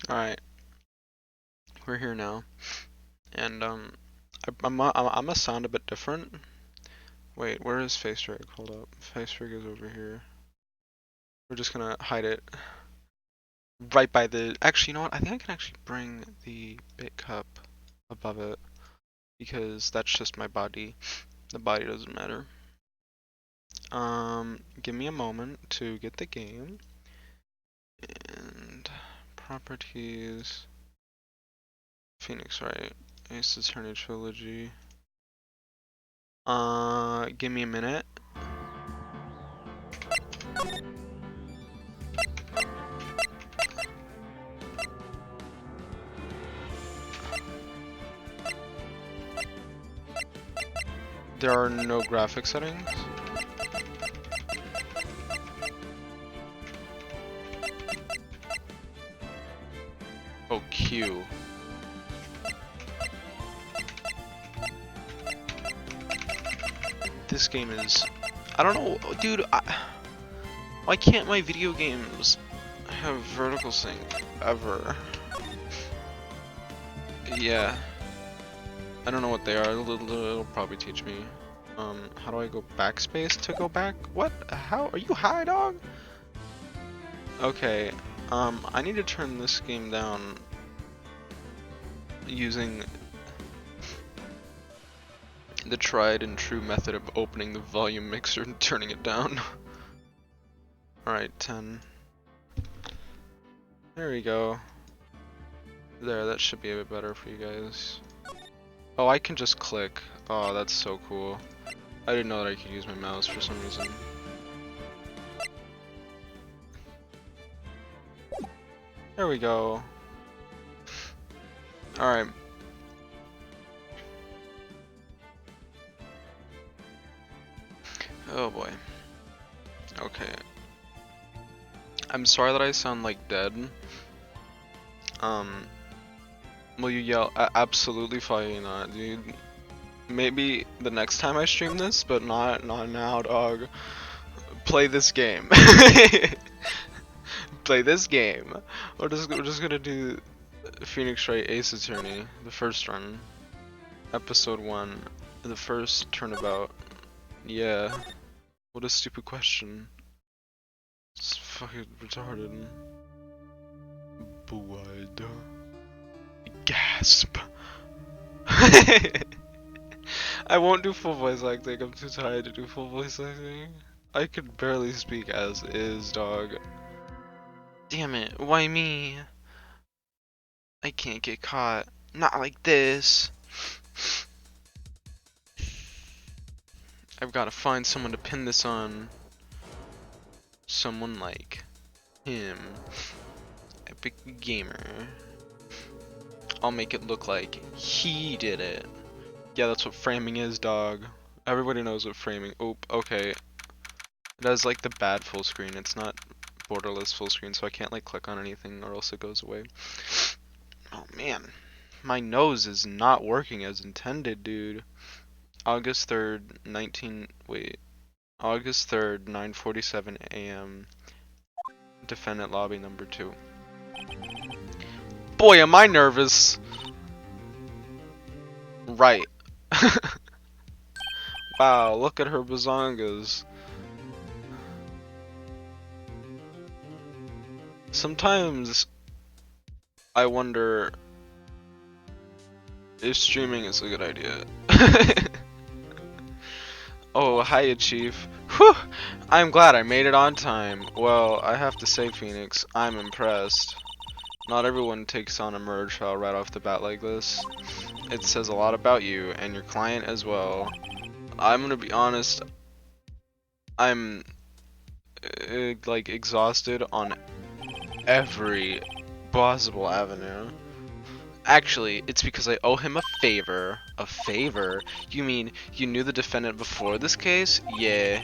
Alright, we're here now. And, I'm gonna sound a bit different. Wait, where is face rig? Hold up. Face rig is over here. We're just gonna hide it right by the. Actually, you know what? I think I can actually bring the bit cup above it because that's just my body. The body doesn't matter. Give me a moment to get the game. And properties. Phoenix, right? Ace Attorney Trilogy. Give me a minute. There are no graphic settings. Oh, Q. This game is... I don't know, dude, why can't my video games have vertical sync ever? Yeah. I don't know what they are. It'll probably teach me. How do I go backspace to go back? What? How? Are you high, dog? Okay. I need to turn this game down using the tried and true method of opening the volume mixer and turning it down. Alright, 10. There we go. There, that should be a bit better for you guys. Oh, I can just click. Oh, that's so cool. I didn't know that I could use my mouse for some reason. There we go. Alright. Oh boy. Okay. I'm sorry that I sound like dead. Will you yell? Absolutely fine not, dude. Maybe the next time I stream this, but not now, dog. Play this game. Play this game. We're just gonna do Phoenix Wright Ace Attorney, the first run, episode 1, the first turnabout. Yeah. What a stupid question. It's fucking retarded. Blood. Gasp. I won't do full voice acting, I'm too tired to do full voice acting. I can barely speak as is, dog. Damn it, why me? I can't get caught. Not like this. I've gotta find someone to pin this on. Someone like him. Epic Gamer. I'll make it look like he did it. Yeah, that's what framing is, dog. Everybody knows what framing. Oop, okay. It has like the bad full screen. It's not borderless full screen, so I can't like click on anything or else it goes away. Oh man. My nose is not working as intended, dude. August 3rd, August 3rd, 9:47 a.m. Defendant lobby number 2. Boy, am I nervous. Right. Wow, look at her bazongas. Sometimes I wonder if streaming is a good idea. Oh, hiya, Chief. Whew! I'm glad I made it on time. Well, I have to say, Phoenix, I'm impressed. Not everyone takes on a murder trial right off the bat like this. It says a lot about you, and your client as well. I'm gonna be honest, I'm like exhausted on every possible avenue. Actually, it's because I owe him a favor. A favor? You mean you knew the defendant before this case? Yeah.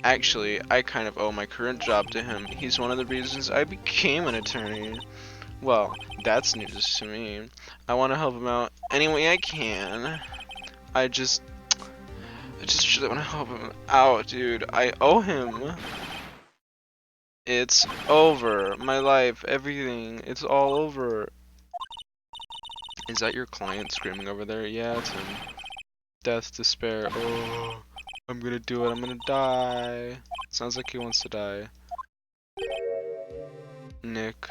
Actually, I kind of owe my current job to him. He's one of the reasons I became an attorney. Well, that's news to me. I want to help him out any way I can. I just really want to help him out, dude. I owe him. It's over. My life, everything, it's all over. Is that your client screaming over there? Yeah, it's him. Death, despair. Oh, I'm gonna do it. I'm gonna die. Sounds like he wants to die. Nick.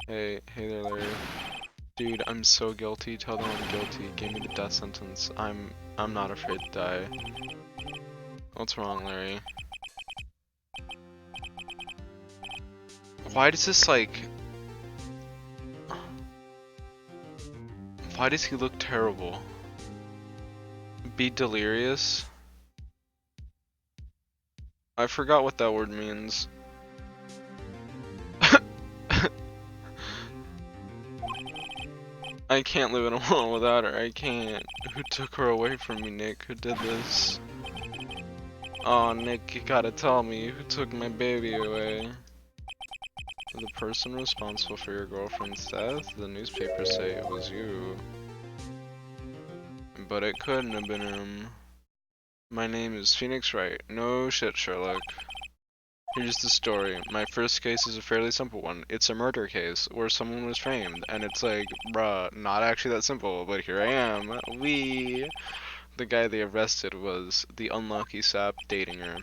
Hey there, Larry. Dude, I'm so guilty. Tell them I'm guilty. Give me the death sentence. I'm not afraid to die. What's wrong, Larry? Why does this like... Why does he look terrible? Be delirious? I forgot what that word means. I can't live in a world without her. I can't. Who took her away from me, Nick? Who did this? Oh, Nick, you gotta tell me. Who took my baby away? The person responsible for your girlfriend's death? The newspapers say it was you. But it couldn't have been him. My name is Phoenix Wright. No shit, Sherlock. Here's the story. My first case is a fairly simple one. It's a murder case where someone was framed, and it's like, bruh, not actually that simple, but here I am. The guy they arrested was the unlucky sap dating her.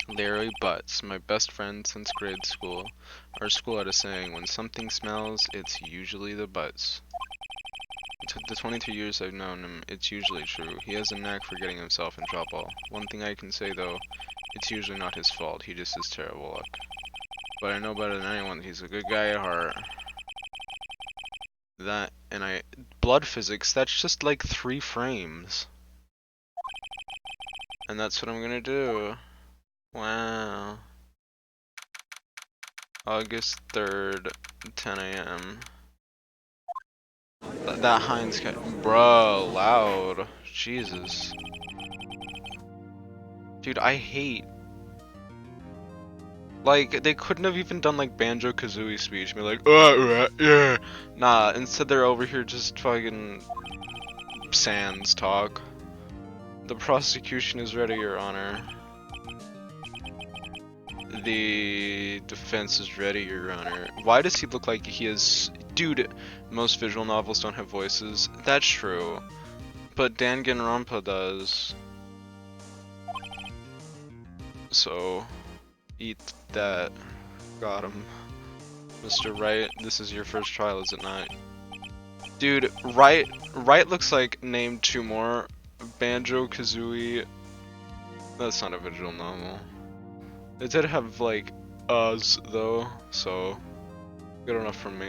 Larry Butts, my best friend since grade school. Our school had a saying, when something smells, it's usually the butts. The 22 years I've known him, it's usually true. He has a knack for getting himself in trouble. One thing I can say though, it's usually not his fault, he just has terrible luck. But I know better than anyone that he's a good guy at heart. Blood physics, that's just like 3 frames. And that's what I'm gonna do. Wow. August 3rd, 10 AM. That Heinz cat, bro, loud. Jesus. Dude, I hate. Like, they couldn't have even done like Banjo-Kazooie speech, be like, yeah. Nah, instead they're over here just fucking sans talk. The prosecution is ready, Your Honor. The defense is ready, Your Honor. Why does he look like he is... Dude, most visual novels don't have voices. That's true. But Danganronpa does. So, eat that. Got him. Mr. Wright, this is your first trial, is it not? Dude, Wright looks like name 2 more. Banjo-Kazooie. That's not a visual novel. It did have like us though, so good enough for me.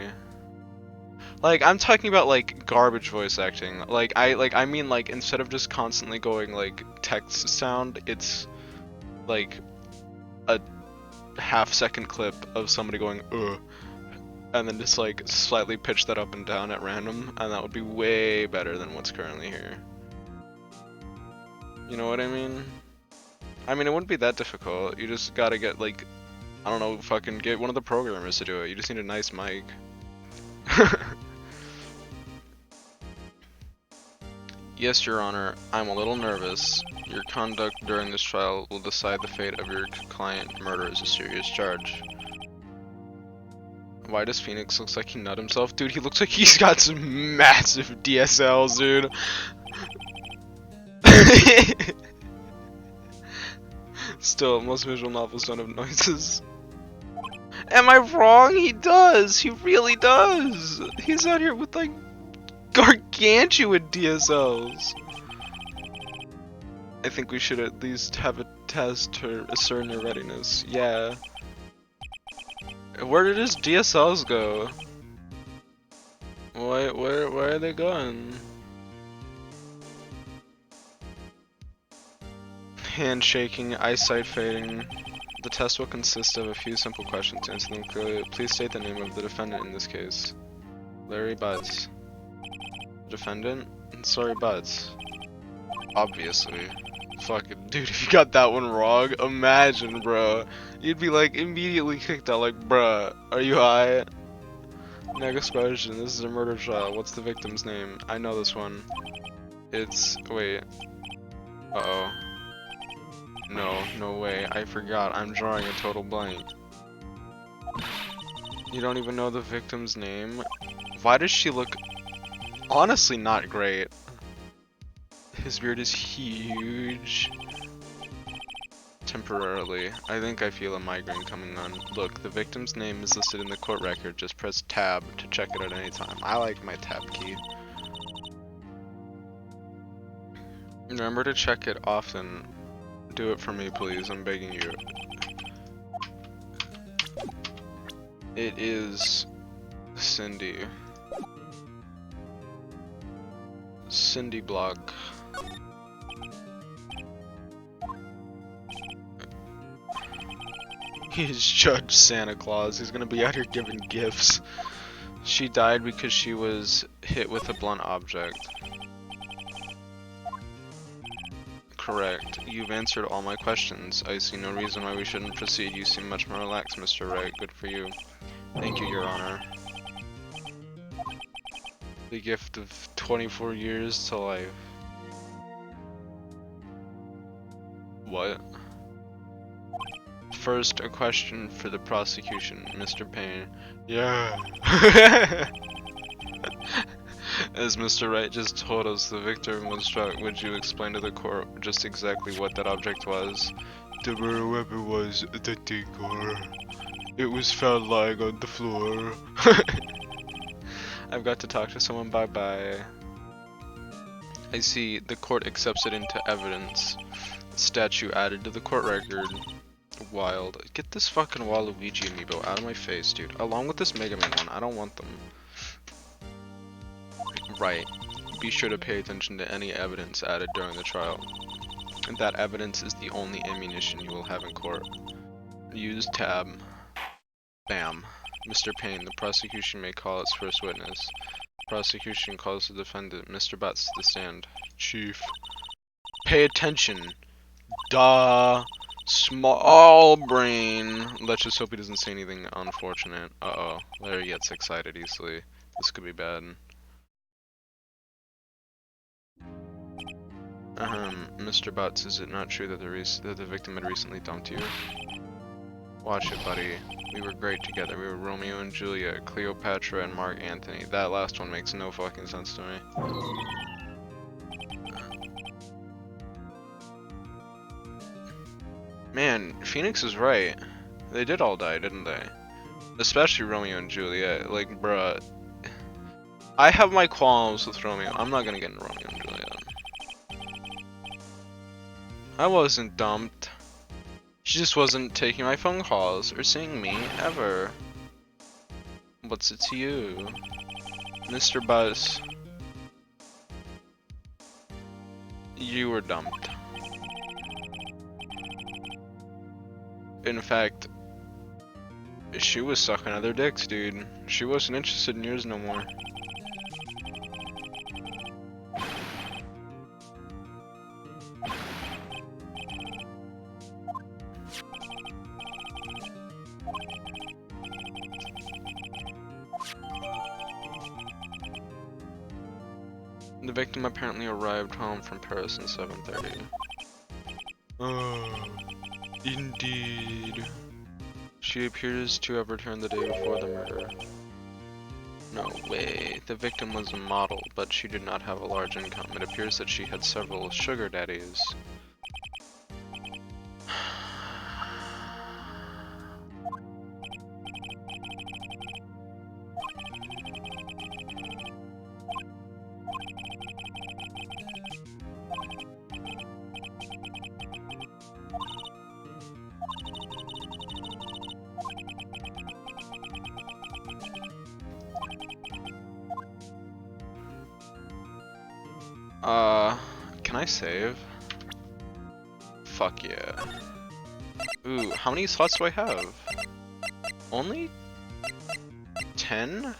Like, I'm talking about like garbage voice acting. I mean like instead of just constantly going like text sound, it's like a half-second clip of somebody going and then just like slightly pitch that up and down at random, and that would be way better than what's currently here. You know what I mean? I mean, it wouldn't be that difficult. You just gotta get like, I don't know, fucking get one of the programmers to do it. You just need a nice mic. Yes, Your Honor, I'm a little nervous. Your conduct during this trial will decide the fate of your client. Murder is a serious charge. Why does Phoenix looks like he nut himself? Dude, he looks like he's got some massive DSLs, dude. Still, most visual novels don't have noises. Am I wrong? He does! He really does! He's out here with like gargantuan DSLs. I think we should at least have a test to ascertain your readiness. Yeah. Where did his DSLs go? Where are they going? Handshaking, eyesight fading. The test will consist of a few simple questions. Answer them clearly. Please state the name of the defendant in this case. Larry Butts. Defendant? Sorry, Butts. Obviously. Fucking dude, if you got that one wrong, imagine, bro. You'd be like immediately kicked out, like, bruh, are you high? Next question. This is a murder trial. What's the victim's name? I know this one. It's... wait. Uh-oh. No way. I forgot. I'm drawing a total blank. You don't even know the victim's name? Why does she look honestly not great? His beard is huge. Temporarily. I think I feel a migraine coming on. Look, the victim's name is listed in the court record. Just press tab to check it at any time. I like my tab key. Remember to check it often. Do it for me, please. I'm begging you. It is Cindy. Cindy Block. He's Judge Santa Claus. He's gonna be out here giving gifts. She died because she was hit with a blunt object. Correct. You've answered all my questions. I see no reason why we shouldn't proceed. You seem much more relaxed, Mr. Wright. Good for you. Thank you, Your Honor. The gift of 24 years to life. What? First, a question for the prosecution, Mr. Payne. Yeah. As Mr. Wright just told us, the victim was struck. Would you explain to the court just exactly what that object was? The murder weapon was the decor. It was found lying on the floor. I've got to talk to someone. Bye-bye. I see. The court accepts it into evidence. Statue added to the court record. Wild. Get this fucking Waluigi amiibo out of my face, dude. Along with this Mega Man one. I don't want them. Right. Be sure to pay attention to any evidence added during the trial. And that evidence is the only ammunition you will have in court. Use tab. Bam. Mr. Payne, the prosecution may call its first witness. Prosecution calls the defendant, Mr. Butts, to the stand. Chief. Pay attention. Duh. Small brain. Let's just hope he doesn't say anything unfortunate. Uh-oh. There he gets excited easily. This could be bad. Mr. Butts, is it not true that the victim had recently dumped you? Watch it, buddy. We were great together. We were Romeo and Juliet, Cleopatra and Mark Antony. That last one makes no fucking sense to me. Man, Phoenix is right. They did all die, didn't they? Especially Romeo and Juliet. Like, bruh. I have my qualms with Romeo. I'm not gonna get into Romeo and Juliet. I wasn't dumped. She just wasn't taking my phone calls or seeing me ever. What's it to you? Mr. Buzz. You were dumped. In fact, she was sucking other dicks, dude. She wasn't interested in yours no more. The victim apparently arrived home from Paris at 7:30. Oh, indeed. She appears to have returned the day before the murder. No way. The victim was a model, but she did not have a large income. It appears that she had several sugar daddies. Can I save? Fuck yeah. Ooh, how many slots do I have? Only 10?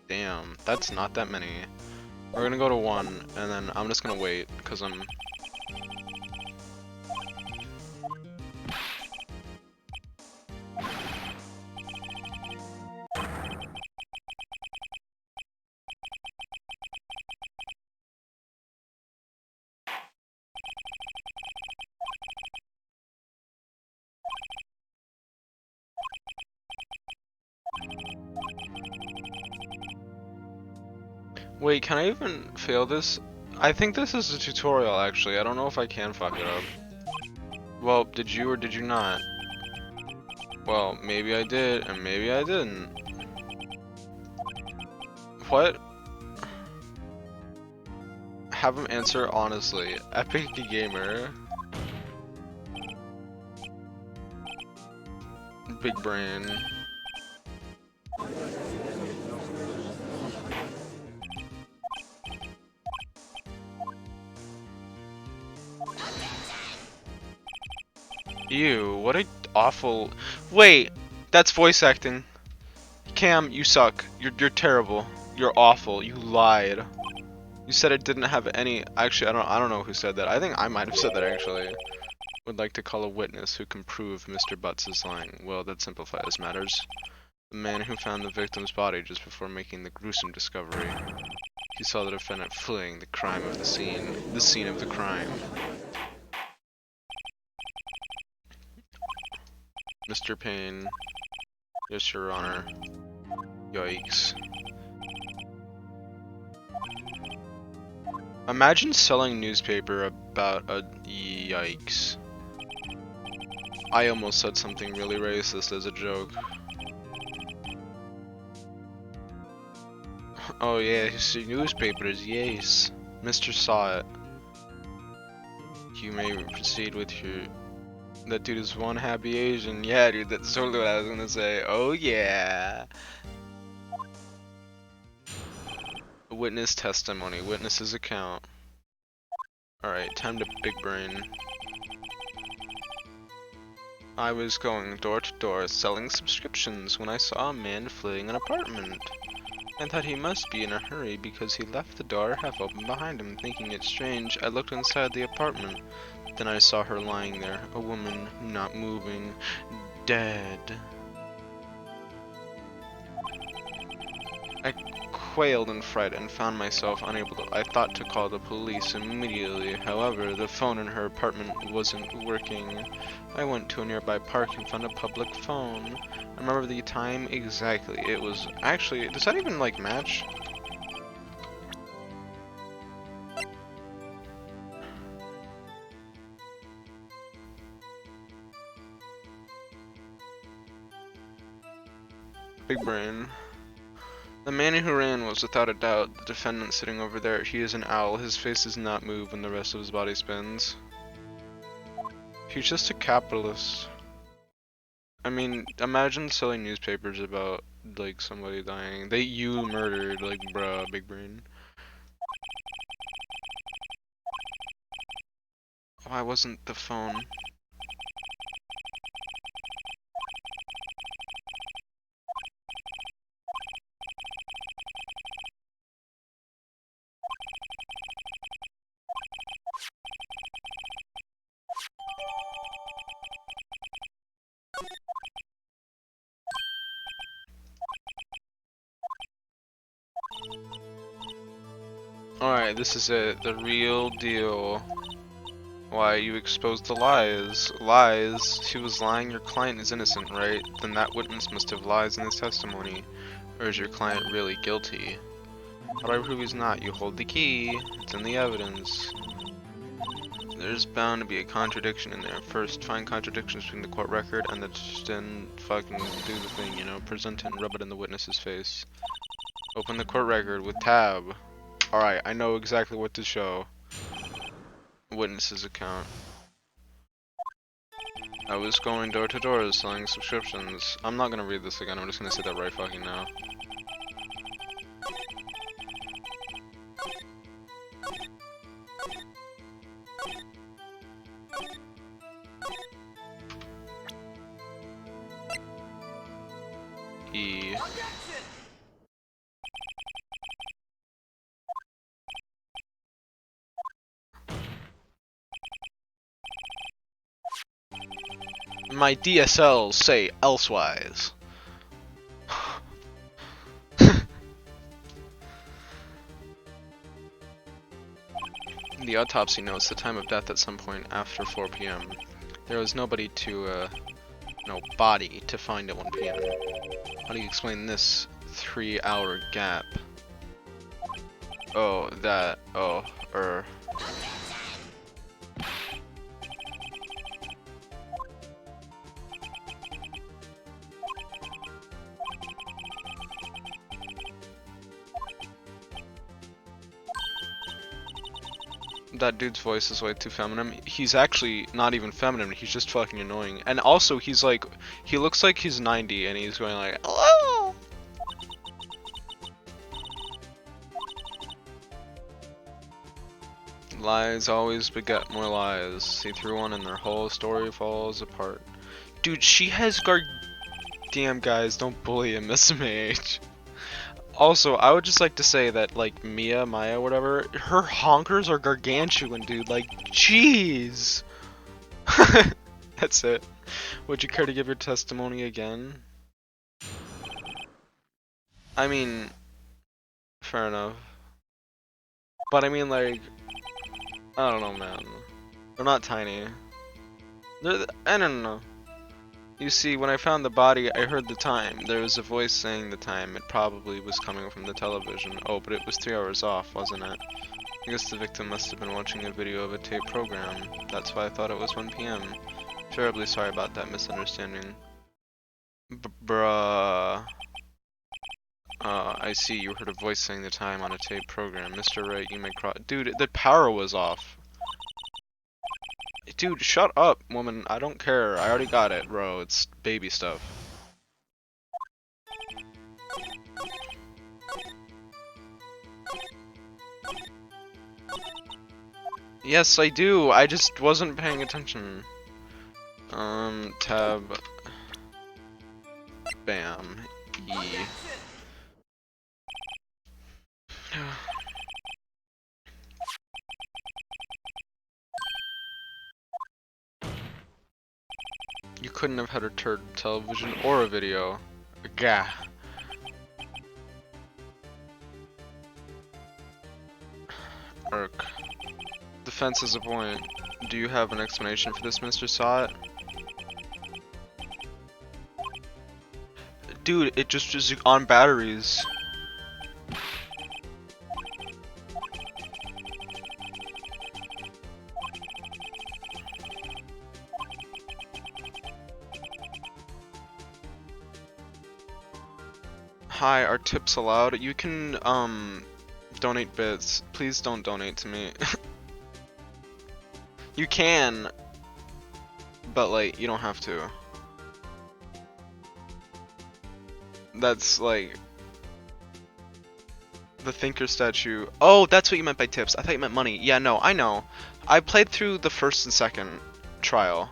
Damn, that's not that many. We're gonna go to 1, and then I'm just gonna wait, because I'm... Wait, can I even fail this? I think this is a tutorial, actually. I don't know if I can fuck it up. Well, did you or did you not? Well, maybe I did, and maybe I didn't. What? Have him answer honestly. Epic Gamer. Big brain. Ew, what a awful... Wait, that's voice acting. Cam, you suck. You're terrible. You're awful. You lied. You said it didn't have any... Actually, I don't know who said that. I think I might have said that, actually. Would like to call a witness who can prove Mr. Butts is lying. Well, that simplifies matters. The man who found the victim's body just before making the gruesome discovery. He saw the defendant fleeing the scene of the crime. Mr. Payne. Yes, Your Honor. Yikes. Imagine selling newspaper about a... Yikes. I almost said something really racist as a joke. Oh yeah, you see newspapers, yes. Mr. Saw it. You may proceed with your... That dude is one happy Asian. Yeah, dude, that's totally what I was gonna say. Oh yeah. Witness testimony, witness's account. Alright, time to big brain. I was going door to door selling subscriptions when I saw a man fleeing an apartment. I thought he must be in a hurry because he left the door half open behind him. Thinking it strange, I looked inside the apartment. Then I saw her lying there, a woman not moving, dead. I quailed in fright and found myself unable to... I thought to call the police immediately. However, the phone in her apartment wasn't working. I went to a nearby park and found a public phone. I remember the time exactly. It was actually... Does that even, like, match? Big brain. The man who ran was without a doubt the defendant sitting over there. He is an owl. His face does not move when the rest of his body spins. He's just a capitalist. I mean, imagine selling newspapers about, like, somebody dying. You murdered, like, bruh, big brain. Why wasn't the phone? Alright, this is it. The real deal. Why, you exposed the lies. Lies? He was lying. Your client is innocent, right? Then that witness must have lies in his testimony. Or is your client really guilty? How do I prove he's not? You hold the key. It's in the evidence. There's bound to be a contradiction in there. First, find contradictions between the court record and then fucking do the thing, you know? Present it and rub it in the witness's face. Open the court record with tab. Alright, I know exactly what to show. Witness's account. I was going door to door selling subscriptions. I'm not gonna read this again, I'm just gonna say that right fucking now. E. My DSLs say elsewise. The autopsy notes the time of death at some point after 4 p.m. There was nobody to, no body to find at 1 p.m. How do you explain this 3-hour gap? Oh, that. Oh, That dude's voice is way too feminine. He's actually not even feminine, he's just fucking annoying. And also, he's like, he looks like he's 90 and he's going like, hello! Lies always beget more lies. See through one and their whole story falls apart. Dude, she has Damn, guys, don't bully a Miss Mage. Also, I would just like to say that, like, Maya, whatever, her honkers are gargantuan, dude. Like, jeez. That's it. Would you care to give your testimony again? I mean, fair enough. But I mean, like, I don't know, man. They're not tiny. I don't know. You see, when I found the body, I heard the time. There was a voice saying the time. It probably was coming from the television. Oh, but it was 3 hours off, wasn't it? I guess the victim must have been watching a video of a tape program. That's why I thought it was 1 p.m. Terribly sorry about that misunderstanding. Bruh. I see. You heard a voice saying the time on a tape program. Mr. Wright, you may cross. Dude, the power was off. Dude, shut up, woman. I don't care. I already got it, bro. It's baby stuff. Yes, I do. I just wasn't paying attention. Tab. Bam. E. You couldn't have had a turd television or a video. Gah. Irk. Defense is a point. Do you have an explanation for this, Mr. Sot? Dude, it just is on batteries. Hi, are tips allowed? You can, donate bits. Please don't donate to me. You can, but, like, you don't have to. That's, like, the Thinker statue. Oh, that's what you meant by tips. I thought you meant money. Yeah, no, I know. I played through the first and second trial.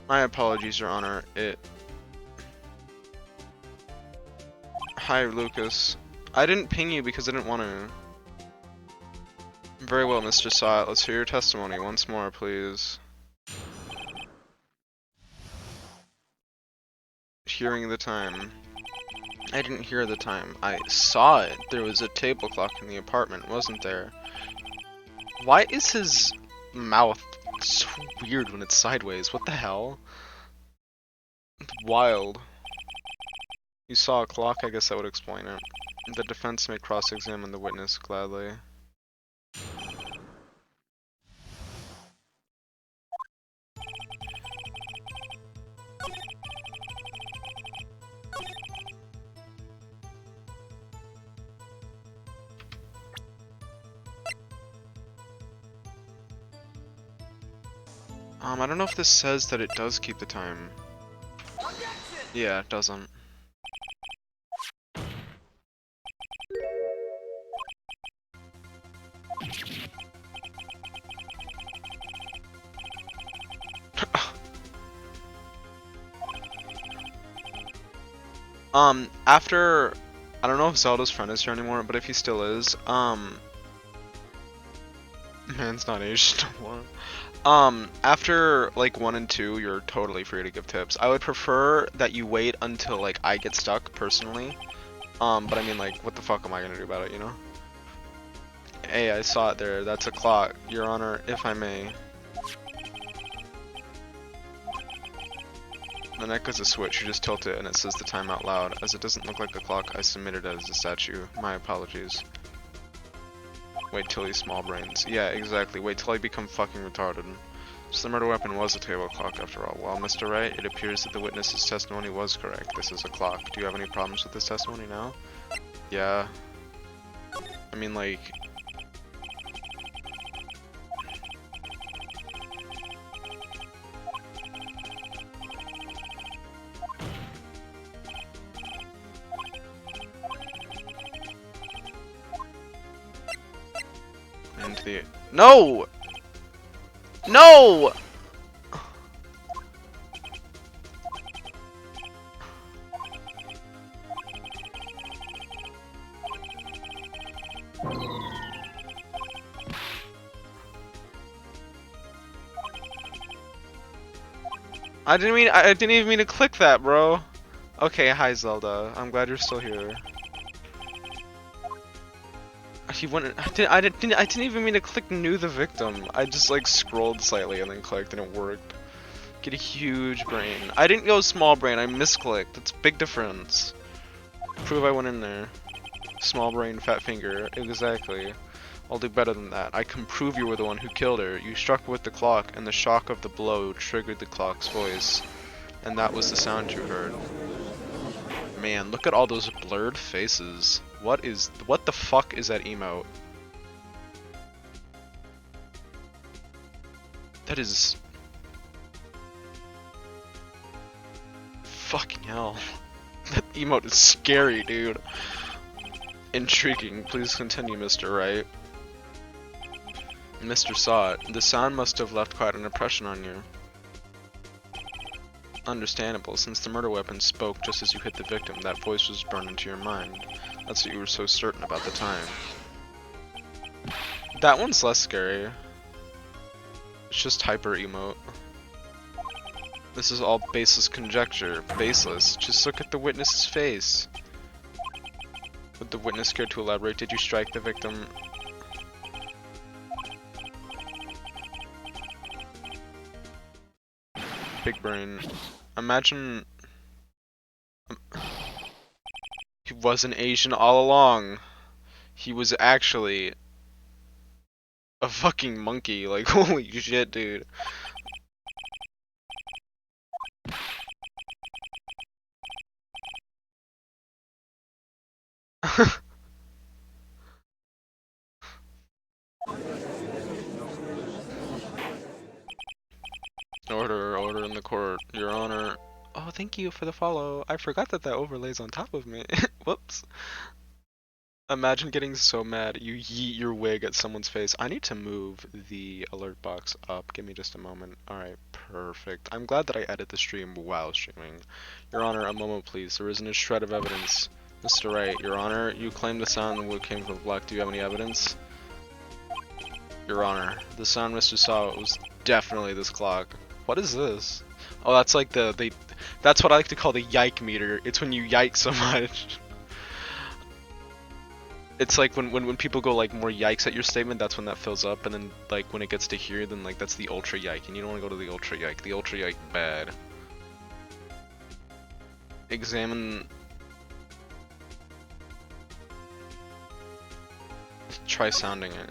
My apologies, Your Honor. Hi, Lucas. I didn't ping you because I didn't want to. Very well, Mr. Sot. Let's hear your testimony once more, please. Hearing the time. I didn't hear the time. I saw it. There was a table clock in the apartment, wasn't there? Why is his mouth so weird when it's sideways? What the hell? It's wild. You saw a clock? I guess that would explain it. The defense may cross-examine the witness gladly. I don't know if this says that it does keep the time. Yeah, it doesn't. After, I don't know if Zelda's friend is here anymore, but if he still is, man's not aged no more. After, like, 1 and 2, you're totally free to give tips. I would prefer that you wait until, like, I get stuck, personally. But I mean, like, what the fuck am I gonna do about it, you know? Hey, I saw it there. That's a clock. Your Honor, if I may. The neck is a switch, you just tilt it and it says the time out loud. As it doesn't look like a clock, I submitted it as a statue. My apologies. Wait till he's small brains. Yeah, exactly. Wait till I become fucking retarded. So the murder weapon was a table clock after all. Well, Mr. Wright, it appears that the witness's testimony was correct. This is a clock. Do you have any problems with this testimony now? Yeah. I mean, like... into the... No! No! I didn't even mean to click that, bro. Okay, hi Zelda. I'm glad you're still here. He wouldn't. I didn't even mean to click new the victim. I just like scrolled slightly and then clicked and it worked. Get a huge brain. I didn't go small brain. I misclicked. That's a big difference. Prove I went in there. Small brain, fat finger. Exactly. I'll do better than that. I can prove you were the one who killed her. You struck with the clock, and the shock of the blow triggered the clock's voice. And that was the sound you heard. Man, look at all those blurred faces. What the fuck is that emote? That is... Fucking hell. That emote is scary, dude. Intriguing. Please continue, Mr. Wright. Mr. Saw it. The sound must have left quite an impression on you. Understandable, since the murder weapon spoke just as you hit the victim, that voice was burned into your mind. That's what you were so certain about the time. That one's less scary. It's just hyper emote. This is all baseless conjecture. Baseless. Just look at the witness's face. Would the witness care to elaborate? Did you strike the victim? Big brain. Imagine... He wasn't Asian all along. He was actually... a fucking monkey. Like, holy shit, dude. Order in the court, Your Honor. Oh, thank you for the follow. I forgot that overlays on top of me. Whoops. Imagine getting so mad you yeet your wig at someone's face. I need to move the alert box up. Give me just a moment. Alright, perfect. I'm glad that I edited the stream while streaming. Your Honor, a moment please. There isn't a shred of evidence. Mr. Wright, Your Honor, you claim the sound came from the block. Do you have any evidence? Your Honor, the sound Mr. saw was definitely this clock. What is this? Oh, that's like that's what I like to call the yike meter. It's when you yike so much. It's like when people go like more yikes at your statement, that's when that fills up, and then like when it gets to here, then like that's the ultra yike, and you don't want to go to the ultra yike. The ultra yike bad. Examine. Try sounding it.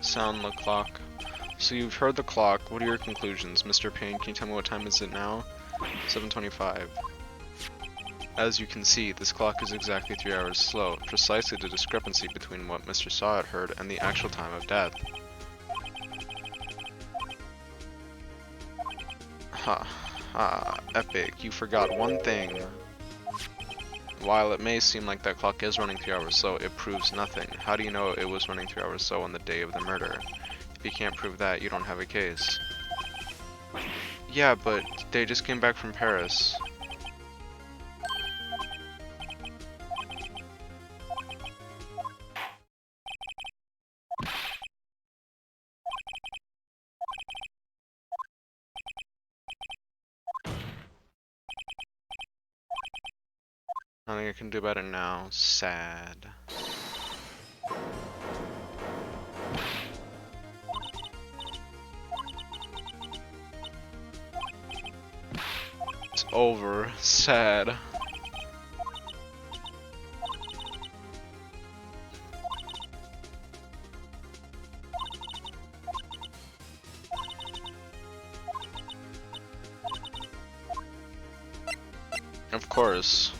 Sound the clock. So you've heard the clock. What are your conclusions? Mr. Payne, can you tell me what time is it now? 7:25. As you can see, this clock is exactly 3 hours slow, precisely the discrepancy between what Mr. Sawat heard and the actual time of death. Ha ha, epic, you forgot one thing. While it may seem like that clock is running 3 hours slow, it proves nothing. How do you know it was running 3 hours slow on the day of the murder? If you can't prove that, you don't have a case. Yeah, but they just came back from Paris. Nothing I can do about it now. Sad. It's over. Sad. Of course.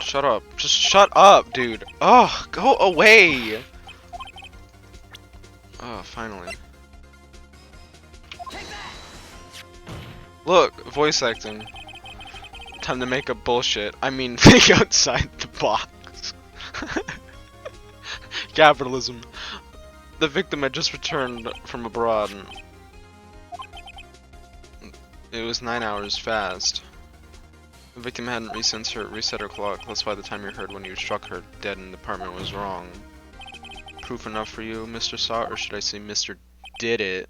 Shut up. Just shut up, dude. Oh, go away. Oh, finally. Look, voice acting. Time to make up bullshit. I mean, think outside the box. Capitalism. The victim had just returned from abroad. It was 9 hours fast. The victim hadn't reset her clock. That's why the time you heard when you struck her dead in the apartment was wrong. Proof enough for you, Mr. Saw, or should I say Mr. Did It?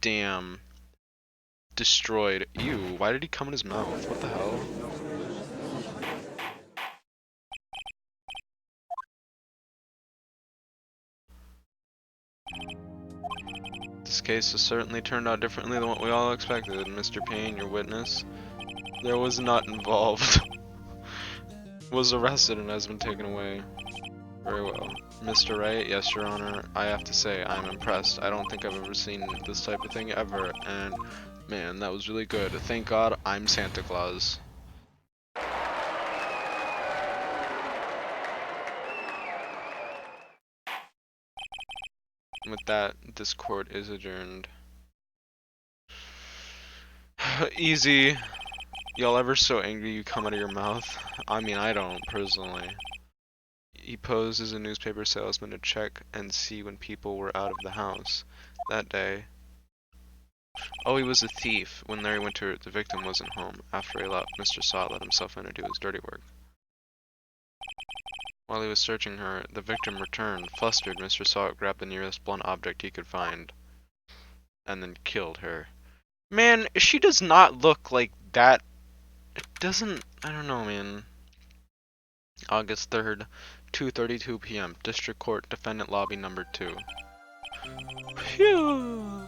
Damn. Destroyed. Ew, why did he come in his mouth? What the hell? This case has certainly turned out differently than what we all expected. Mr. Payne, your witness, there was not involved. Was arrested and has been taken away. Very well. Mr. Wright, yes, Your Honor. I have to say, I'm impressed. I don't think I've ever seen this type of thing ever, and man, that was really good. Thank God I'm Santa Claus. With that, this court is adjourned. Easy. Y'all ever so angry you come out of your mouth? I mean, I don't, personally. He posed as a newspaper salesman to check and see when people were out of the house. That day. Oh, he was a thief. When Larry Winter, the victim, wasn't home. After he left, Mr. Saw let himself in to do his dirty work. While he was searching her, the victim returned. Flustered, Mr. Saw grabbed the nearest blunt object he could find. And then killed her. Man, she does not look like that. It doesn't... I don't know, man. August 3rd, 2:32 p.m. District Court, Defendant Lobby Number 2. Phew.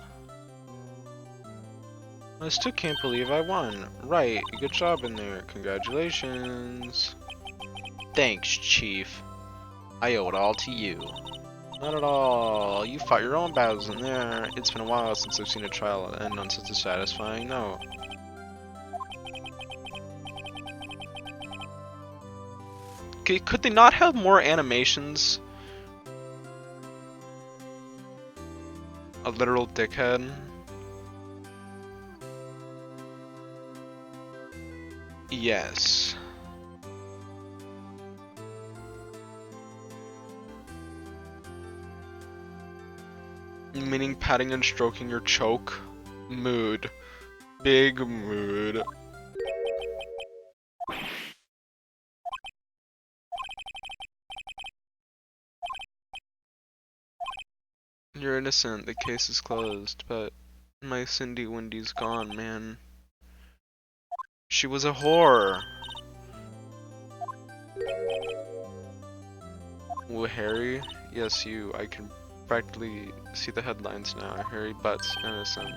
I still can't believe I won. Right, good job in there. Congratulations. Thanks, Chief. I owe it all to you. Not at all. You fought your own battles in there. It's been a while since I've seen a trial end on such a satisfying note. Could they not have more animations? A literal dickhead? Yes. Meaning patting and stroking your choke? Mood. Big mood. You're innocent, the case is closed, but my Cindy Wendy's gone, man. She was a whore. Well, Harry? Yes, you. I can practically see the headlines now. Harry Butts, innocent.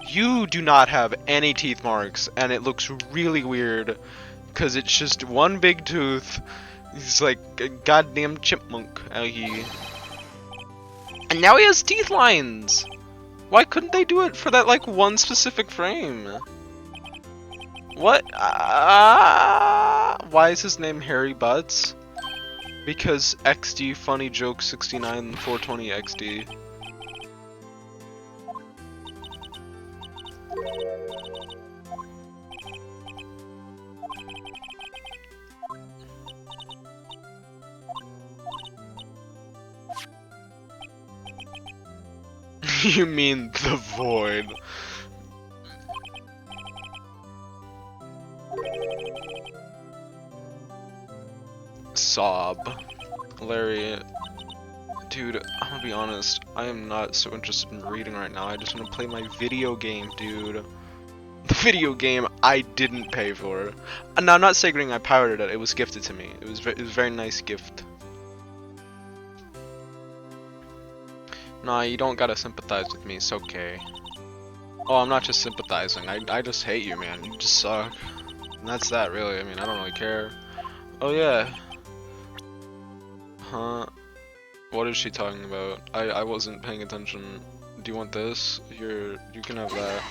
You do not have any teeth marks, and it looks really weird, because it's just one big tooth. He's like a goddamn chipmunk out here. And now he has teeth lines! Why couldn't they do it for that, like, one specific frame? What? Why is his name Harry Butts? Because XD Funny Joke 69 420 XD. You mean the void? Sob. Larry, dude, I'm gonna be honest, I am not so interested in reading right now. I just want to play my video game, dude. The video game I didn't pay for. And now, I'm not saying I pirated it. It was gifted to me. It was a very nice gift. Nah, you don't gotta sympathize with me. It's okay. Oh, I'm not just sympathizing. I just hate you, man. You just suck. And that's that, really. I mean, I don't really care. Oh yeah. Huh? What is she talking about? I wasn't paying attention. Do you want this? Here, you can have that.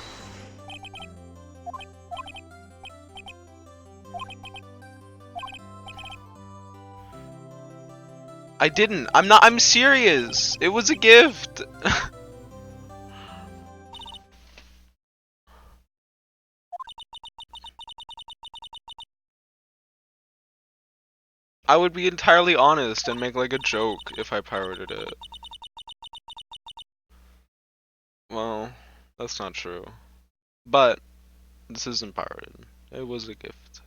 I didn't. I'm serious. It was a gift. I would be entirely honest and make like a joke if I pirated it. Well, that's not true. But this isn't pirated. It was a gift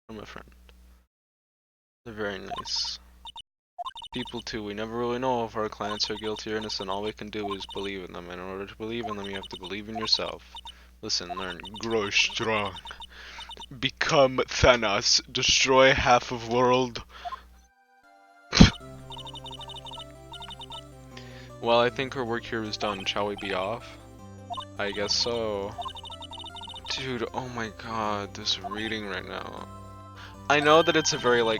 from a friend. They're very nice. People too, we never really know if our clients are guilty or innocent. All we can do is believe in them. And in order to believe in them, you have to believe in yourself. Listen, learn, grow strong. Become Thanos. Destroy half of world. Well, I think our work here is done. Shall we be off? I guess so. Dude, oh my god, this reading right now. I know that it's a very, like,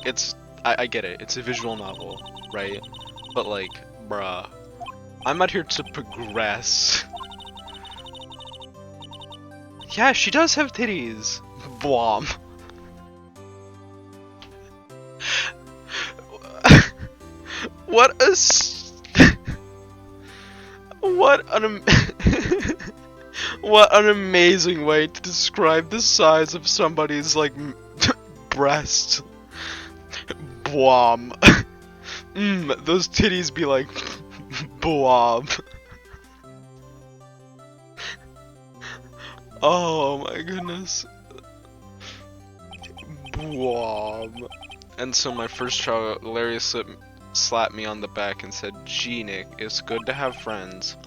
I get it. It's a visual novel, right? But, like, bruh. I'm not here to progress. Yeah, she does have titties. Blom. What a what an what an amazing way to describe the size of somebody's like breast. Blom. Those titties be like blob. Oh my goodness. Blob. And so my first child, Larry slapped me on the back and said, "Gee, Nick, it's good to have friends."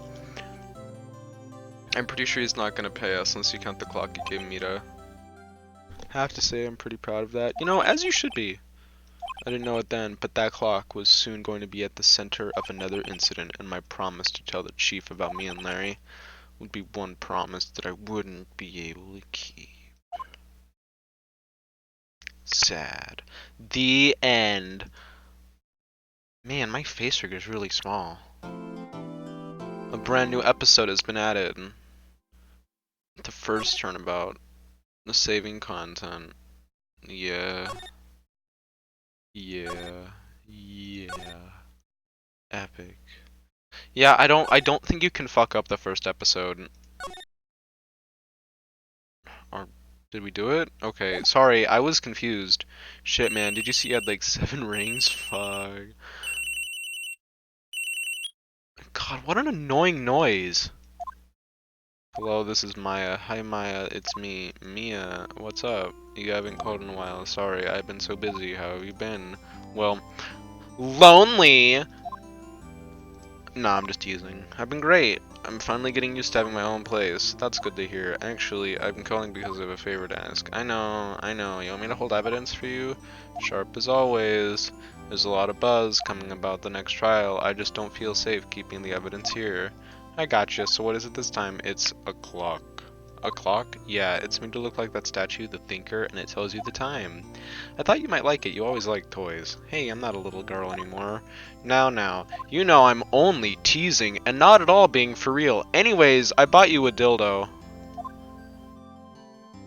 I'm pretty sure he's not gonna pay us unless you count the clock he gave me to. Have to say I'm pretty proud of that. You know, as you should be. I didn't know it then, but that clock was soon going to be at the center of another incident, and my promise to tell the chief about me and Larry would be one promise that I wouldn't be able to keep. Sad. The end. Man, my face rig is really small. A brand new episode has been added. The first turnabout. The saving content. Yeah. Yeah. Yeah. Epic. Yeah, I don't think you can fuck up the first episode. Or did we do it? Okay, sorry, I was confused. Shit, man, did you see you had like 7 rings? Fuck. God, what an annoying noise. Hello, this is Maya. Hi Maya, it's me. Mia, what's up? You haven't called in a while. Sorry, I've been so busy. How have you been? Well, lonely! Nah, I'm just teasing. I've been great. I'm finally getting used to having my own place. That's good to hear. Actually, I'm calling because I have a favor to ask. I know. You want me to hold evidence for you? Sharp as always. There's a lot of buzz coming about the next trial. I just don't feel safe keeping the evidence here. I gotcha. So what is it this time? It's a clock. A clock? Yeah, it's made to look like that statue, the Thinker, and it tells you the time. I thought you might like it. You always like toys. Hey, I'm not a little girl anymore. Now, you know I'm only teasing and not at all being for real. Anyways, I bought you a dildo.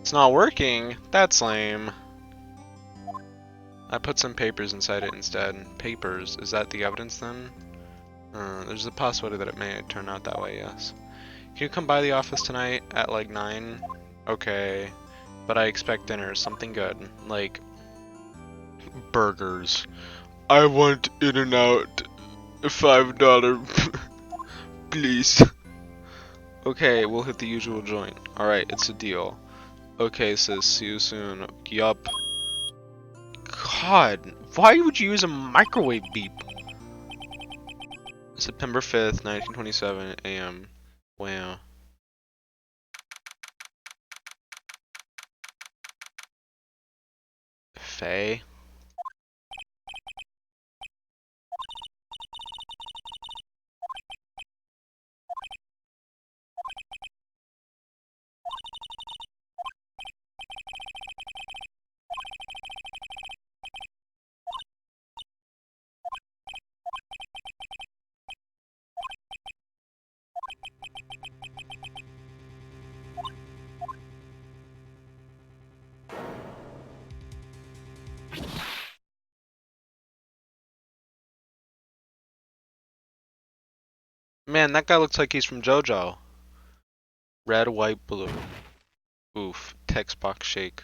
It's not working? That's lame. I put some papers inside it instead. Papers? Is that the evidence then? There's a possibility that it may turn out that way, yes. Can you come by the office tonight at like 9? Okay. But I expect dinner, something good. Like burgers. I want In-N-Out. $5. Please. Okay, we'll hit the usual joint. Alright, it's a deal. Okay, sis, see you soon. Yup. God, why would you use a microwave beep? September 5th, 1927 AM. Wow. buffet. Man, that guy looks like he's from JoJo. Red, white, blue. Oof. Text box shake.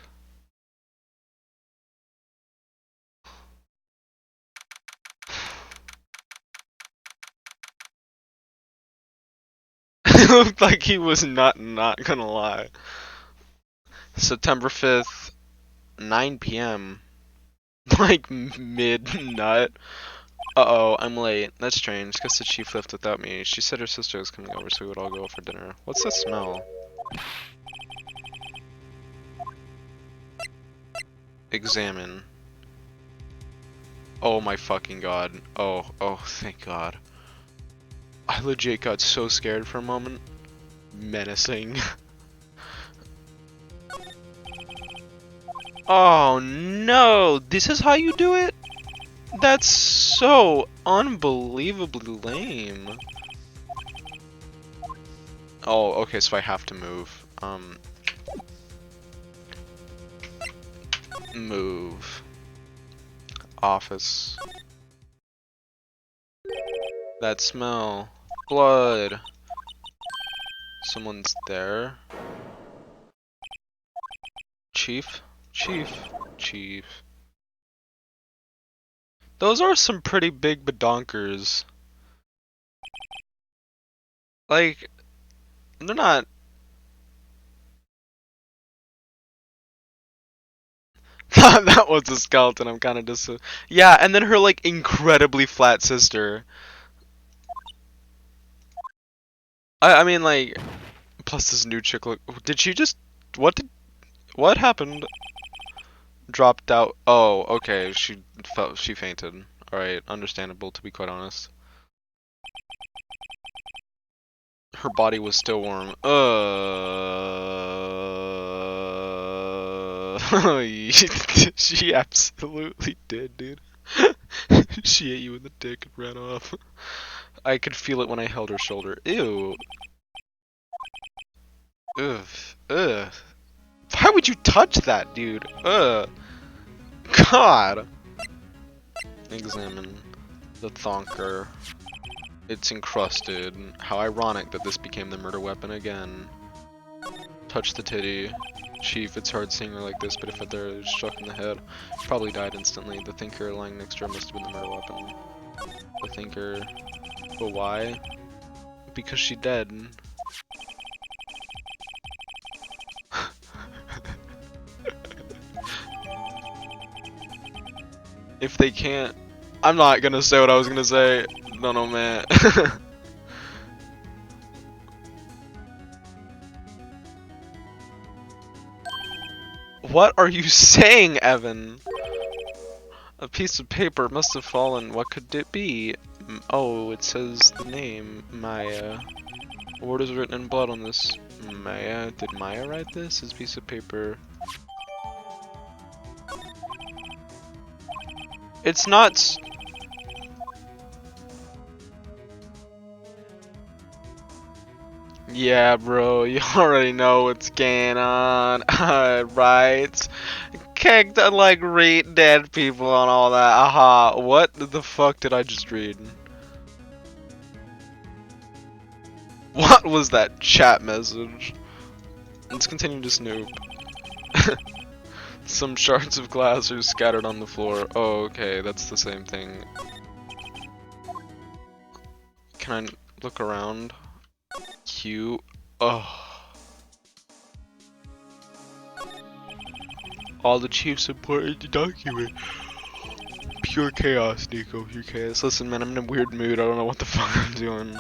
It looked like he was not gonna lie. September 5th, 9 p.m. Like mid-nut. Uh-oh, I'm late. That's strange. Guess the chief left without me. She said her sister was coming over, so we would all go for dinner. What's that smell? Examine. Oh my fucking god. Oh, thank god. I legit got so scared for a moment. Menacing. Oh no! This is how you do it? That's so unbelievably lame. Oh, okay, so I have to move. Move. Office. That smell. Blood. Someone's there. Chief? Chief. Those are some pretty big badonkers. Like, they're not... That was a skeleton, I'm kinda yeah, and then her, like, incredibly flat sister. I mean, like... Plus this new chick look... Did she just... What happened? Dropped out. Oh, okay, she fainted. Alright, understandable, to be quite honest. Her body was still warm. She absolutely did, dude. She ate you in the dick and ran off. I could feel it when I held her shoulder. Ew. Ugh. Ugh. Why would you touch that, dude? Ugh. God. Examine the thonker. It's encrusted. How ironic that this became the murder weapon again. Touch the titty. Chief, it's hard seeing her like this, but if it was struck in the head, probably died instantly. The thinker lying next to her must have been the murder weapon. The thinker. But why? Because she dead. If they can't... I'm not gonna say what I was gonna say. No, man. What are you saying, Evan? A piece of paper must have fallen. What could it be? Oh, it says the name, Maya. A word is written in blood on this. Maya? Did Maya write this? This piece of paper. It's not... Yeah, bro, you already know what's going on. Right? Kicked and like read dead people and all that. Aha, what the fuck did I just read? What was that chat message? Let's continue to snoop. Some shards of glass are scattered on the floor. Oh, okay, that's the same thing. Can I look around? Q. Oh. All the chief's important document. Pure chaos, Nico. Pure chaos. Listen, man, I'm in a weird mood. I don't know what the fuck I'm doing.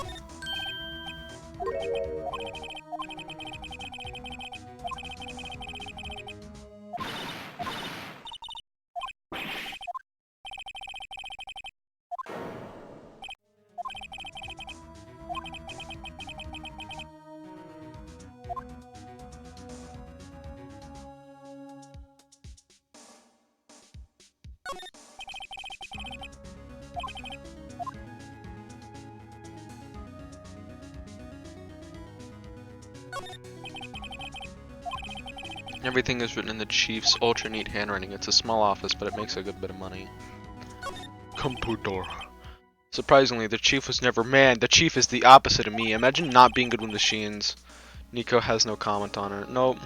Everything is written in the chief's ultra neat handwriting. It's a small office, but it makes a good bit of money. Computer. Surprisingly, the chief was never man. The chief is the opposite of me. Imagine not being good with machines. Nico has no comment on her. Nope.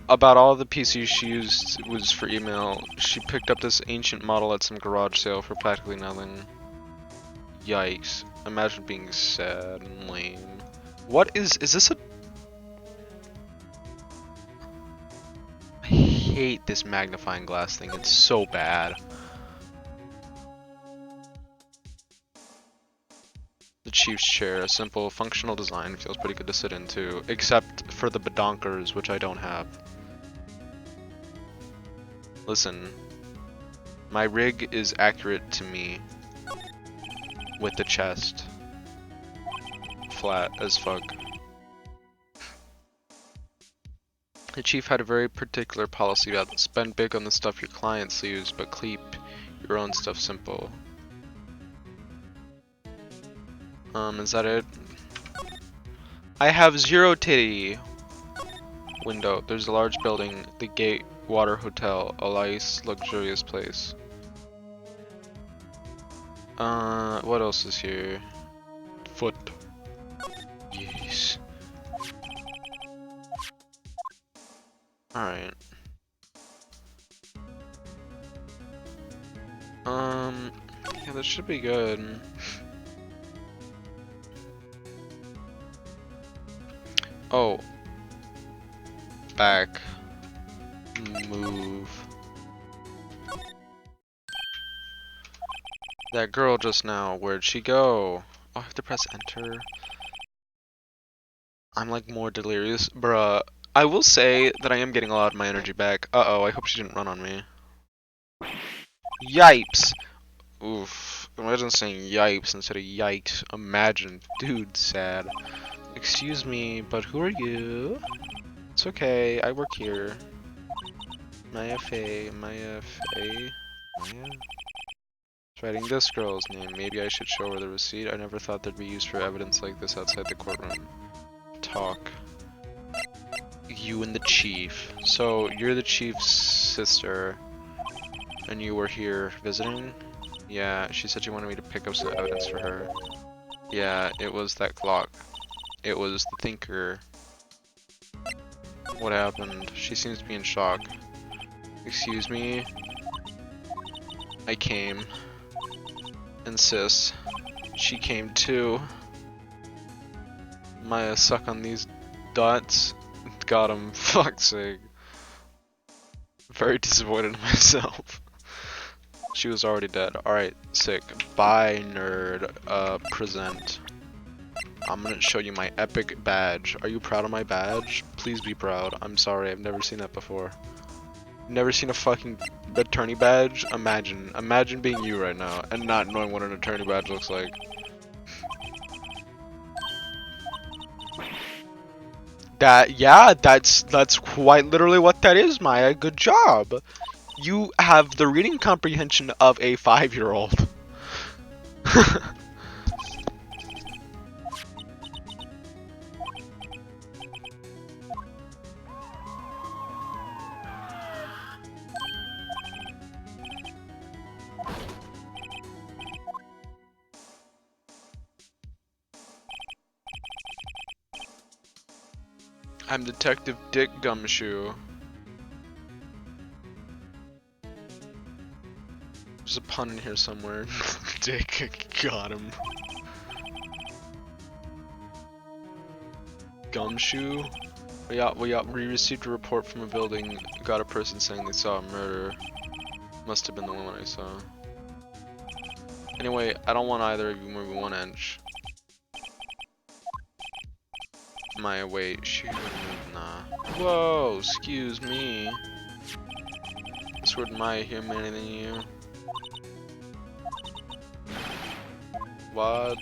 About all the PCs she used was for email. She picked up this ancient model at some garage sale for practically nothing. Yikes. Imagine being sad and lame. What is this a... I hate this magnifying glass thing. It's so bad. The chief's chair, a simple, functional design, feels pretty good to sit into, except for the badonkers, which I don't have. Listen, my rig is accurate to me with the chest. Flat as fuck. The chief had a very particular policy about spend big on the stuff your clients use, but keep your own stuff simple. Is that it? I have 0 titty. Window. There's a large building, the Gate Water Hotel, a nice, luxurious place. What else is here? Foot. Yes. Alright. Yeah, this should be good. Oh. Back. Move. That girl just now, where'd she go? Oh, I have to press enter. I'm like more delirious. Bruh. I will say that I am getting a lot of my energy back. Uh-oh, I hope she didn't run on me. Yipes! Oof. Imagine saying yipes instead of yikes. Imagine. Dude, sad. Excuse me, but who are you? It's okay, I work here. Maya Faye, Maya Faye? Maya? Writing this girl's name. Maybe I should show her the receipt. I never thought they'd be used for evidence like this outside the courtroom. Talk. You and the chief. So, you're the chief's sister, and you were here visiting? Yeah, she said she wanted me to pick up some evidence for her. Yeah, it was that clock. It was the thinker. What happened? She seems to be in shock. Excuse me? I came. Insist. She came too. Maya, suck on these dots. Got him. Fuck's sake. Very disappointed in myself. She was already dead. Alright, sick. Bye, nerd. Present. I'm gonna show you my epic badge. Are you proud of my badge? Please be proud. I'm sorry, I've never seen that before. Never seen a fucking attorney badge? Imagine being you right now and not knowing what an attorney badge looks like. Yeah, that's quite literally what that is, Maya. Good job. You have the reading comprehension of a 5-year-old. I'm Detective Dick Gumshoe. There's a pun in here somewhere. Dick, got him. Gumshoe? We received a report from a building. Got a person saying they saw a murder. Must have been the woman I saw. Anyway, I don't want either of you moving 1 inch. Maya, wait, she would move, nah. Whoa, excuse me. This word Maya hear me anything you? What?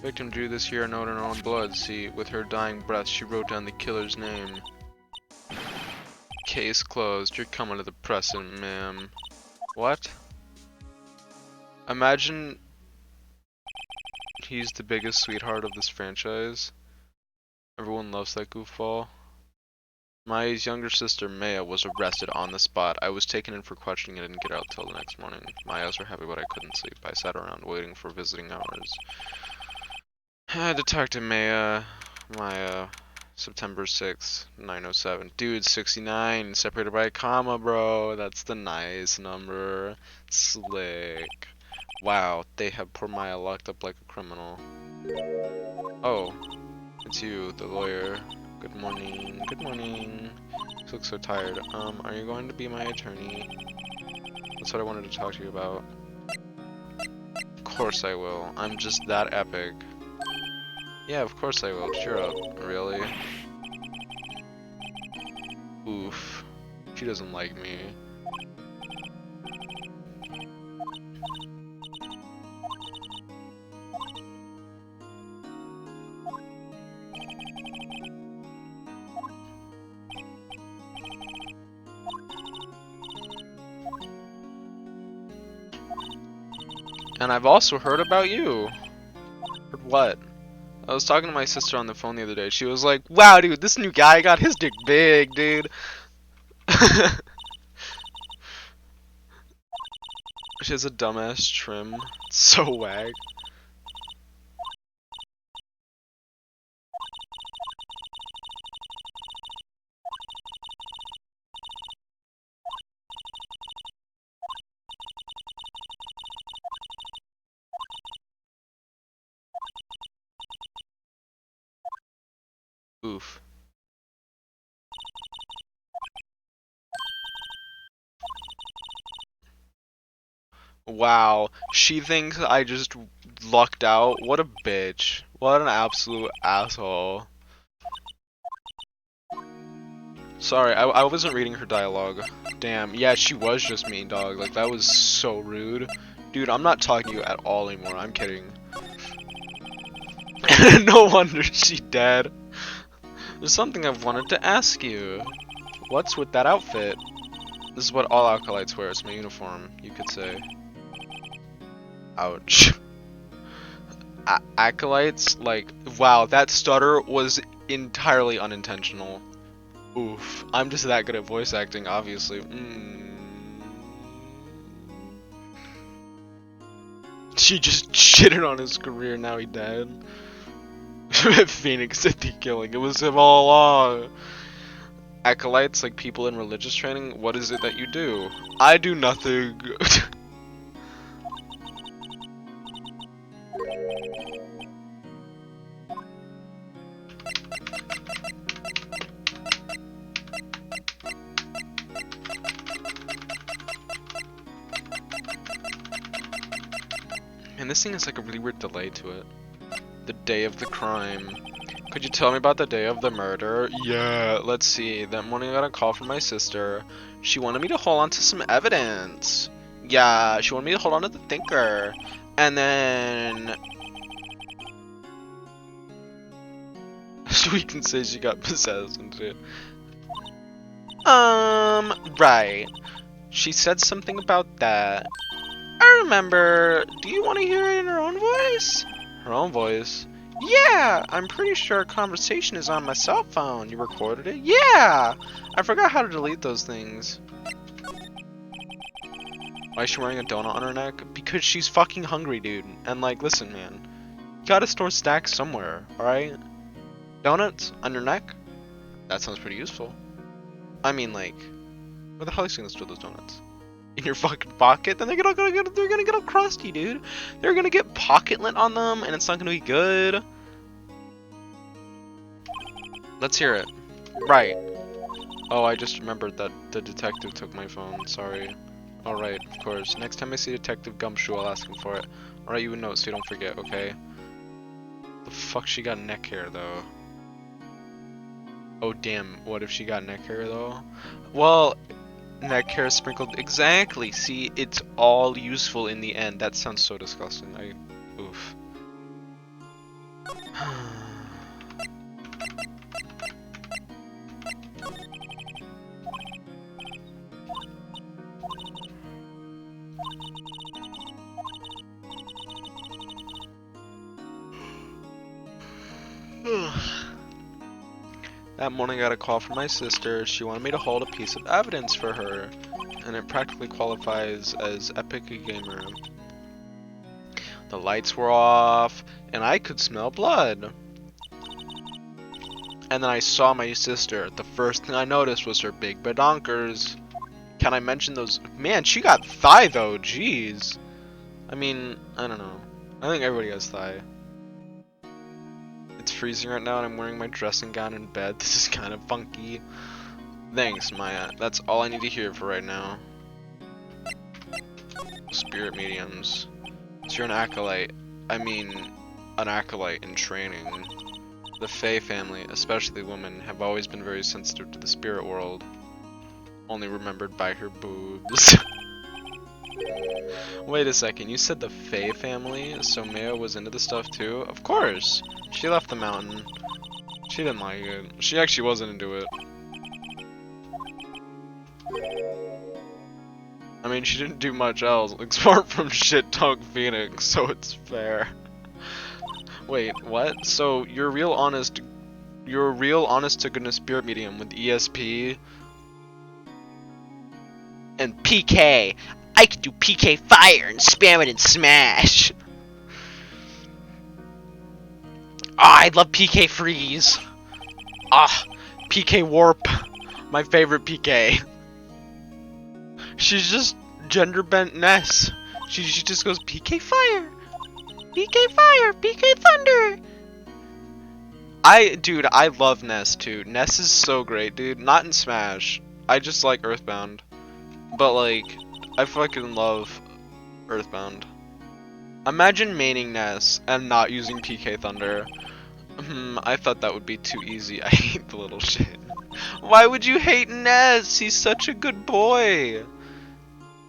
Victim drew this here note in her own blood. See, with her dying breath, she wrote down the killer's name. Case closed. You're coming to the present, ma'am. What? Imagine he's the biggest sweetheart of this franchise. Everyone loves that goofball. My younger sister Maya was arrested on the spot. I was taken in for questioning and didn't get out till the next morning. My eyes were heavy, but I couldn't sleep. I sat around waiting for visiting hours. Detective Maya, September 6th, 9:07. Dude, 69, separated by a comma, bro. That's the nice number. Slick. Wow, they have poor Maya locked up like a criminal. Oh, it's you, the lawyer. Good morning. Good morning. You look so tired. Are you going to be my attorney? That's what I wanted to talk to you about. Of course I will. I'm just that epic. Yeah, of course I will. Cheer up. Really? Oof. She doesn't like me. And I've also heard about you. Heard what? I was talking to my sister on the phone the other day. She was like, wow, dude, this new guy got his dick big, dude. She has a dumbass trim. It's so wag. Oof. Wow. She thinks I just lucked out. What a bitch. What an absolute asshole. Sorry, I wasn't reading her dialogue. Damn, yeah, she was just mean, dog. Like, that was so rude. Dude, I'm not talking to you at all anymore. I'm kidding. No wonder she dead. There's something I've wanted to ask you. What's with that outfit? This is what all acolytes wear. It's my uniform, you could say. Ouch. Acolytes? Like, wow, that stutter was entirely unintentional. Oof. I'm just that good at voice acting, obviously. She just shitted on his career, now he dead. Phoenix did the killing. It was him all along. Acolytes, like people in religious training, what is it that you do? I do nothing. And this thing has like a really weird delay to it. The day of the crime. Could you tell me about the day of the murder? Yeah, let's see. That morning I got a call from my sister. She wanted me to hold on to some evidence. Yeah, she wanted me to hold on to the thinker. And then... we can say she got possessed and shit. Right. She said something about that. I remember. Do you want to hear it in her own voice? Her own voice? Yeah, I'm pretty sure a conversation is on my cell phone. You recorded it? Yeah! I forgot how to delete those things. Why is she wearing a donut on her neck? Because she's fucking hungry, dude. And like, listen, man. You gotta store stacks somewhere, alright? Donuts on your neck? That sounds pretty useful. I mean, like, where the hell are you gonna store those donuts? In your fucking pocket? Then they're gonna get all crusty, dude. They're gonna get pocket lint on them, and it's not gonna be good. Let's hear it. Right. Oh, I just remembered that the detective took my phone. Sorry. Alright, of course. Next time I see Detective Gumshoe, I'll ask him for it. I'll write you a note so you don't forget, okay? The fuck, she got neck hair, though. Oh, damn. What if she got neck hair, though? Well, neck hair sprinkled. Exactly. See, it's all useful in the end. That sounds so disgusting. Oof. That morning I got a call from my sister. She wanted me to hold a piece of evidence for her, and it practically qualifies as epic gamer. The lights were off, and I could smell blood. And then I saw my sister. The first thing I noticed was her big badonkers. Can I mention those? Man, she got thigh though, jeez. I mean, I don't know. I think everybody has thigh. It's freezing right now and I'm wearing my dressing gown in bed. This is kind of funky. Thanks, Maya. That's all I need to hear for right now. Spirit mediums. So you're an acolyte. I mean, an acolyte in training. The Fae family, especially women, have always been very sensitive to the spirit world. Only remembered by her boobs. Wait a second, you said the Fae family? So Maya was into the stuff too? Of course! She left the mountain. She didn't like it. She actually wasn't into it. I mean, she didn't do much else, apart from shit talk Phoenix, so it's fair. Wait, what? So you're a real honest to goodness spirit medium with ESP and PK. I can do PK fire and spam it and smash. I love PK freeze. PK warp. My favorite PK. She's just gender bent Ness. She just goes PK fire. PK fire, PK thunder. Dude, I love Ness too. Ness is so great, dude. Not in Smash. I just like Earthbound. But like, I fucking love Earthbound. Imagine maining Ness and not using PK Thunder. I thought that would be too easy. I hate the little shit. Why would you hate Ness? He's such a good boy.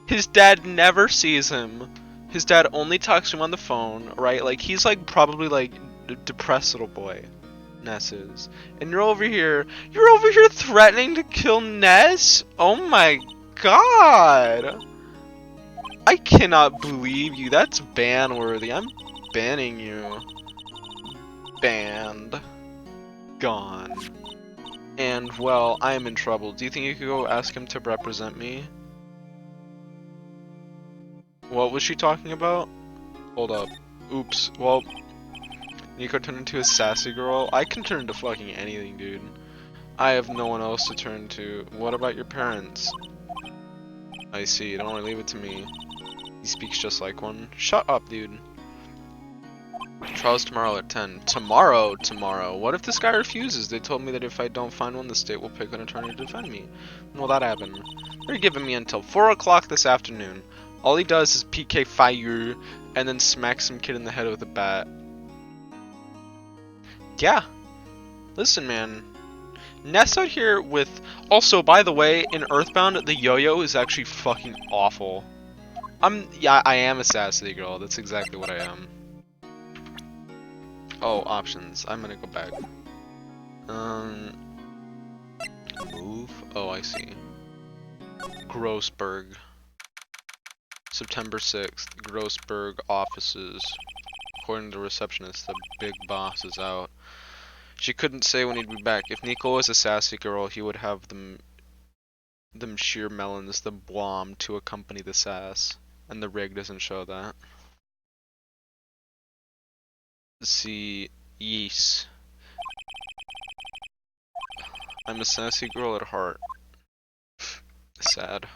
His dad never sees him. His dad only talks to him on the phone, right? Like, he's like probably like a depressed little boy. Ness is. And you're over here threatening to kill Ness? Oh my god. I cannot believe you. That's ban worthy. I'm banning you. Banned. Gone. And, well, I am in trouble. Do you think you could go ask him to represent me? What was she talking about? Hold up. Oops. Well, Nico turned into a sassy girl. I can turn into fucking anything, dude. I have no one else to turn to. What about your parents? I see. Don't want to leave it to me. He speaks just like one. Shut up, dude. Trials tomorrow at 10. Tomorrow? What if this guy refuses? They told me that if I don't find one, the state will pick an attorney to defend me. When will that happen? They're giving me until 4 o'clock this afternoon. All he does is PK fire and then smack some kid in the head with a bat. Yeah. Listen, man. Ness out here with... Also, by the way, in Earthbound, the yo-yo is actually fucking awful. Yeah, I am a sassy girl. That's exactly what I am. Oh, options. I'm gonna go back. Move? Oh, I see. Grossberg. September 6th. Grossberg offices. According to the receptionist, the big boss is out. She couldn't say when he'd be back. If Nico was a sassy girl, he would have them sheer melons, the blom, to accompany the sass. And the rig doesn't show that. See, yes. I'm a sassy girl at heart. Sad.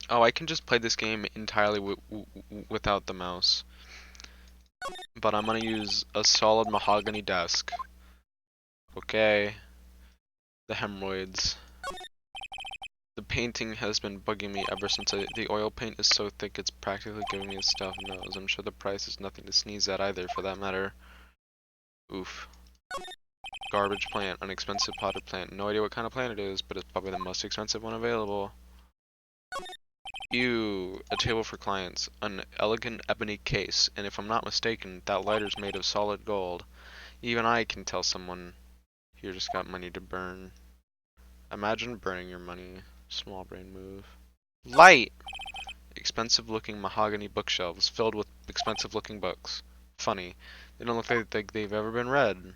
Oh, I can just play this game entirely without the mouse. But I'm gonna use a solid mahogany desk. Okay. The hemorrhoids. The painting has been bugging me ever since the oil paint is so thick it's practically giving me a stuffed nose. I'm sure the price is nothing to sneeze at either, for that matter. Oof. Garbage plant, an expensive potted plant. No idea what kind of plant it is, but it's probably the most expensive one available. Ew, a table for clients, an elegant ebony case, and if I'm not mistaken, that lighter's made of solid gold. Even I can tell someone here just got money to burn. Imagine burning your money. Small brain move. Light! Expensive looking mahogany bookshelves filled with expensive looking books. Funny. They don't look like they've ever been read.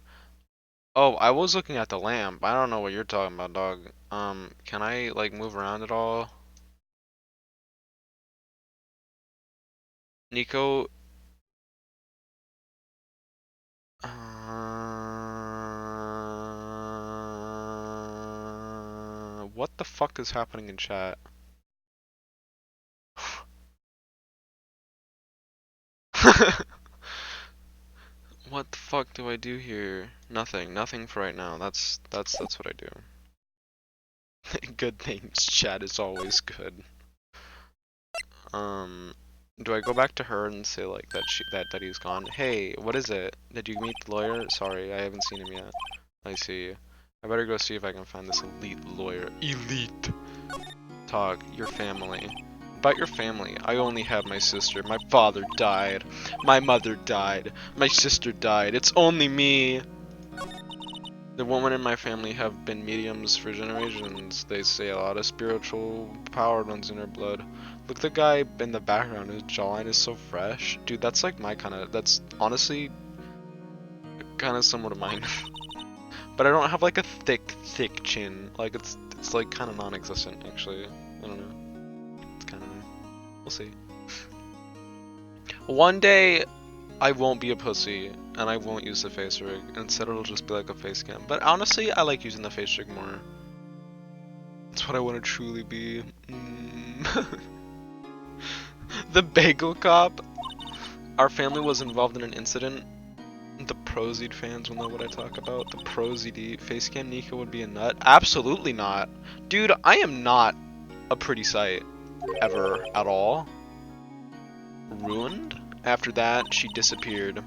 Oh, I was looking at the lamp. I don't know what you're talking about, dog. Can I, like, move around at all? Nico, what the fuck is happening in chat? What the fuck do I do here? Nothing. Nothing for right now. That's what I do. Good things. Chat is always good. Um, do I go back to her and say like that he's gone? Hey, what is it? Did you meet the lawyer? Sorry, I haven't seen him yet. I see. I better go see if I can find this elite lawyer. Elite. Talk. Your family. About your family. I only have my sister. My father died. My mother died. My sister died. It's only me. The women in my family have been mediums for generations. They say a lot of spiritual power runs in her blood. Look, the guy in the background, his jawline is so fresh. Dude, that's like my kind of, that's honestly kind of similar to mine. But I don't have like a thick chin. Like it's like kind of non-existent actually. I don't know. It's kind of, we'll see. One day I won't be a pussy, and I won't use the face rig. Instead, it'll just be like a face cam. But honestly, I like using the face rig more. That's what I want to truly be. The bagel cop. Our family was involved in an incident. The Prozed fans will know what I talk about. The Prozed face cam Nico would be a nut. Absolutely not. Dude, I am not a pretty sight. Ever. At all. Ruined? After that, she disappeared.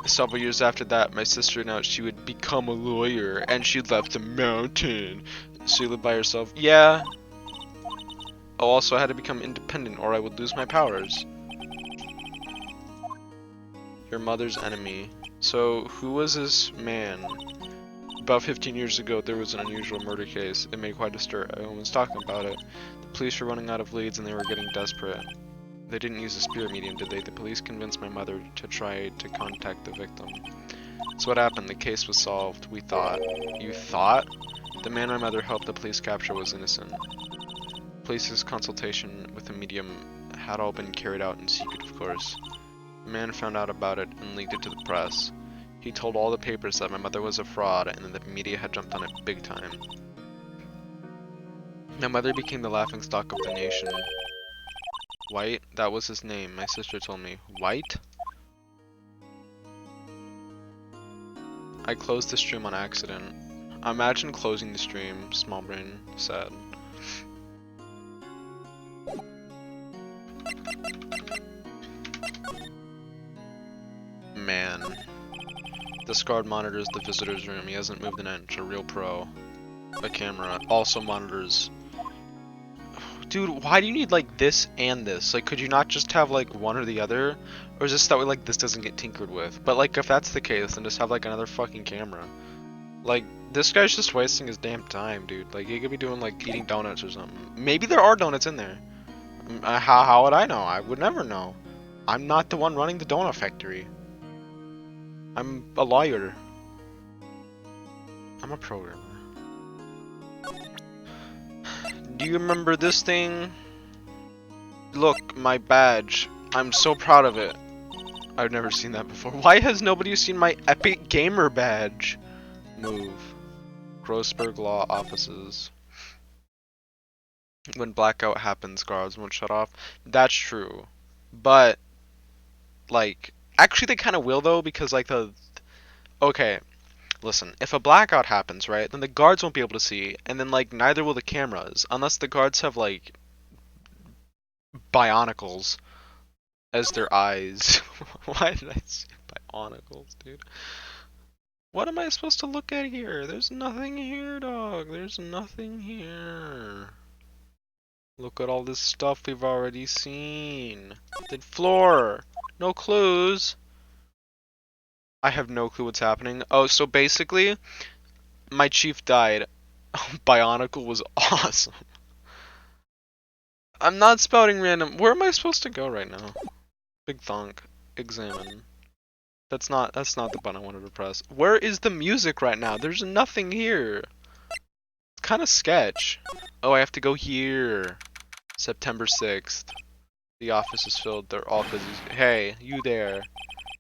Several years after that, my sister announced she would become a lawyer, and she left the mountain. She lived by herself. Yeah. Oh, also, I had to become independent, or I would lose my powers. Your mother's enemy. So, who was this man? About 15 years ago, there was an unusual murder case. It made quite a stir. Everyone was talking about it. The police were running out of leads, and they were getting desperate. They didn't use a spirit medium, did they? The police convinced my mother to try to contact the victim. So what happened? The case was solved. We thought. You thought? The man my mother helped the police capture was innocent. Police's consultation with the medium had all been carried out in secret, of course. The man found out about it and leaked it to the press. He told all the papers that my mother was a fraud and that the media had jumped on it big time. My mother became the laughingstock of the nation. White? That was his name. My sister told me. White? I closed the stream on accident. Imagine closing the stream. Small brain. Sad. Man. This guard monitors the visitor's room. He hasn't moved an inch. A real pro. A camera. Also monitors. Dude, why do you need like this and this? Like, could you not just have like one or the other? Or is this that way like this doesn't get tinkered with? But like, if that's the case, then just have like another fucking camera. Like, this guy's just wasting his damn time, dude. Like, he could be doing like eating donuts or something. Maybe there are donuts in there. How would I know? I would never know. I'm not the one running the donut factory. I'm a lawyer. I'm a programmer. Do you remember this thing? Look, my badge. I'm so proud of it. I've never seen that before. Why has nobody seen my epic gamer badge? Move. Grossberg Law Offices. When blackout happens, guards won't shut off. That's true. But, like, actually they kind of will though, because like okay, listen, if a blackout happens, right, then the guards won't be able to see, and then like neither will the cameras, unless the guards have like bionicles as their eyes. Why did I say bionicles, dude? What am I supposed to look at here? There's nothing here, dog. There's nothing here. Look at all this stuff we've already seen. The floor. No clues. I have no clue what's happening. Oh, so basically, my chief died. Bionicle was awesome. I'm not spouting random. Where am I supposed to go right now? Big thunk. Examine. That's not the button I wanted to press. Where is the music right now? There's nothing here. It's kind of sketch. Oh, I have to go here. September 6th. The office is filled. They're all busy. Hey, you there.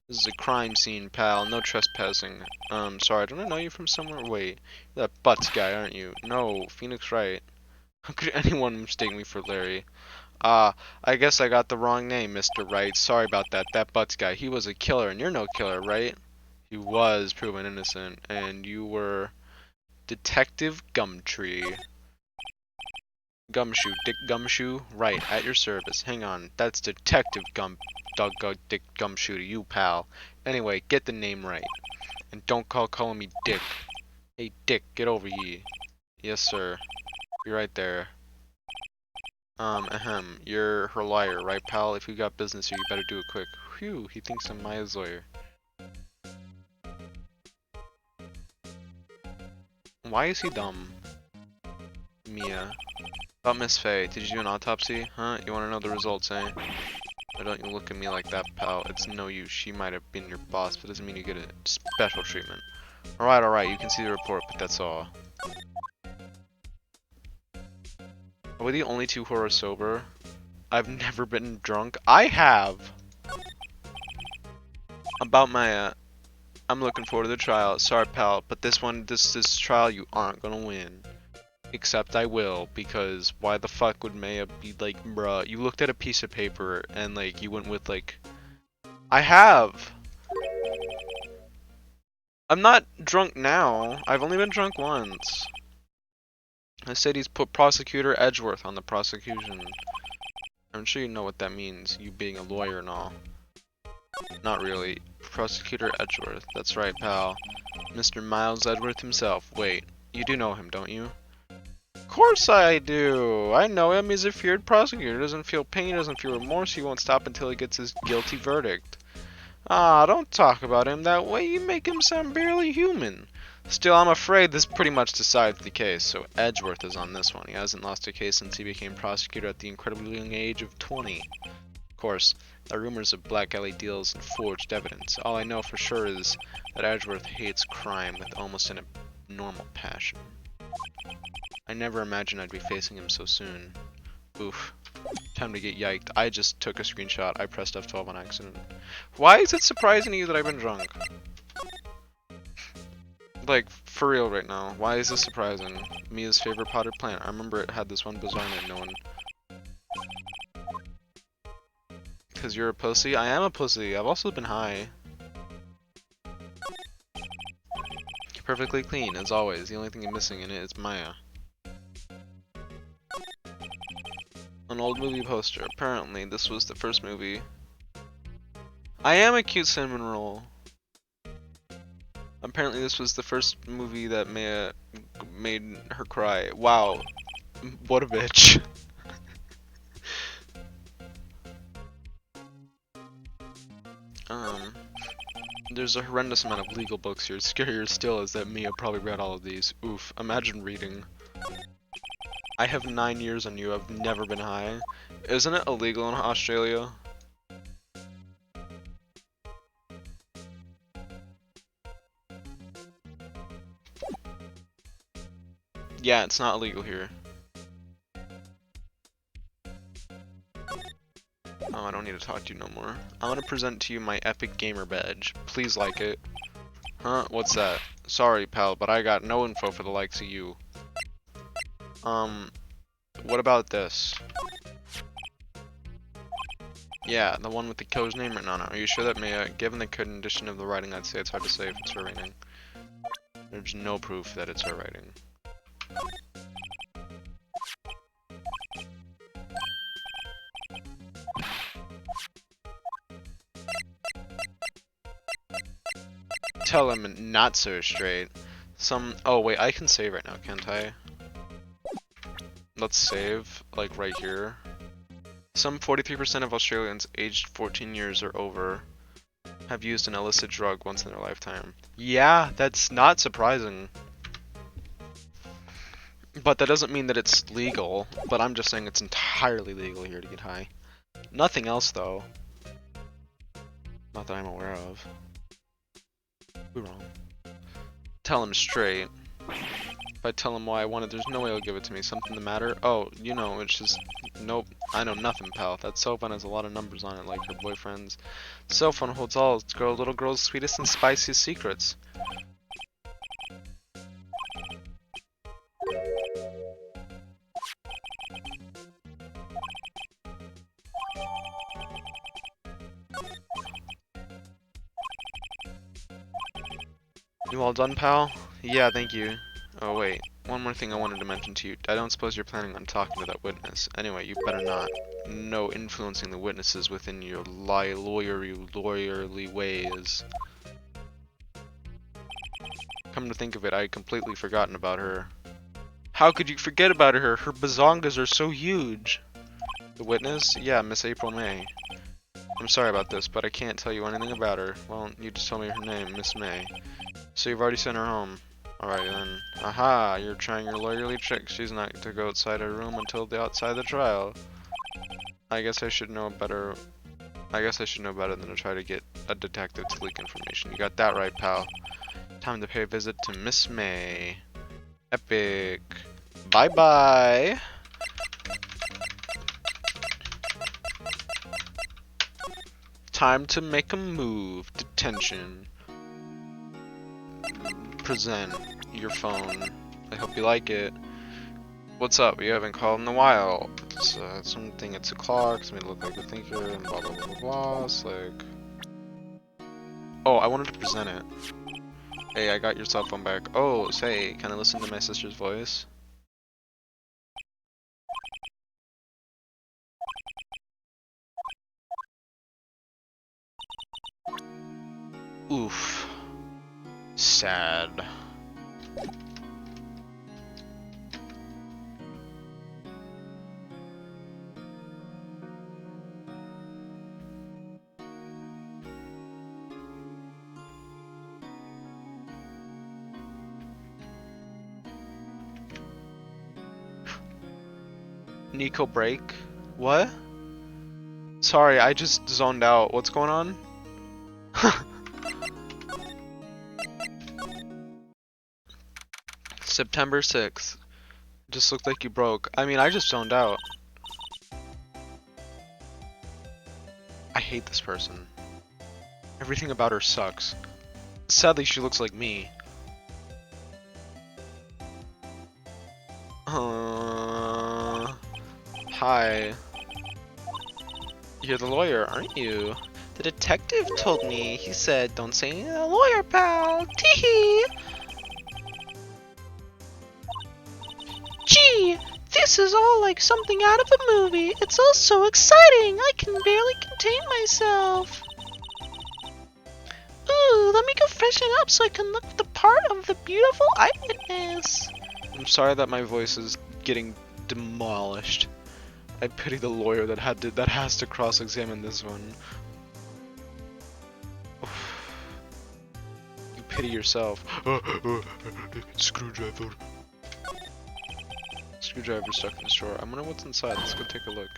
This is a crime scene, pal. No trespassing. Sorry, don't I know you from somewhere? Wait, you're that Butts guy, aren't you? No, Phoenix Wright. How could anyone mistake me for Larry? Ah, I guess I got the wrong name, Mr. Wright. Sorry about that. That Butts guy, he was a killer, and you're no killer, right? He was proven innocent, and you were Detective Gumtree. Gumshoe, Dick Gumshoe, right, at your service. Hang on, that's Detective Dick Gumshoe to you, pal. Anyway, get the name right. And don't calling me Dick. Hey, Dick, get over here. Yes, sir. Be right there. You're her lawyer, right, pal? If you got business here, you better do it quick. Phew, he thinks I'm Maya's lawyer. Why is he dumb? Mia. About Miss Faye, did you do an autopsy? Huh? You wanna know the results, eh? Why don't you look at me like that, pal? It's no use. She might have been your boss, but doesn't mean you get a special treatment. Alright, you can see the report, but that's all. Are we the only two who are sober? I've never been drunk. I have! About Maya, I'm looking forward to the trial. Sorry, pal, but this trial you aren't gonna win. Except I will, because why the fuck would Maya be like, bruh, you looked at a piece of paper and like you went with like, I have! I'm not drunk now. I've only been drunk once. I said he's put Prosecutor Edgeworth on the prosecution. I'm sure you know what that means, you being a lawyer and all. Not really. Prosecutor Edgeworth. That's right, pal. Mr. Miles Edgeworth himself. Wait, you do know him, don't you? Of course I do! I know him. He's a feared prosecutor. He doesn't feel pain, doesn't feel remorse. He won't stop until he gets his guilty verdict. Ah, don't talk about him that way. You make him sound barely human. Still, I'm afraid this pretty much decides the case, so Edgeworth is on this one. He hasn't lost a case since he became prosecutor at the incredibly young age of 20. Of course, there are rumors of black alley deals and forged evidence. All I know for sure is that Edgeworth hates crime with almost an abnormal passion. I never imagined I'd be facing him so soon. Oof. Time to get yiked. I just took a screenshot. I pressed F12 on accident. Why is it surprising to you that I've been drunk? Like, for real right now. Why is this surprising? Mia's favorite potted plant. I remember it had this one bizarre name no one... Because you're a pussy? I am a pussy. I've also been high. Perfectly clean, as always. The only thing missing in it is Maya. An old movie poster. Apparently, this was the first movie. I am a cute cinnamon roll. Apparently, this was the first movie that Maya made her cry. Wow. What a bitch. There's a horrendous amount of legal books here. Scarier still is that Mia probably read all of these. Oof. Imagine reading. I have 9 years on you. I've never been high. Isn't it illegal in Australia? Yeah, it's not illegal here. Oh, I don't need to talk to you no more. I'm gonna present to you my Epic Gamer badge. Please like it. Huh? What's that? Sorry, pal, but I got no info for the likes of you. What about this? Yeah, the one with the killer's name written on it. Are you sure that given the condition of the writing, I'd say it's hard to say if it's her writing. There's no proof that it's her writing. Tell him not so straight. Oh wait, I can save right now, can't I? Let's save, like right here. Some 43% of Australians aged 14 years or over have used an illicit drug once in their lifetime. Yeah, that's not surprising. But that doesn't mean that it's legal, but I'm just saying it's entirely legal here to get high. Nothing else though. Not that I'm aware of. We're wrong. Tell him straight. If I tell him why I want it, there's no way he'll give it to me. Something the matter? Oh, you know, it's just... Nope. I know nothing, pal. That cell phone has a lot of numbers on it, like her boyfriend's. The cell phone holds all little girl's sweetest and spiciest secrets. You all done, pal? Yeah, thank you. Oh, wait. One more thing I wanted to mention to you. I don't suppose you're planning on talking to that witness. Anyway, you better not. No influencing the witnesses within your lawyerly ways. Come to think of it, I had completely forgotten about her. How could you forget about her? Her bazongas are so huge. The witness? Yeah, Miss April May. I'm sorry about this, but I can't tell you anything about her. Well, you just told me her name, Miss May. So you've already sent her home. Alright then. Aha! You're trying your lawyerly trick. She's not to go outside her room until the outside the trial. I guess I should know better. I guess I should know better than to try to get a detective to leak information. You got that right, pal. Time to pay a visit to Miss May. Epic. Bye bye. Time to make a move. Detention. Present your phone. I hope you like it. What's up? You haven't called in a while. It's something. It's a clock. It's made to look like a thinker. And blah blah blah blah blah. It's like. Oh, I wanted to present it. Hey, I got your cell phone back. Oh, say, can I listen to my sister's voice? Oof. Sad. Nico break? What? Sorry, I just zoned out. What's going on? September 6th. Just looked like you broke. I mean, I just zoned out. I hate this person. Everything about her sucks. Sadly, she looks like me. Hi. You're the lawyer, aren't you? The detective told me. He said, don't say anything to the lawyer, pal. Teehee. Gee, this is all like something out of a movie. It's all so exciting. I can barely contain myself. Ooh, let me go freshen up so I can look the part of the beautiful eyewitness. I'm sorry that my voice is getting demolished. I pity the lawyer that has to cross-examine this one. You pity yourself. Screwdriver. Screwdriver stuck in the drawer. I wonder what's inside. Let's go take a look.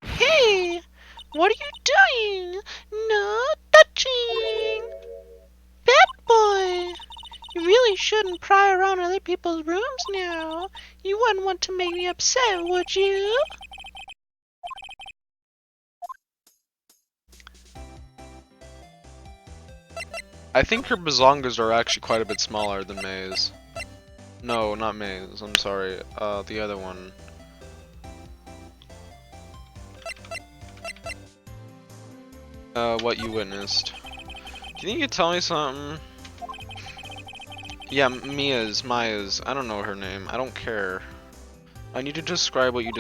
Hey! What are you doing? No touching! Bad boy! You really shouldn't pry around other people's rooms now. You wouldn't want to make me upset, would you? I think her bazongas are actually quite a bit smaller than May's. No, not May's. I'm sorry. The other one. What you witnessed. Do you think you could tell me something? Yeah, Maya's. I don't know her name. I don't care. I need to describe what you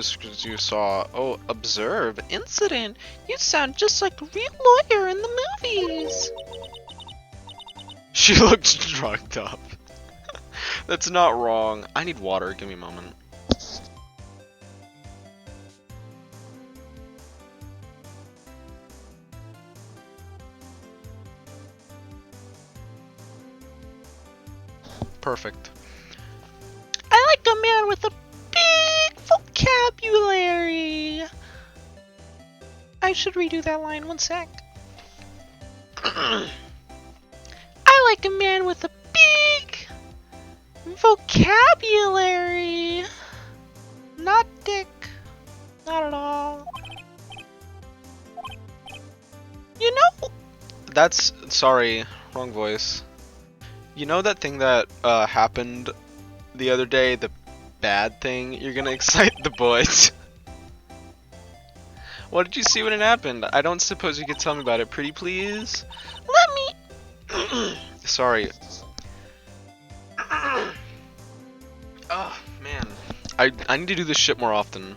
saw. Oh, observe. Incident. You sound just like a real lawyer in the movies. She looks drugged up. That's not wrong. I need water. Give me a moment. Perfect. I like a man with a big vocabulary. I should redo that line. One sec. I I like a man with a big vocabulary. Not dick. Not at all. You know, That's sorry, wrong voice. You know that thing that happened the other day, the bad thing? You're gonna excite the boys. What did you see when it happened? I don't suppose you could tell me about it, pretty please? let me. Sorry. Oh man, I need to do this shit more often.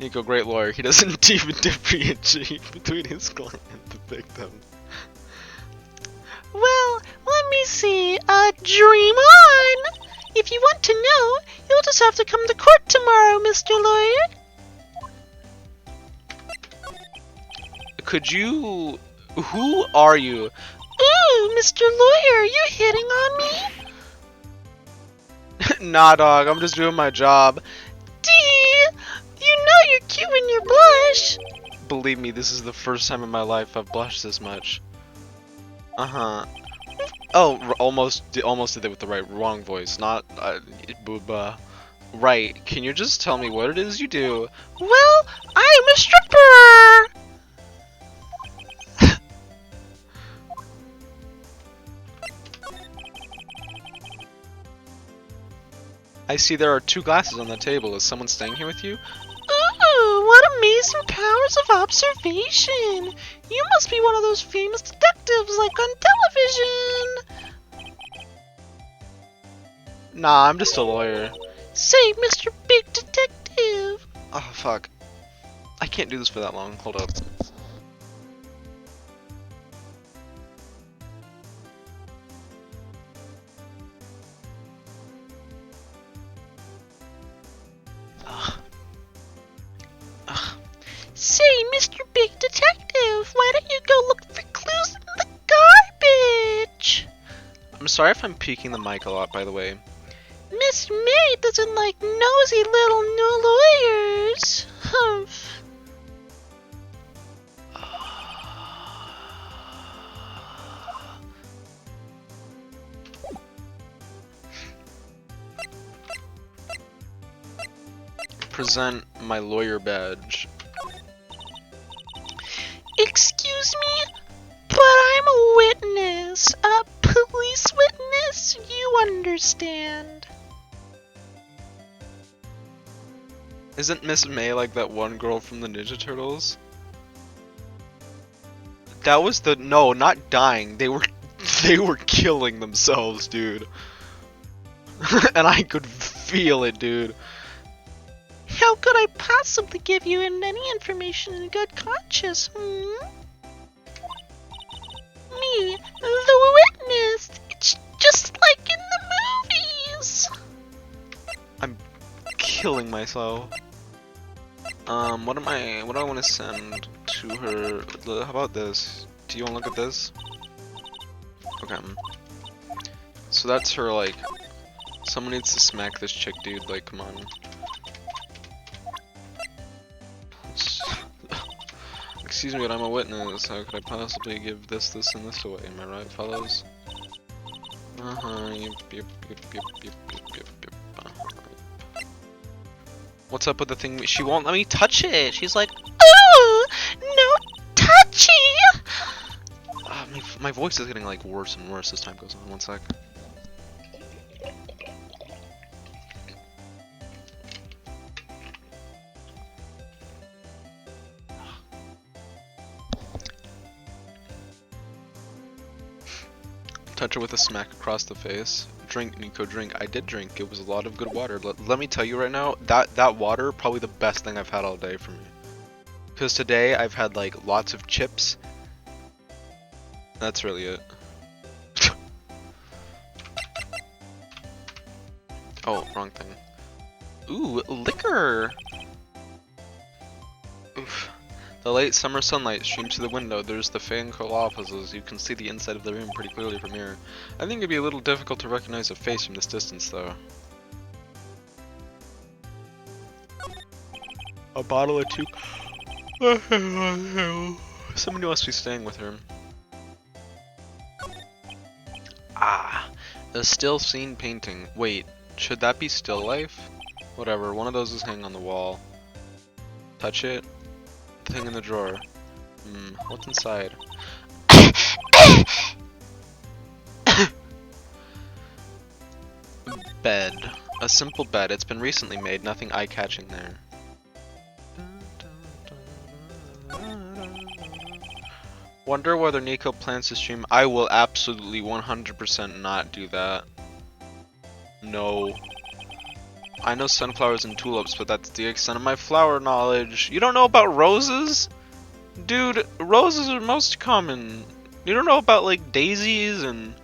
Nico, great lawyer. He doesn't even differentiate between his client and the victim. Well, let me see. Dream on! If you want to know, you'll just have to come to court tomorrow, Mr. Lawyer. Could you? Who are you? Ooh, Mr. Lawyer, are you hitting on me? Nah, dog. I'm just doing my job. Dee! You know you're cute when you blush. Believe me, this is the first time in my life I've blushed this much. Uh-huh. Oh, almost did that with the wrong voice, not booba. Right. Can you just tell me what it is you do? Well, I'm a stripper. I see there are 2 glasses on the table. Is someone staying here with you? Ooh, what amazing powers of observation. You must be one of those famous detectives like on television. Nah, I'm just a lawyer. Say, Mr. Big Detective. Oh, fuck. I can't do this for that long. Hold up. Say, Mr. Big Detective, why don't you go look for clues in the garbage? I'm sorry if I'm peeking the mic a lot, by the way. Miss May doesn't like nosy little new lawyers. Humph. Present my lawyer badge. Excuse me, but I'm a witness. A police witness, you understand. Isn't Miss May like that one girl from the Ninja Turtles? That was the no, not dying. They were killing themselves, dude. And I could feel it, dude. How could I possibly give you any information in good conscience, Me, the witness. It's just like in the movies. I'm killing myself. What do I want to send to her? How about this? Do you want to look at this? Okay. So that's her, like, someone needs to smack this chick, dude, like, come on. Excuse me, but I'm a witness. How could I possibly give this, and this away? Am I right, fellas? Yep. What's up with the thing? She won't let me touch it. She's like, Ooh, no touchy. my voice is getting like worse and worse as time goes on. One sec. Touch her with a smack across the face. Drink, Nico, drink. I did drink. It was a lot of good water. Let me tell you right now, that water, probably the best thing I've had all day for me. Because today I've had like lots of chips. That's really it. Oh, wrong thing. Ooh, liquor! Oof. The late summer sunlight streams through the window. There's the fan coil offices. You can see the inside of the room pretty clearly from here. I think it'd be a little difficult to recognize a face from this distance, though. A bottle or two. Somebody must be staying with her. A still scene painting. Wait, should that be still life? Whatever, one of those is hanging on the wall. Touch it. Thing in the drawer. What's inside? Bed. A simple bed. It's been recently made, nothing eye-catching there. Wonder whether Nico plans to stream. I will absolutely 100% not do that. No. I know sunflowers and tulips, but that's the extent of my flower knowledge. You don't know about roses? Dude, roses are most common. You don't know about, like, daisies and...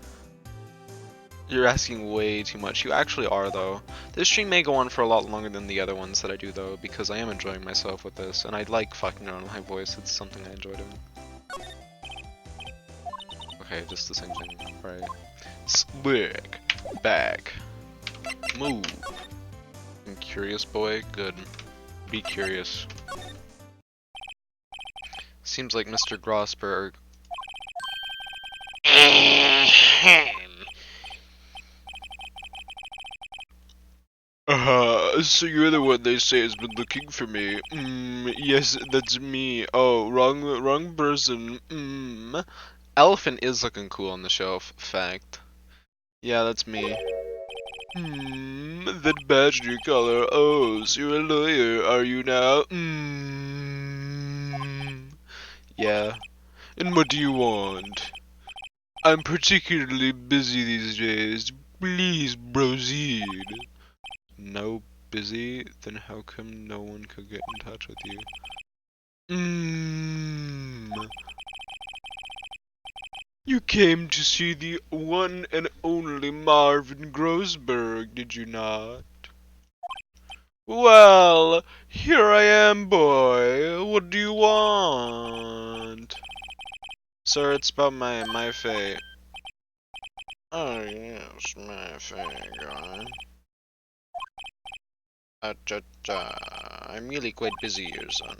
You're asking way too much. You actually are, though. This stream may go on for a lot longer than the other ones that I do, though, because I am enjoying myself with this, and I like fucking around with my voice. It's something I enjoy doing. Okay, just the same thing, right? Slick. Back. Move. I'm curious, boy. Good. Be curious. Seems like Mr. Grossberg. So you're the one they say has been looking for me. Yes, that's me. Oh, wrong person. Elephant is looking cool on the shelf. Fact. Yeah, that's me. That badge new color. Oh, so you're a lawyer, are you now? Yeah. And what do you want? I'm particularly busy these days. Please proceed. No busy? Then how come no one could get in touch with you? You came to see the one and only Marvin Grossberg, did you not? Well, here I am, boy. What do you want? Sir, it's about my fate. Oh yes, my fate, guy. I'm really quite busy here, son.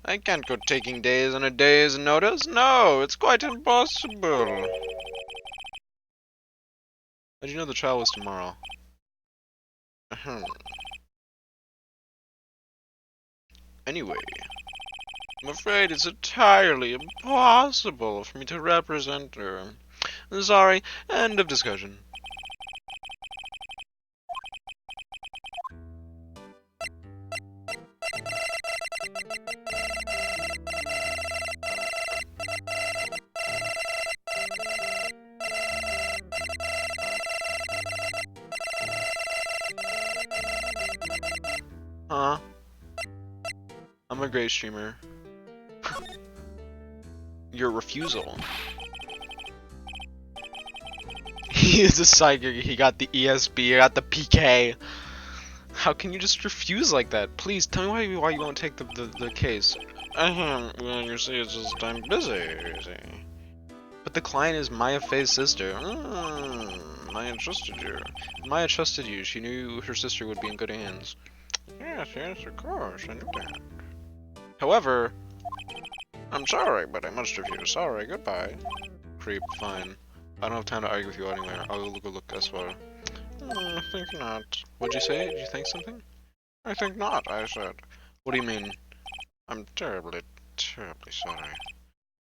I can't go taking days on a day's notice. No, it's quite impossible. How'd you know the trial was tomorrow? Anyway, I'm afraid it's entirely impossible for me to represent her. Sorry, end of discussion. Huh? I'm a great streamer. Your refusal. He is a psychic. He got the ESP. He got the PK. How can you just refuse like that? Please tell me why you won't take the case. Well, you see, it's just I'm busy. You see. But the client is Maya Faye's sister. Maya trusted you. If Maya trusted you, she knew her sister would be in good hands. Yes, of course, I knew that. However, I'm sorry, but I must refuse. Sorry, goodbye. Creep, fine. I don't have time to argue with you anyway. I'll go look elsewhere. I think not. What'd you say? Did you think something? I think not, I said. What do you mean? I'm terribly sorry.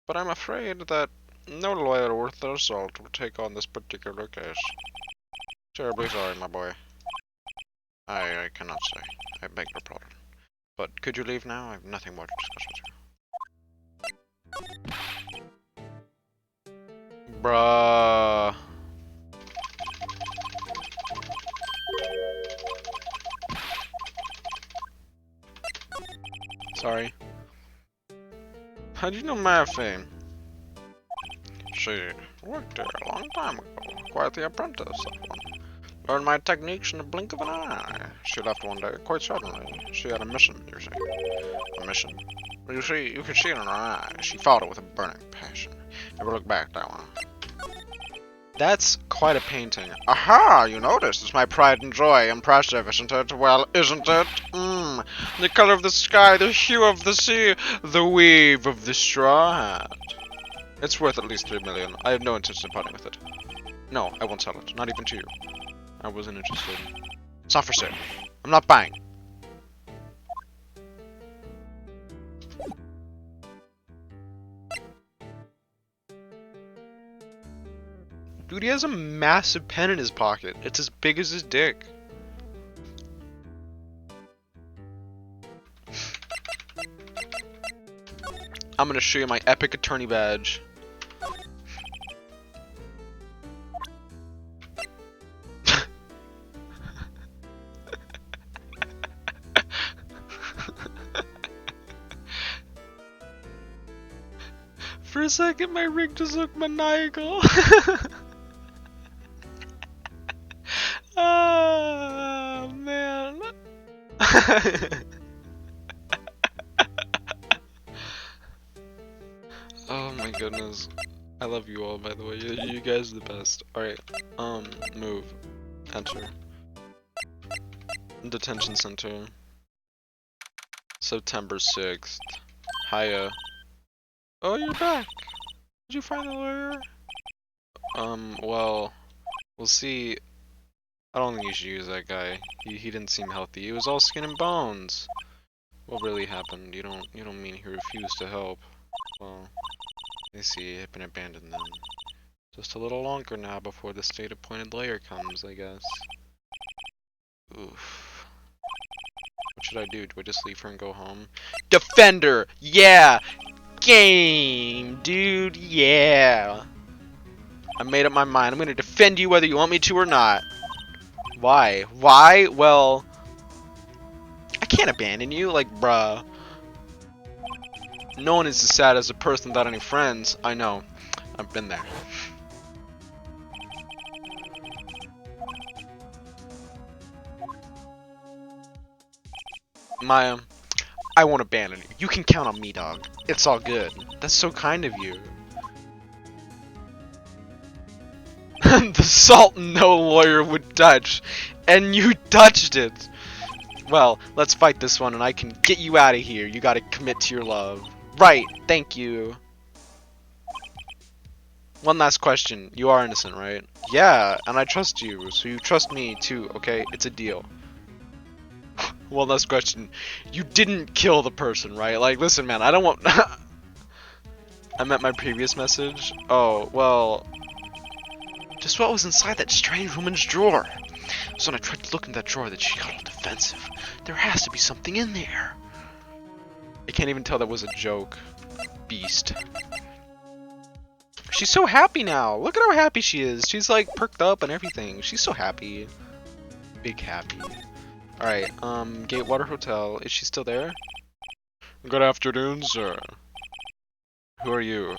But I'm afraid that no lawyer worth their salt will take on this particular case. Terribly sorry, my boy. I cannot say. I beg your pardon. But could you leave now? I have nothing more to discuss with you. Bruh. Sorry. How'd you know Maya Faye? She worked there a long time ago. Quite the apprentice of one. Learned my techniques in the blink of an eye. She left one day, quite suddenly. She had a mission, you see. A mission? Well, you see, you can see it in her eyes. She fought it with a burning passion. Never look back, that one. That's quite a painting. Aha! You noticed. It's my pride and joy. Impressive, isn't it? Well, isn't it? The color of the sky, the hue of the sea, the weave of the straw hat. It's worth at least 3 million. I have no intention of parting with it. No, I won't sell it. Not even to you. I wasn't interested. It's not for sale. I'm not buying. Dude, he has a massive pen in his pocket. It's as big as his dick. I'm gonna show you my epic attorney badge. For a second, my rig just looked maniacal. Ah, man. Oh my goodness. I love you all, by the way. You guys are the best. Alright, move. Enter. Detention center. September 6th. Hiya. Oh, you're back. Did you find the lawyer? Well, we'll see. I don't think you should use that guy. He didn't seem healthy. He was all skin and bones. What really happened? You don't mean he refused to help. Well, I see. I've been abandoned then. Just a little longer now before the state-appointed lawyer comes, I guess. Oof. What should I do? Do I just leave her and go home? Defender! Yeah! Game, dude! Yeah! I made up my mind. I'm gonna defend you whether you want me to or not. Why? Why? Well, I can't abandon you. Like, bruh. No one is as sad as a person without any friends. I know. I've been there. Maya, I won't abandon you. You can count on me, dog. It's all good. That's so kind of you. The salt no lawyer would touch. And you touched it. Well, let's fight this one and I can get you out of here. You gotta commit to your love. Right, thank you. One last question. You are innocent, right? Yeah, and I trust you, so you trust me too, okay? It's a deal. One last question. You didn't kill the person, right? Like, listen, man, I don't want... I meant my previous message. Oh, well... Just what was inside that strange woman's drawer. So when I tried to look in that drawer that she got all defensive. There has to be something in there. I can't even tell that was a joke. Beast. She's so happy now. Look at how happy she is. She's like perked up and everything. She's so happy. Big happy. Alright, Gatewater Hotel. Is she still there? Good afternoon, sir. Who are you?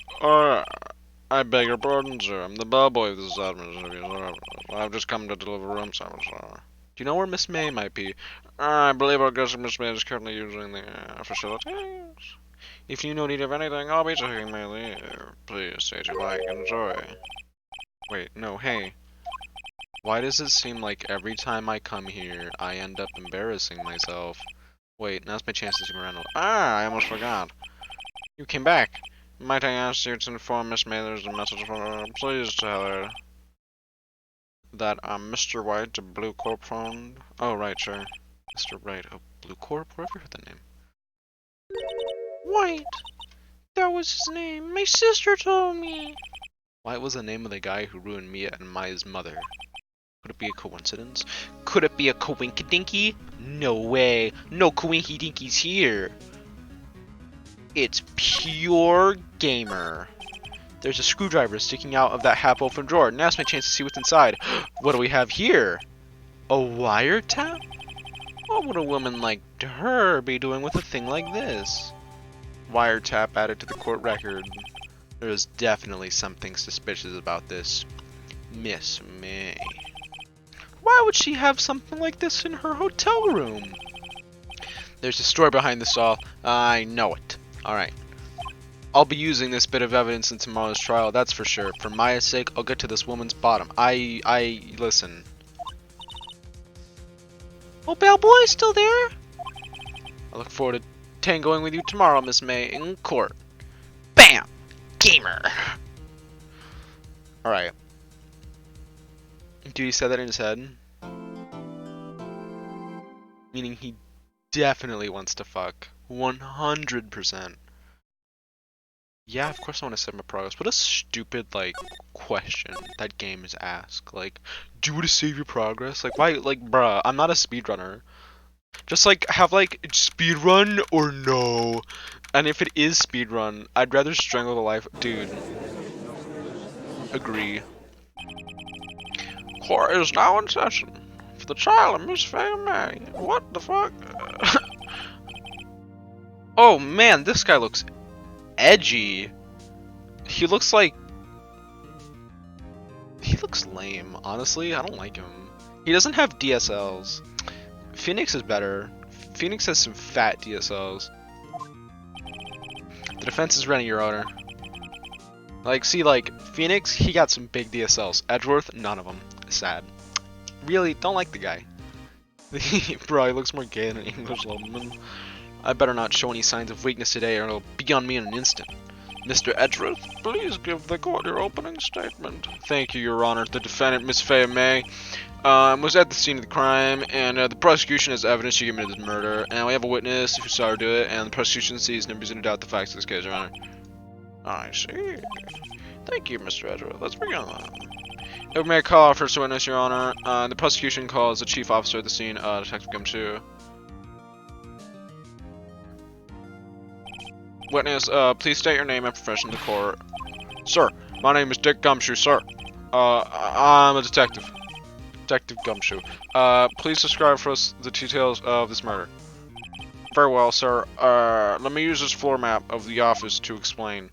I beg your pardon, sir. I'm the bellboy of this establishment. I've just come to deliver room service, sir. Do you know where Miss May might be? I believe our guest Miss May is currently using the facilities. If you know need of anything, I'll be taking my leave. Please stay till I enjoy. Wait, no, hey. Why does it seem like every time I come here, I end up embarrassing myself? Wait, now's my chance to see Miranda. I almost forgot. You came back. Might I ask you to inform Miss May there's a message for her? Please tell her that Mr. Wright, a Blue Corp phoned. Oh, right, sure. Mr. Wright, oh, Blue Corp? Where have you heard that name? White. That was his name. My sister told me. White was the name of the guy who ruined Mia and Maya's mother. Could it be a coincidence? Could it be a coinkydinky? No way. No coinky-dinkies here. It's pure gamer. There's a screwdriver sticking out of that half-open drawer. Now's my chance to see what's inside. What do we have here? A wiretap? What would a woman like her be doing with a thing like this? Wiretap added to the court record. There is definitely something suspicious about this. Miss May. Why would she have something like this in her hotel room? There's a story behind this all. I know it. Alright. I'll be using this bit of evidence in tomorrow's trial, that's for sure. For Maya's sake, I'll get to this woman's bottom. Listen. Oh, bellboy, still there? I look forward to tangoing with you tomorrow, Miss May, in court. Bam! Gamer! Alright. Dude, he said that in his head. Meaning he definitely wants to fuck. 100%. Yeah, of course I want to set my progress. What a stupid, like, question that game is asked. Like, do you want to save your progress? Like, why? Like, bruh, I'm not a speedrunner. Just, like, have, like, speedrun or no. And if it is speedrun, I'd rather strangle the life. Dude. Agree. Court is now in session. For the trial of Miss Faye May. What the fuck? Oh man, this guy looks edgy. He looks like... He looks lame, honestly. I don't like him. He doesn't have DSLs. Phoenix is better. Phoenix has some fat DSLs. The defense is ready, Your Honor. Like, see, like, Phoenix, he got some big DSLs. Edgeworth, none of them. Sad. Really, don't like the guy. Bro, he looks more gay than an English nobleman. I better not show any signs of weakness today or it'll be on me in an instant. Mr. Edgeworth, please give the court your opening statement. Thank you, Your Honor. The defendant, Miss Faye May, was at the scene of the crime, and the prosecution has evidence she committed this murder, and we have a witness who saw her do it, and the prosecution sees no reason to doubt the facts of this case, Your Honor. I see. Thank you, Mr. Edgeworth. Let's begin. If we may call our first witness, Your Honor. The prosecution calls the chief officer at the scene, Detective Gumshoe. Witness, please state your name and profession to court. Sir, my name is Dick Gumshoe, sir. I'm a detective. Detective Gumshoe. Please describe for us the details of this murder. Very well, sir. Let me use this floor map of the office to explain.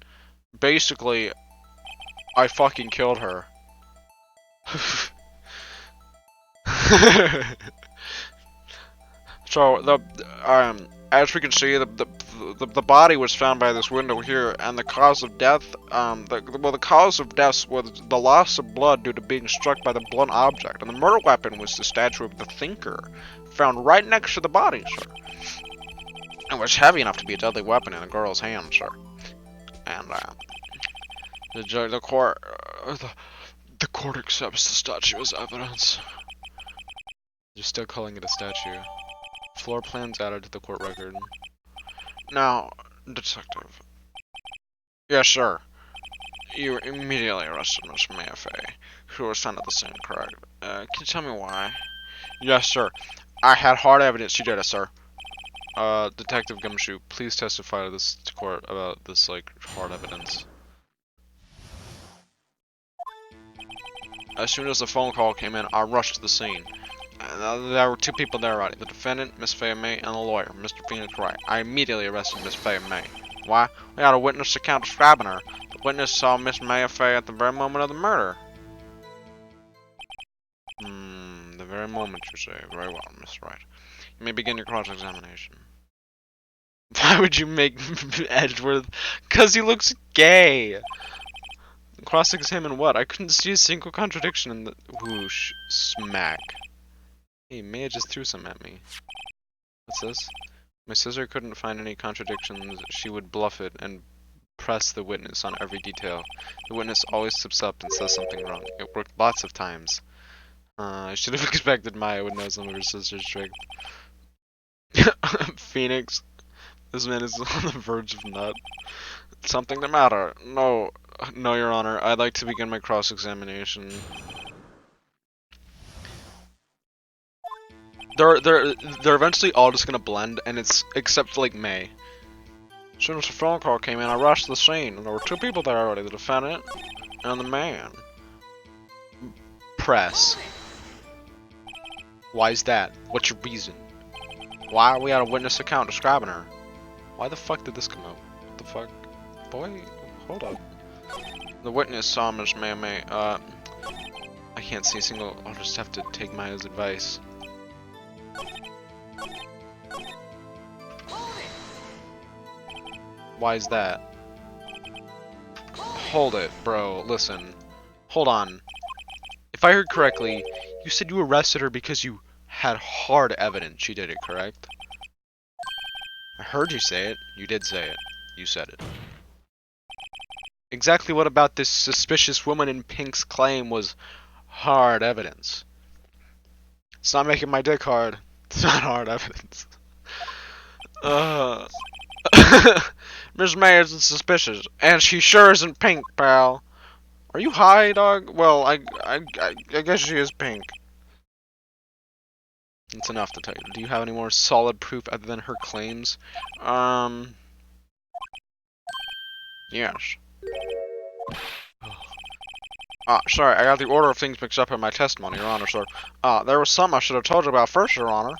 Basically, I fucking killed her. So, as we can see, the body was found by this window here, and the cause of death, the cause of death was the loss of blood due to being struck by the blunt object, and the murder weapon was the statue of the Thinker, found right next to the body, sir. It was heavy enough to be a deadly weapon in a girl's hand, sir. And, the court accepts the statue as evidence. You're still calling it a statue. Floor plans added to the court record. Now, detective. Yes, sir. You immediately arrested Miss Mayfaye, who was found at the scene, correct? Can you tell me why? Yes, sir. I had hard evidence she did it, sir. Detective Gumshoe, please testify to this court about this, like, hard evidence. As soon as the phone call came in, I rushed to the scene. There were two people there already, the defendant, Miss Faye May, and the lawyer, Mr. Phoenix Wright. I immediately arrested Miss Faye May. Why? We had a witness account describing her. The witness saw Miss Mayfaye at the very moment of the murder. The very moment, you say. Very well, Miss Wright. You may begin your cross-examination. Why would you make Edgeworth? 'Cause he looks gay! Cross-examine what? I couldn't see a single contradiction in the... Whoosh. Smack. Hey, Maya just threw some at me. What's this? My sister couldn't find any contradictions. She would bluff it and press the witness on every detail. The witness always slips up and says something wrong. It worked lots of times. I should have expected Maya would know some of her sister's tricks. Phoenix. This man is on the verge of nut. Something the matter? No, Your Honor. I'd like to begin my cross-examination. They're eventually all just gonna blend, and it's except for like May. As soon as the phone call came in, I rushed to the scene, and there were two people there already: the defendant and the man. Press. Why is that? What's your reason? Why we had a witness account describing her? Why the fuck did this come up? What the fuck? Boy, hold up. The witness saw Miss May. I can't see a single. I'll just have to take Maya's advice. Why is that? Hold it, bro. Listen. Hold on. If I heard correctly, you said you arrested her because you had hard evidence she did it, correct? I heard you say it. You did say it. You said it. Exactly what about this suspicious woman in pink's claim was Hard evidence. It's not making my dick hard. It's not hard evidence. Uh, Miss May isn't suspicious, and she sure isn't pink, pal. Are you high, dog? Well, I guess she is pink. It's enough to tell you. Do you have any more solid proof other than her claims? Yes. Sorry, I got the order of things mixed up in my testimony, Your Honor, sir. There was some I should have told you about first, Your Honor.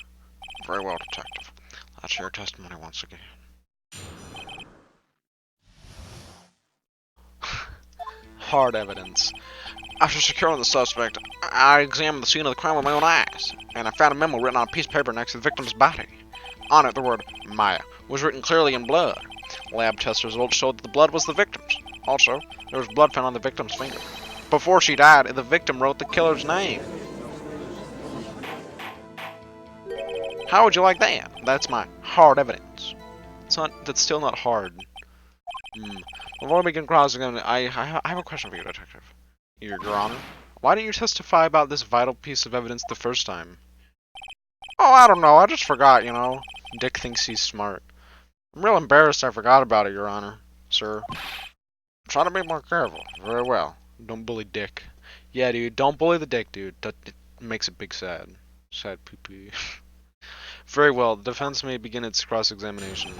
Very well, Detective. Let's hear your testimony once again. Hard evidence. After securing the suspect, I examined the scene of the crime with my own eyes, and I found a memo written on a piece of paper next to the victim's body. On it, the word Maya was written clearly in blood. Lab test results showed that the blood was the victim's. Also, there was blood found on the victim's finger. Before she died, the victim wrote the killer's name. How would you like that? That's my hard evidence. That's still not hard. Before we begin cross-examining, I have a question for you, Detective. Your Honor. Why didn't you testify about this vital piece of evidence the first time? Oh, I don't know. I just forgot, you know. Dick thinks he's smart. I'm real embarrassed I forgot about it, Your Honor, sir. Try to be more careful. Very well. Don't bully Dick. Yeah, dude. Don't bully the Dick, dude. It makes it big sad. Sad pee-pee. Very well. The defense may begin its cross-examination.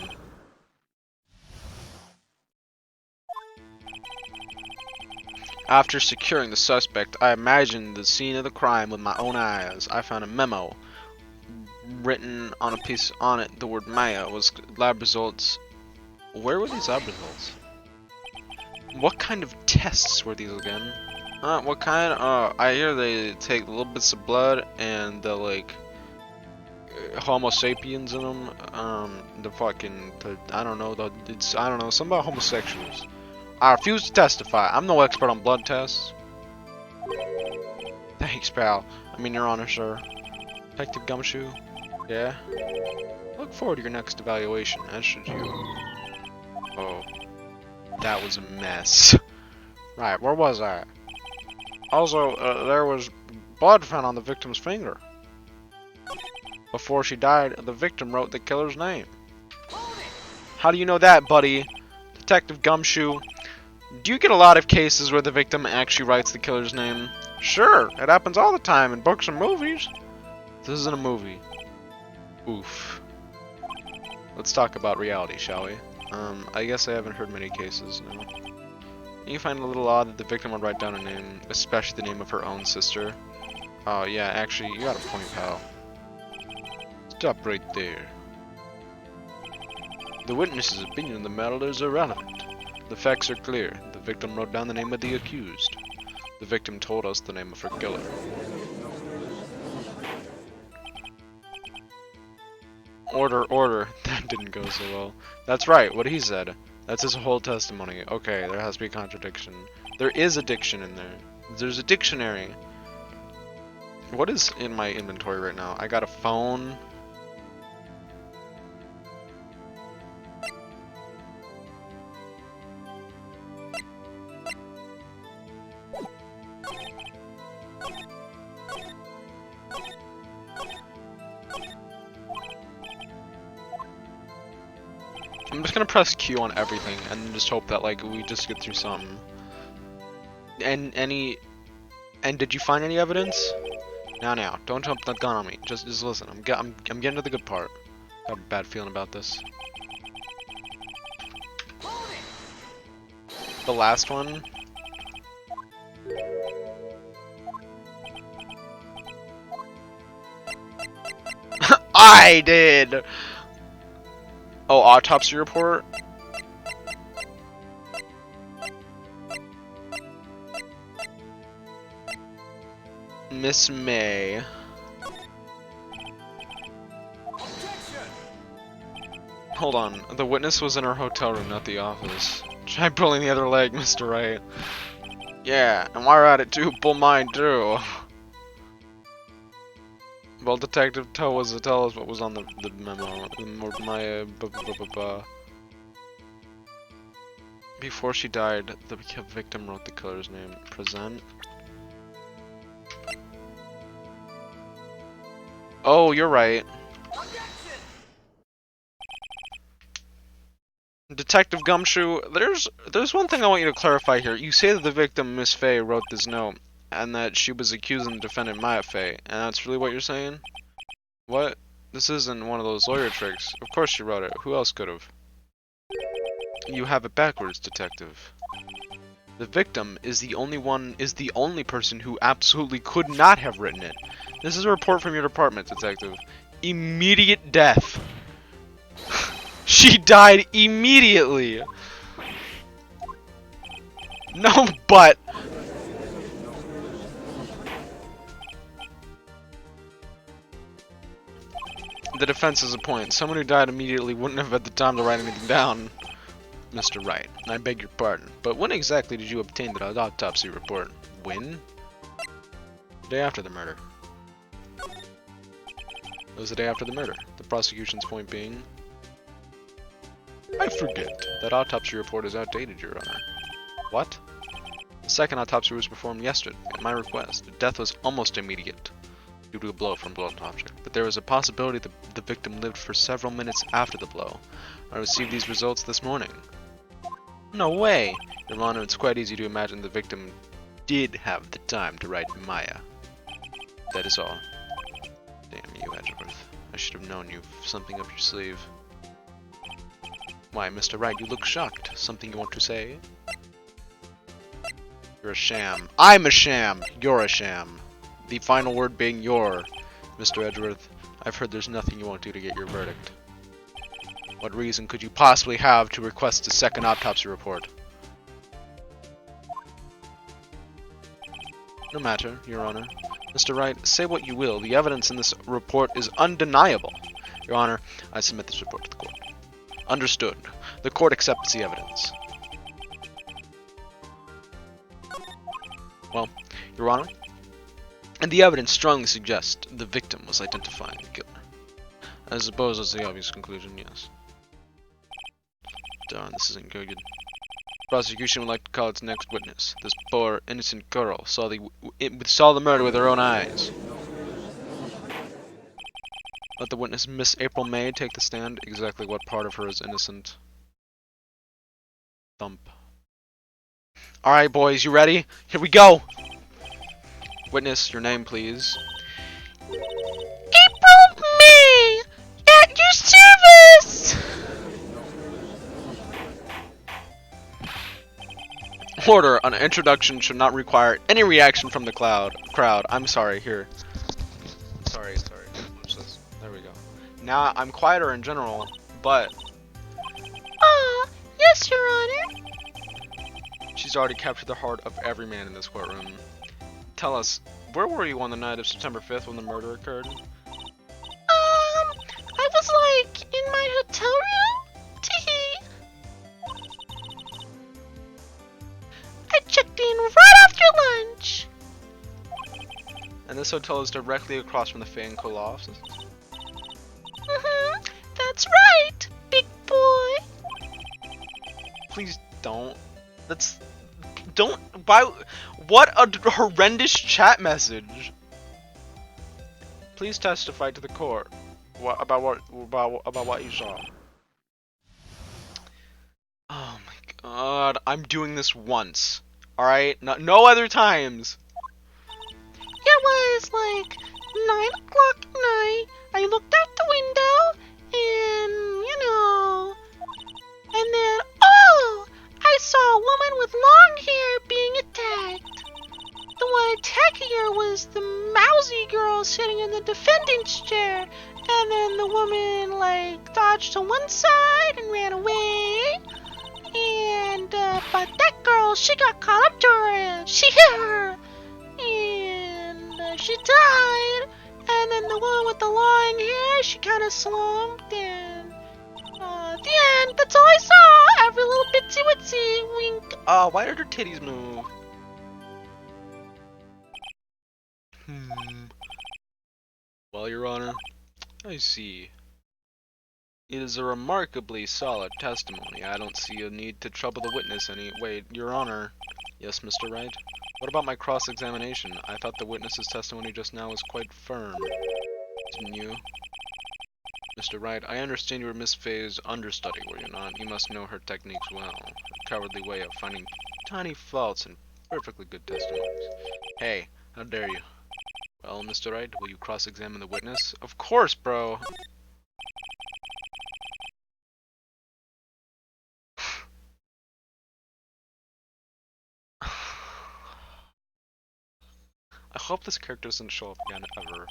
After securing the suspect, I imagined the scene of the crime with my own eyes. I found a memo written on a piece on it. The word Maya was lab results. Where were these lab results? What kind of tests were these again? What kind? I hear they take little bits of blood and the like Homo sapiens in them. I don't know. I don't know. Something about homosexuals. I refuse to testify. I'm no expert on blood tests. Thanks, pal. I mean, Your Honor, sir. Detective Gumshoe? Yeah? Look forward to your next evaluation, as should you. Oh. That was a mess. Right, where was I? Also, there was blood found on the victim's finger. Before she died, the victim wrote the killer's name. How do you know that, buddy? Detective Gumshoe. Do you get a lot of cases where the victim actually writes the killer's name? Sure, it happens all the time in books and movies. This isn't a movie. Oof. Let's talk about reality, shall we? I guess I haven't heard many cases, no. You find it a little odd that the victim would write down a name, especially the name of her own sister. Oh yeah, actually, you got a point, pal. Stop right there. The witness's opinion on the matter is irrelevant. The facts are clear. The victim wrote down the name of the accused. The victim told us the name of her killer. Order, order. That didn't go so well. That's right, what he said. That's his whole testimony. Okay, there has to be a contradiction. There is a diction in there. There's a dictionary. What is in my inventory right now? I got a phone. I'm just gonna press Q on everything and just hope that like we just get through something. And did you find any evidence? Now, don't jump the gun on me. Just listen. I'm getting to the good part. Got a bad feeling about this. The last one. I did. Oh, autopsy report? Miss May. Hold on, the witness was in her hotel room, not the office. Try pulling the other leg, Mr. Wright. Yeah, and while we're at it too, pull mine too. Well, Detective tell us what was on the memo. Before she died, the victim wrote the killer's name. Present. Oh, you're right. Detective Gumshoe, there's one thing I want you to clarify here. You say that the victim, Miss Fay, wrote this note, and that she was accusing the defendant, Maya Fay, and that's really what you're saying? What? This isn't one of those lawyer tricks. Of course she wrote it. Who else could have? You have it backwards, detective. The victim is the only person who absolutely could not have written it. This is a report from your department, detective. Immediate death. She died immediately. No, but the defense has a point. Someone who died immediately wouldn't have had the time to write anything down, Mr. Wright. I beg your pardon, but when exactly did you obtain the autopsy report? When? The day after the murder. It was the day after the murder. The prosecution's point being, I forget. That autopsy report is outdated, Your Honor. What? The second autopsy was performed yesterday, at my request. Death was almost immediate, due to a blow from a blunt object, but there was a possibility that the victim lived for several minutes after the blow. I received these results this morning. No way! Your Honor, it's quite easy to imagine the victim did have the time to write Maya. That is all. Damn you, Edgeworth. I should have known you've something up your sleeve. Why, Mr. Wright, you look shocked. Something you want to say? You're a sham. I'm a sham! You're a sham. The final word being your, Mr. Edgeworth. I've heard there's nothing you won't do to get your verdict. What reason could you possibly have to request a second autopsy report? No matter, Your Honor. Mr. Wright, say what you will, the evidence in this report is undeniable. Your Honor, I submit this report to the court. Understood. The court accepts the evidence. Well, Your Honor, and the evidence strongly suggests the victim was identifying the killer. I suppose that's the obvious conclusion, yes. Darn, this isn't good. Prosecution would like to call its next witness. This poor, innocent girl saw the murder with her own eyes. Let the witness, Miss April May, take the stand. Exactly what part of her is innocent? Thump. Alright, boys, you ready? Here we go! Witness, your name, please. April May! At your service! Order, an introduction should not require any reaction from the crowd. I'm sorry, here. Sorry. There we go. Now, I'm quieter in general, but Yes, Your Honor. she's already captured the heart of every man in this courtroom. Tell us, where were you on the night of September 5th when the murder occurred? I was like in my hotel room. Teehee. I checked in right after lunch. And this hotel is directly across from the Fan Co offices. That's right, big boy. Please don't. Why? What a horrendous chat message. Please testify to the court about what you saw. Oh my god, I'm doing this once. Alright? No other times. It was like 9 o'clock at night. I looked out the window and, and then, I saw a woman with long hair being attacked. The one attacking her was the mousy girl sitting in the defendant's chair. And then the woman, dodged to one side and ran away. And, but that girl, she got caught up to her and she hit her. And she died. And then the woman with the long hair, she kind of slumped. And the end. That's all I saw. Every little bitsy witsy wink. Why did her titties move? Well, Your Honor, I see. It is a remarkably solid testimony. I don't see a need to trouble the witness any. Wait, Your Honor. Yes, Mr. Wright? What about my cross-examination? I thought the witness's testimony just now was quite firm. Didn't you? Mr. Wright, I understand you were Miss Faye's understudy, were you not? You must know her techniques well. Her cowardly way of finding tiny faults in perfectly good testimonies. Hey, how dare you? Well, Mr. Wright, will you cross-examine the witness? Of course, bro! I hope this character doesn't show up again ever.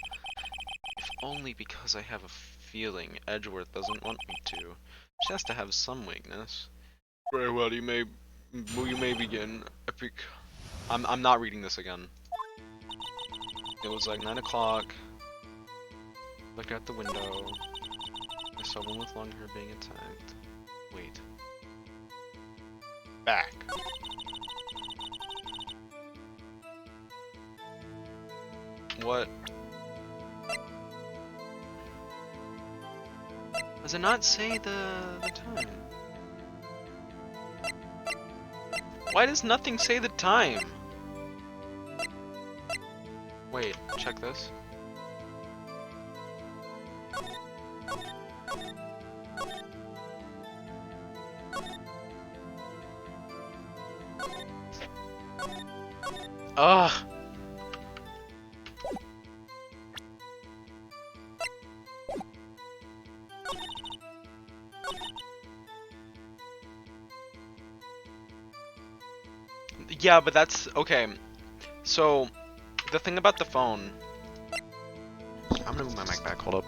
If only because I have a feeling Edgeworth doesn't want me to. She has to have some weakness. Very well, you may begin. I'm not reading this again. It was like 9 o'clock. Looked out the window. I saw one with long hair being attacked. Wait. Back. What? Does it not say the time? Why does nothing say the time? Wait, check this. Ugh. Yeah, but that's okay. So, the thing about the phone. I'm gonna move my mic back. Hold up.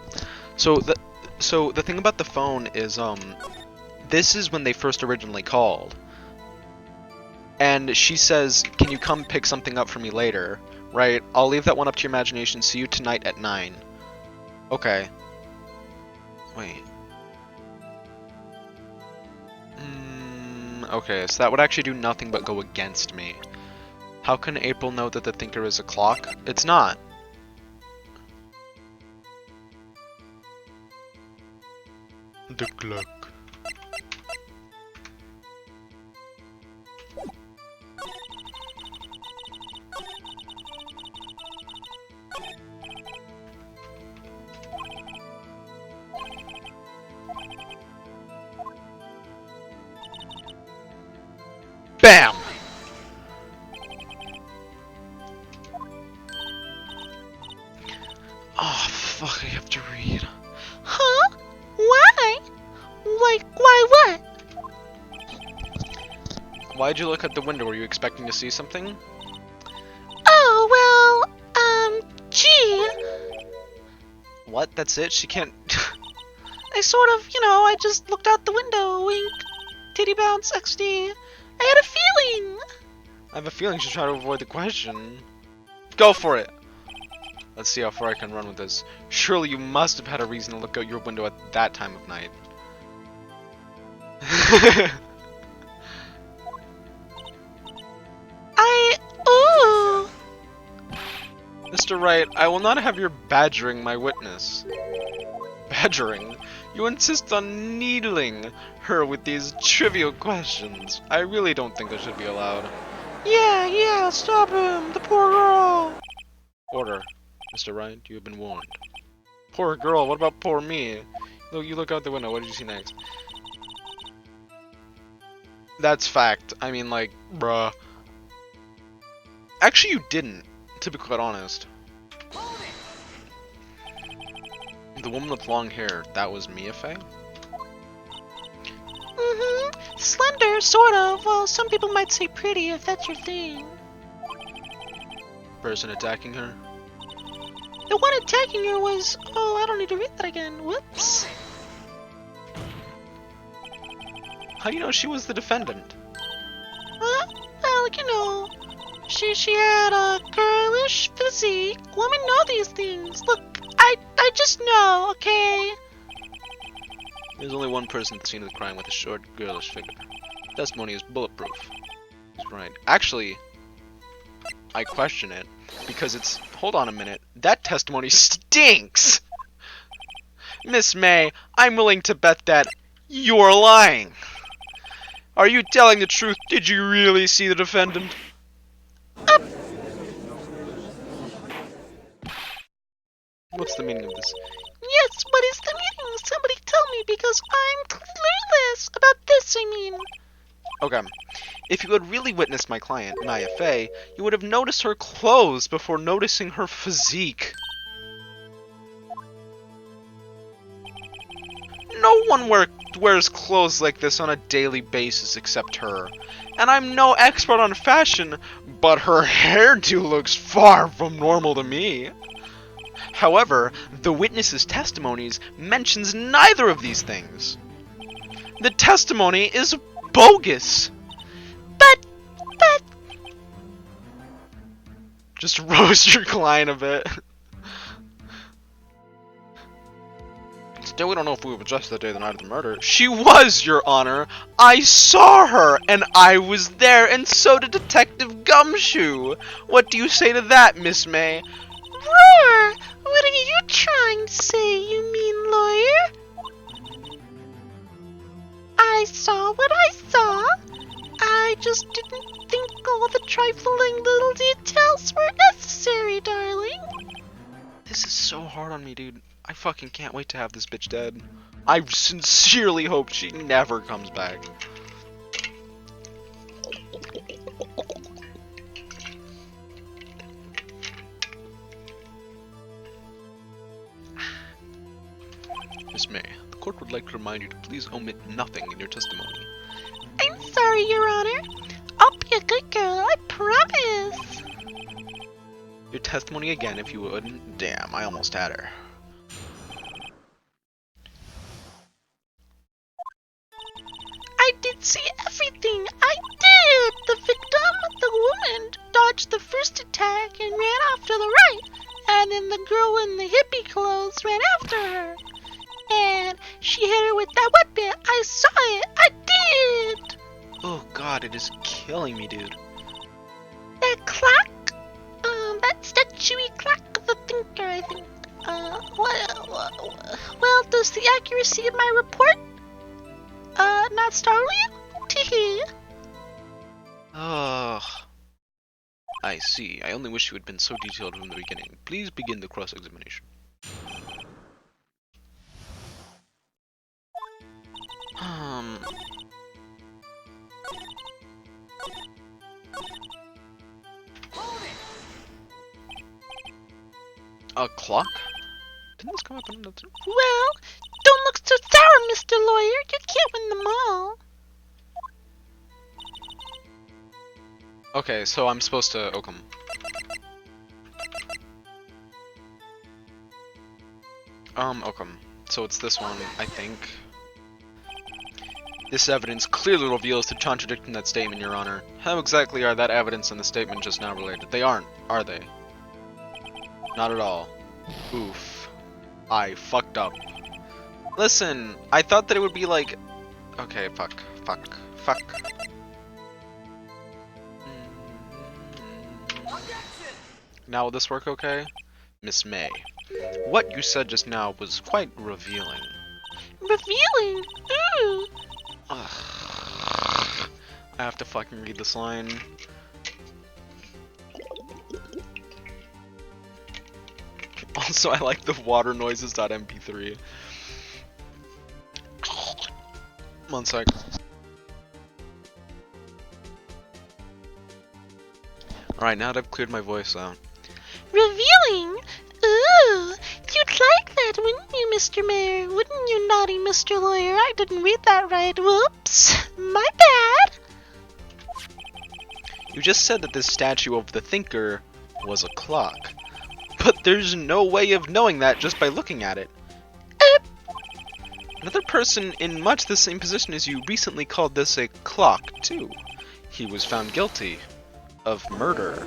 So the thing about the phone is this is when they first originally called. And she says, "Can you come pick something up for me later?" Right? I'll leave that one up to your imagination. See you tonight at 9. Okay. Wait. Okay, so that would actually do nothing but go against me. How can April know that the thinker is a clock? It's not. The clock. BAM! Oh, fuck, I have to read. Huh? Why? Like, why what? Why'd you look at the window? Were you expecting to see something? Oh, well, gee. What? That's it? She can't... I sort of, I just looked out the window, wink, titty bounce, XD. I had a feeling. I have a feeling she's trying to avoid the question. Go for it! Let's see how far I can run with this. Surely you must have had a reason to look out your window at that time of night. Ooh. Mr. Wright, I will not have your badgering my witness. Badgering? You insist on needling her with these trivial questions. I really don't think this should be allowed. Yeah, stop him, the poor girl. Order. Mr. Wright, you have been warned. Poor girl, what about poor me? Look, you look out the window, what did you see next? That's fact. I mean, like, bruh. Actually, you didn't, to be quite honest. The woman with long hair, that was Mia Faye? Mm-hmm. Slender, sort of. Well, some people might say pretty, if that's your thing. Person attacking her? The one attacking her was... Oh, I don't need to read that again. Whoops. How do you know she was the defendant? Huh? Well, she had a girlish physique. Women know these things. Look, I just know, okay? There's only one person at the scene of the crime with a short, girlish figure. Testimony is bulletproof. He's right. Actually, I question it, because it's... Hold on a minute. That testimony stinks! Miss May, I'm willing to bet that you're lying. Are you telling the truth? Did you really see the defendant? What's the meaning of this? Yes, what is the meaning? Somebody tell me, because I'm clueless about this, I mean. Okay. If you had really witnessed my client, Maya Fey, you would have noticed her clothes before noticing her physique. No one wears clothes like this on a daily basis except her. And I'm no expert on fashion, but her hairdo looks far from normal to me. However, the witness's testimonies mentions neither of these things. The testimony is bogus. But... Just roast your client a bit. Still, we don't know if we were just the day of the night of the murder. She was, Your Honor. I saw her, and I was there, and so did Detective Gumshoe. What do you say to that, Miss May? Roar! What are you trying to say, you mean lawyer? I saw what I saw. I just didn't think all the trifling little details were necessary, darling. This is so hard on me, dude. I fucking can't wait to have this bitch dead. I sincerely hope she never comes back. Miss May, the court would like to remind you to please omit nothing in your testimony. I'm sorry, Your Honor. I'll be a good girl, I promise. Your testimony again, if you would. Damn, I almost had her. I did see everything. I did. The victim, the woman, dodged the first attack and ran off to the right. And then the girl in the hippie clothes ran after her. And she hit her with that weapon. I saw it. I did. Oh god, it is killing me, dude. That clock? That statuey clock of the thinker, I think. Well, does the accuracy of my report not startle you? Teehee. Ugh. I see. I only wish you had been so detailed from the beginning. Please begin the cross-examination. A clock? Didn't this come up in another? Well, don't look so sour, Mr. Lawyer. You can't win them all. Okay, so I'm supposed to Oakham. Oakham. So it's this one, I think. This evidence clearly reveals the contradiction in that statement, Your Honor. How exactly are that evidence and the statement just now related? They aren't, are they? Not at all. Oof. I fucked up. Listen, I thought that it would be like... Okay, fuck. Now will this work okay? Miss May, what you said just now was quite revealing. Revealing? Ooh. Ugh. I have to fucking read this line. Also, I like the water noises.mp3. One sec. Alright, now that I've cleared my voice out. Revealing? Ooh. You'd like that, wouldn't you, Mr. Mayor? Wouldn't you, naughty Mr. Lawyer? I didn't read that right. Whoops. My bad. You just said that this statue of the thinker was a clock. But there's no way of knowing that just by looking at it. Another person in much the same position as you recently called this a clock, too. He was found guilty of murder.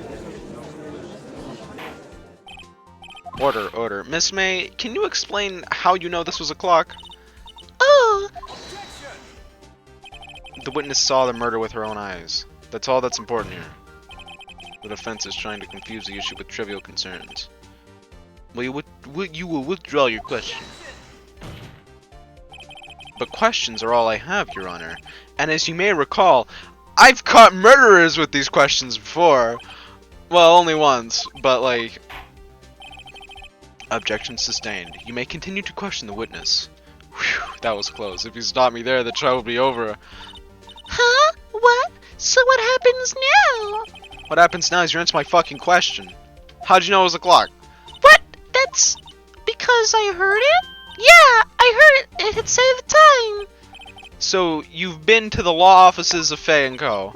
Order. Miss May, can you explain how you know this was a clock? Oh. The witness saw the murder with her own eyes. That's all that's important here. The defense is trying to confuse the issue with trivial concerns. Well, you will withdraw your question. But questions are all I have, Your Honor. And as you may recall, I've caught murderers with these questions before. Well, only once, but like... Objection sustained. You may continue to question the witness. Whew, that was close. If you stopped me there, the trial would be over. Huh? What? So what happens now? What happens now is you answer my fucking question. How'd you know it was a clock? What? That's because I heard it? Yeah, I heard it. It had said the time. So, you've been to the law offices of Fay & Co.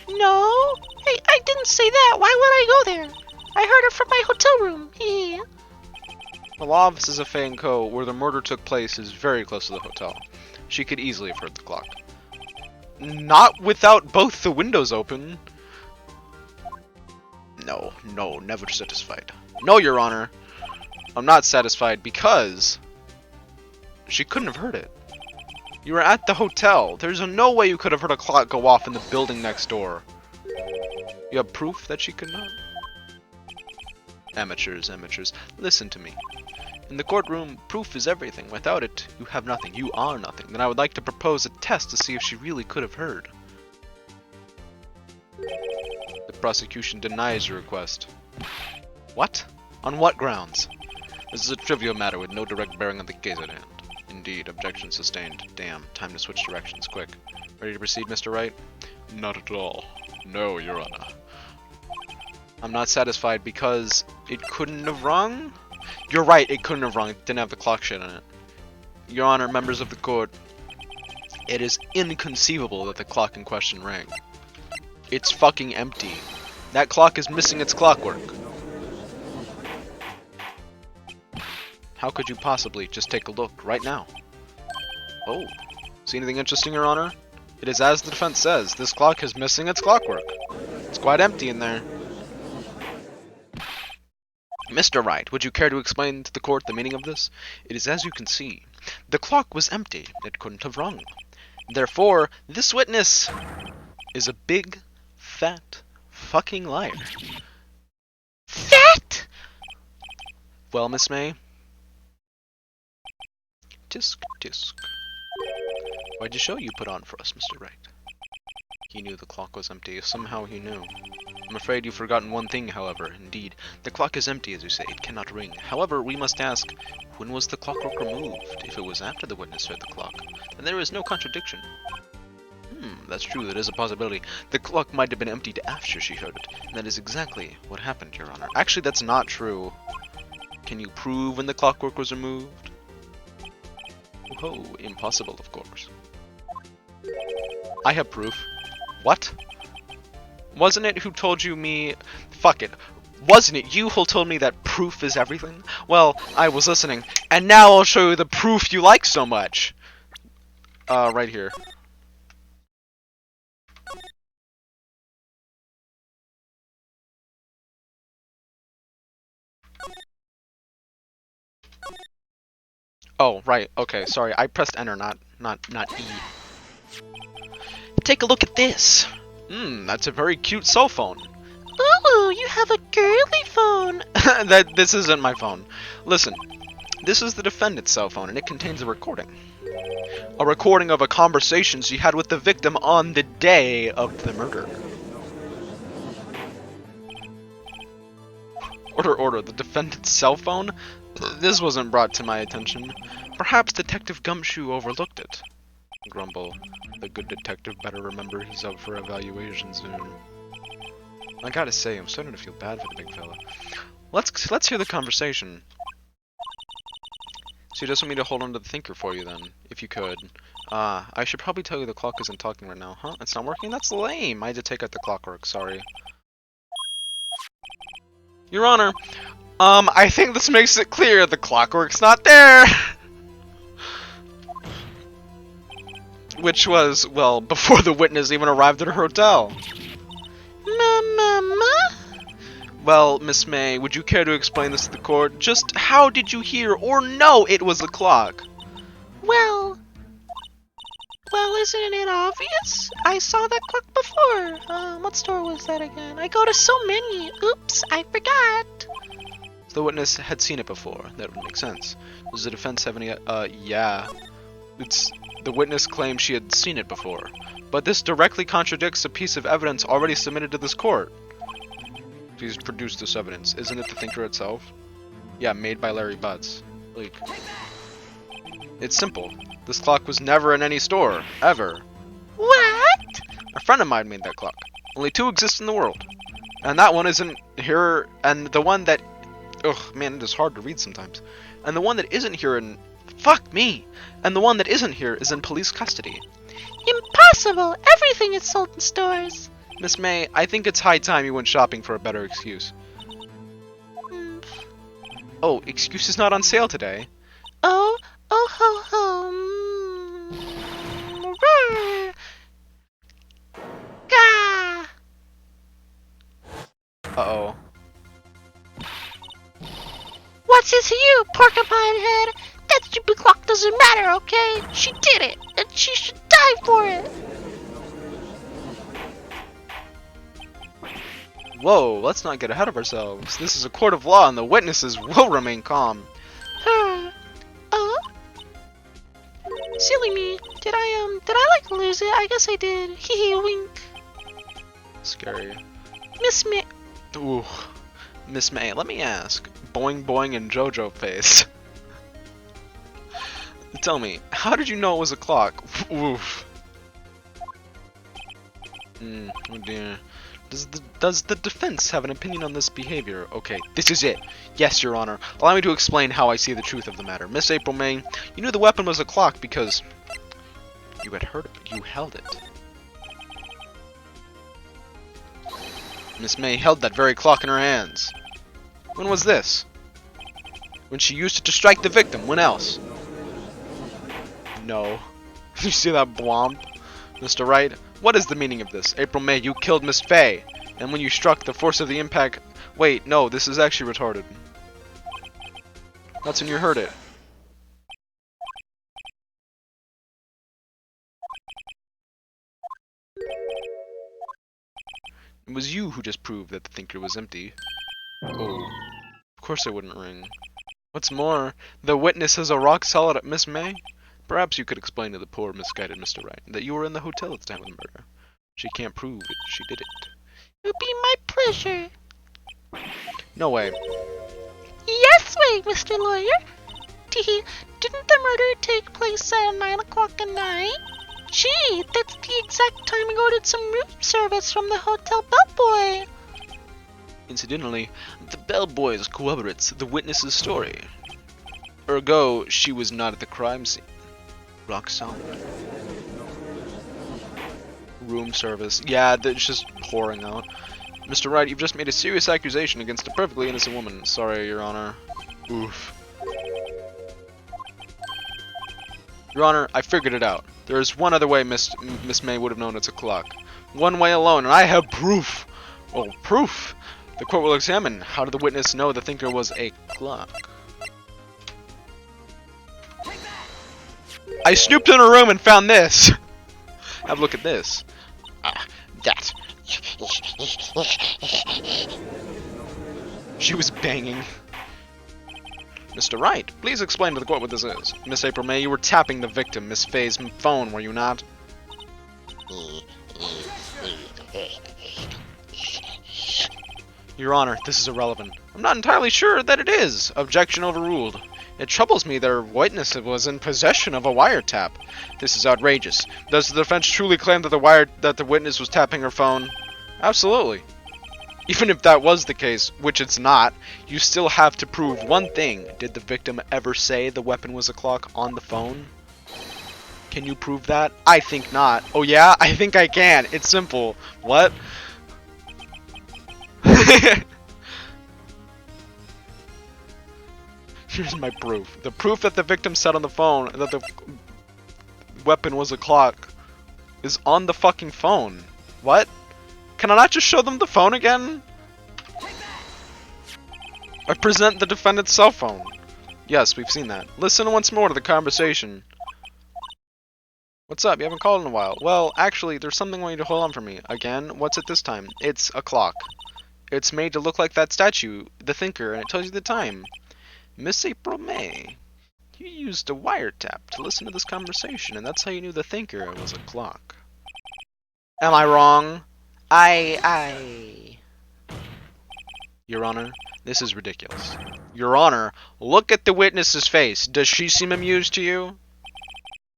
No, I didn't say that. Why would I go there? I heard it from my hotel room. Yeah. The law offices of Fay & Co., where the murder took place, is very close to the hotel. She could easily have heard the clock. Not without both the windows open. No, never satisfied. No, Your Honor. I'm not satisfied because she couldn't have heard it. You were at the hotel. There's no way you could have heard a clock go off in the building next door. You have proof that she could not? Amateurs. Listen to me. In the courtroom, proof is everything. Without it, you have nothing. You are nothing. Then I would like to propose a test to see if she really could have heard. The prosecution denies your request. What? On what grounds? This is a trivial matter with no direct bearing on the case at hand. Indeed, objection sustained. Damn, time to switch directions, quick. Ready to proceed, Mr. Wright? Not at all. No, Your Honor. I'm not satisfied because it couldn't have rung? You're right, it couldn't have rung. It didn't have the clock shit in it. Your Honor, members of the court, it is inconceivable that the clock in question rang. It's fucking empty. That clock is missing its clockwork. How could you possibly just take a look right now? Oh, see anything interesting, Your Honor? It is as the defense says, this clock is missing its clockwork. It's quite empty in there. Mr. Wright, would you care to explain to the court the meaning of this? It is as you can see. The clock was empty. It couldn't have rung. Therefore, this witness is a big, fat, fucking liar. Fat? Well, Miss May? Tisk. Why'd you show you put on for us, Mr. Wright? He knew the clock was empty. Somehow he knew. I'm afraid you've forgotten one thing, however. Indeed, the clock is empty, as you say. It cannot ring. However, we must ask, when was the clockwork removed? If it was after the witness heard the clock, then there is no contradiction. That's true. That is a possibility. The clock might have been emptied after she heard it. And that is exactly what happened, Your Honor. Actually, that's not true. Can you prove when the clockwork was removed? Oh, impossible, of course. I have proof. What? Wasn't it who told you me... Fuck it. Wasn't it you who told me that proof is everything? Well, I was listening, and now I'll show you the proof you like so much. Right here. Oh, right. Okay, sorry. I pressed enter, not E. Take a look at this. That's a very cute cell phone. Ooh, you have a girly phone. This isn't my phone. Listen, this is the defendant's cell phone, and it contains a recording. A recording of a conversation she had with the victim on the day of the murder. Order, the defendant's cell phone? This wasn't brought to my attention. Perhaps Detective Gumshoe overlooked it. Grumble. The good detective better remember he's up for evaluation soon. I gotta say, I'm starting to feel bad for the big fella. Let's hear the conversation. So you just want me to hold on to the thinker for you then, if you could. I should probably tell you the clock isn't talking right now. Huh? It's not working? That's lame. I had to take out the clockwork, sorry. Your Honor, I think this makes it clear the clockwork's not there! Which was, well, before the witness even arrived at her hotel. Mama? Well, Miss May, would you care to explain this to the court? Just how did you hear or know it was a clock? Well, isn't it obvious? I saw that clock before. What store was that again? I go to so many. Oops, I forgot. The witness had seen it before. That would make sense. Does the defense have any, yeah. The witness claims she had seen it before. But this directly contradicts a piece of evidence already submitted to this court. Please produce this evidence. Isn't it the thinker itself? Yeah, made by Larry Butts. Like, it's simple. This clock was never in any store, ever. What? A friend of mine made that clock. Only two exist in the world. And that one isn't here, and the one that... Ugh, man, it is hard to read sometimes. And the one that isn't here in... Fuck me! And the one that isn't here is in police custody. Impossible! Everything is sold in stores. Miss May, I think it's high time you went shopping for a better excuse. Oh, excuse is not on sale today. Oh, oh ho ho. Roar. Gah. Uh-oh. What's this to you, porcupine head? That stupid clock doesn't matter, okay? She did it, and she should die for it. Whoa, let's not get ahead of ourselves. This is a court of law and the witnesses will remain calm. Oh? Silly me. Did I like lose it? I guess I did. Hee wink. Scary. Miss May. Ooh. Miss May, let me ask. Boing boing and JoJo face. Tell me, how did you know it was a clock? Oof. Oh dear. Does the defense have an opinion on this behavior? Okay, this is it. Yes, Your Honor. Allow me to explain how I see the truth of the matter. Miss April May, you knew the weapon was a clock because you had heard of it. You held it. Miss May held that very clock in her hands. When was this? When she used it to strike the victim. When else? No. You see that blomp? Mr. Wright, what is the meaning of this? April May, you killed Miss Faye. And when you struck, the force of the impact... Wait, no, this is actually retarded. That's when you heard it. It was you who just proved that the thinker was empty. Oh, of course I wouldn't ring. What's more, the witness is a rock-solid Miss May. Perhaps you could explain to the poor, misguided Mr. Wright that you were in the hotel at the time of the murder. She can't prove it. She did it. It would be my pleasure. No way. Yes way, Mr. Lawyer. Didn't the murder take place at 9 o'clock at night? Gee, that's the exact time I ordered some room service from the hotel bellboy. Incidentally, the bellboy corroborates the witness's story. Ergo, she was not at the crime scene. Rock solid. Room service. Yeah, it's just pouring out. Mr. Wright, you've just made a serious accusation against a perfectly innocent woman. Sorry, Your Honor. Oof. Your Honor, I figured it out. There is one other way Miss May would have known it's a clock. One way alone, and I have proof! Well, proof! The court will examine. How did the witness know the thinker was a clock? I snooped in her room and found this! Have a look at this. That. She was banging. Mr. Wright, please explain to the court what this is. Miss April May, you were tapping the victim, Miss Faye's phone, were you not? Your Honor, this is irrelevant. I'm not entirely sure that it is. Objection overruled. It troubles me their witness was in possession of a wiretap. This is outrageous. Does the defense truly claim that the witness was tapping her phone? Absolutely. Even if that was the case, which it's not, you still have to prove one thing. Did the victim ever say the weapon was a clock on the phone? Can you prove that? I think not. Oh yeah? I think I can. It's simple. What? Here's my proof. The proof that the victim said on the phone that the weapon was a clock is on the fucking phone. What? Can I not just show them the phone again? I present the defendant's cell phone. Yes, we've seen that. Listen once more to the conversation. What's up? You haven't called in a while. Well, actually, there's something I want you to hold on for me. Again? What's it this time? It's a clock. It's made to look like that statue, the thinker, and it tells you the time. Miss April May, you used a wiretap to listen to this conversation, and that's how you knew the thinker was a clock. Am I wrong? Your Honor, This is ridiculous. Your Honor, look at the witness's face. Does she seem amused to you?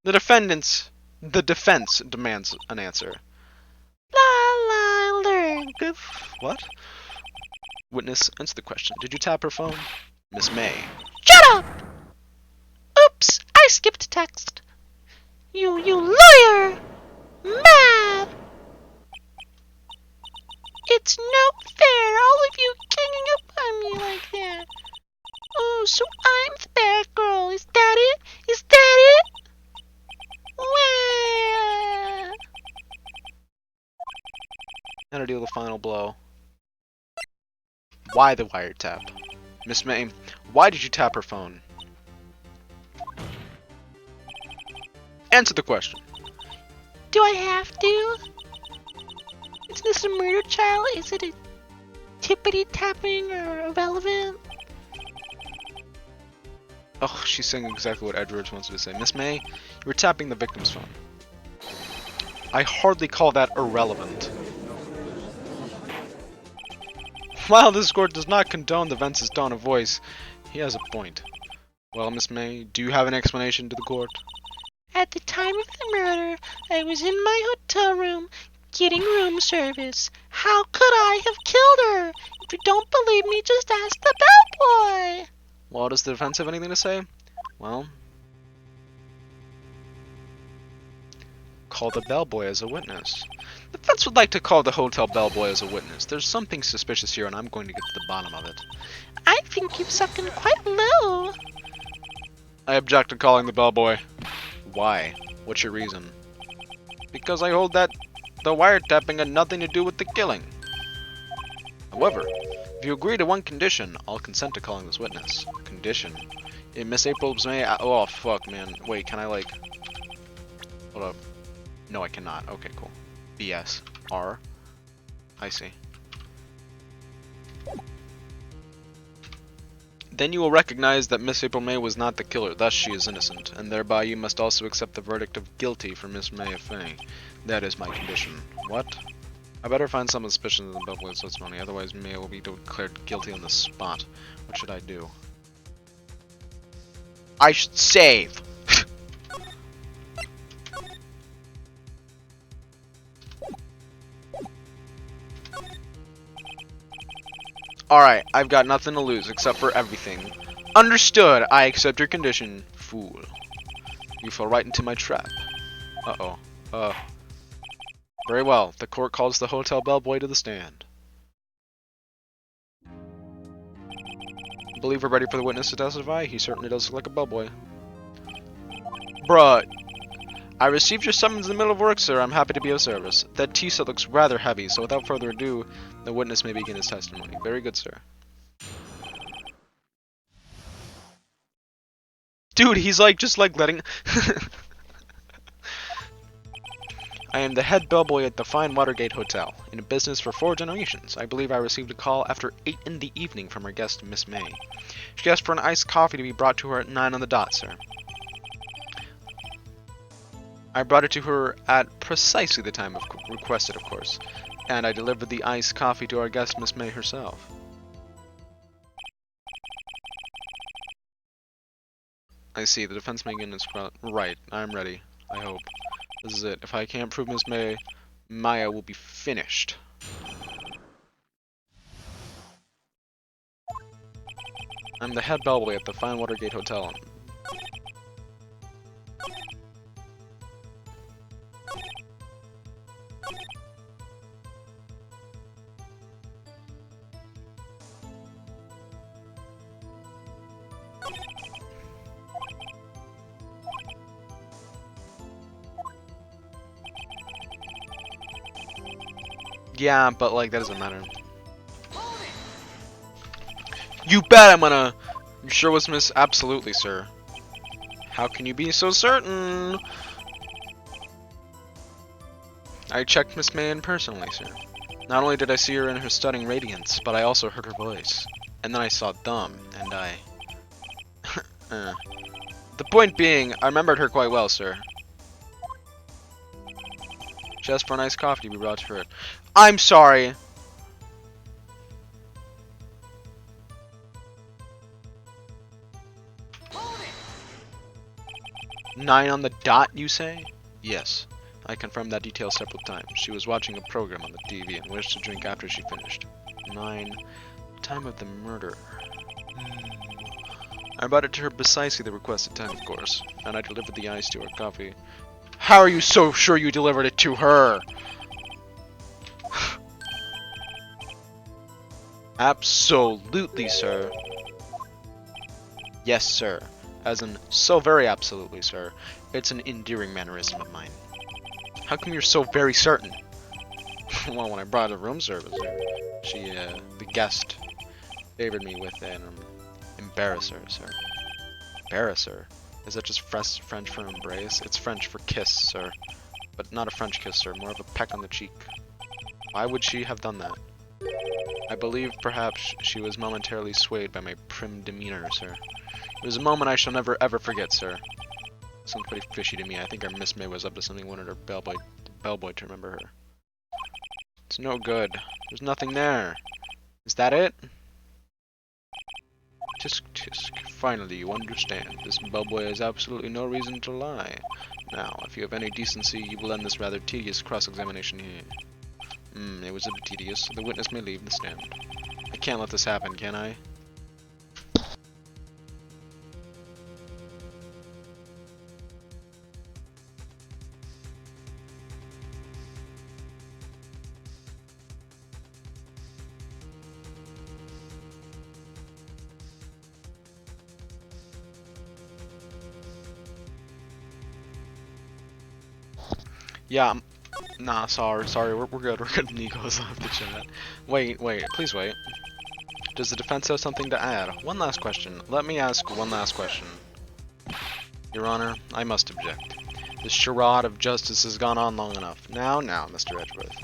The defense demands an answer. La learn. What? Witness, answer the question. Did you tap her phone? Miss May. Shut up! Oops, I skipped text. You lawyer! Mad! It's no fair, all of you ganging up on me like that. Oh, so I'm the bad girl. Is that it? Is that it? Wah. Now to deal the final blow. Why the wiretap? Miss May, why did you tap her phone? Answer the question. Do I have to? Is this a murder trial? Is it a tippity tapping or irrelevant? Oh, she's saying exactly what Edwards wants her to say. Miss May, you were tapping the victim's phone. I hardly call that irrelevant. While this court does not condone the Vence's tone of voice, he has a point. Well, Miss May, do you have an explanation to the court? At the time of the murder, I was in my hotel room getting room service. How could I have killed her? If you don't believe me, just ask the bellboy. Well, does the defense have anything to say? Well, call the bellboy as a witness. The defense would like to call the hotel bellboy as a witness. There's something suspicious here, and I'm going to get to the bottom of it. I think you've sucking quite low. I object to calling the bellboy. Why? What's your reason? Because I hold that the wiretapping had nothing to do with the killing. However, if you agree to one condition, I'll consent to calling this witness. Condition? In Miss April's May. Oh fuck, man. Wait, can I like? Hold up. No, I cannot. Okay, cool. BS. R. I see. Then you will recognize that Miss April May was not the killer, thus she is innocent, and thereby you must also accept the verdict of guilty for Miss May of Fay. That is my condition. What? I better find some suspicion in the bellboy's testimony, otherwise May will be declared guilty on the spot. What should I do? I should save! Alright, I've got nothing to lose except for everything. Understood! I accept your condition, fool. You fell right into my trap. Uh-oh. Very well. The court calls the hotel bellboy to the stand. I believe we're ready for the witness to testify. He certainly does look like a bellboy. Bruh. I received your summons in the middle of work, sir. I'm happy to be of service. That tea set looks rather heavy, so without further ado, the witness may begin his testimony. Very good, sir. Dude, he's like, just like letting... I am the head bellboy at the fine Watergate Hotel, in business for 4 generations. I believe I received a call after 8 in the evening from our guest, Miss May. She asked for an iced coffee to be brought to her at 9 on the dot, sir. I brought it to her at precisely the time requested, of course, and I delivered the iced coffee to our guest, Miss May herself. I see, the defense may begin its right. I'm ready. I hope. This is it. If I can't prove Miss May, Maya will be finished. I'm the head bellboy at the fine Watergate Hotel. Yeah, but like that doesn't matter. You bet I'm gonna. You sure was Miss? Absolutely, sir. How can you be so certain? I checked Miss May in personally, sir. Not only did I see her in her stunning radiance, but I also heard her voice. And then I saw them, and I... The point being, I remembered her quite well, sir. She asked for a nice coffee to be brought to her. I'm sorry! 9 on the dot, you say? Yes. I confirmed that detail several times. She was watching a program on the TV and wished to drink after she finished. 9. Time of the murder. I brought it to her precisely the requested time, of course, and I delivered the ice to her coffee. How are you so sure you delivered it to her? Absolutely, sir. Yes, sir. As in, so very absolutely, sir. It's an endearing mannerism of mine. How come you're so very certain? Well, when I brought the room service here, the guest, favored me with an embarrasser, sir. Embarrasser? Is that just French for embrace? It's French for kiss, sir. But not a French kiss, sir. More of a peck on the cheek. Why would she have done that? I believe perhaps she was momentarily swayed by my prim demeanor, sir. It was a moment I shall never ever forget, sir. Sounds pretty fishy to me. I think our Miss May was up to something, wanted her bellboy to remember her. It's no good. There's nothing there. Is that it? Tisk tisk. Finally, you understand. This bellboy has absolutely no reason to lie. Now, if you have any decency, you will end this rather tedious cross-examination here. It was a bit tedious. The witness may leave the stand. I can't let this happen, can I? Yeah, nah, sorry, we're good, Nico's left the chat. Wait, please wait. Does the defense have something to add? One last question. Let me ask one last question. Your Honor, I must object. This charade of justice has gone on long enough. Now, Mr. Edgeworth.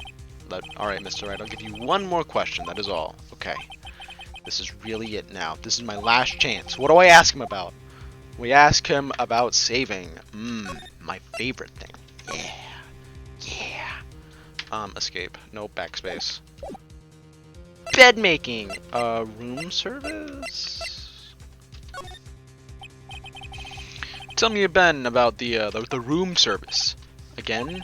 Alright, Mr. Wright, I'll give you one more question, that is all. Okay. This is really it now. This is my last chance. What do I ask him about? We ask him about saving. My favorite thing. Yeah. Escape. No backspace. Bed making. Room service? Tell me, Ben, about the room service. Again,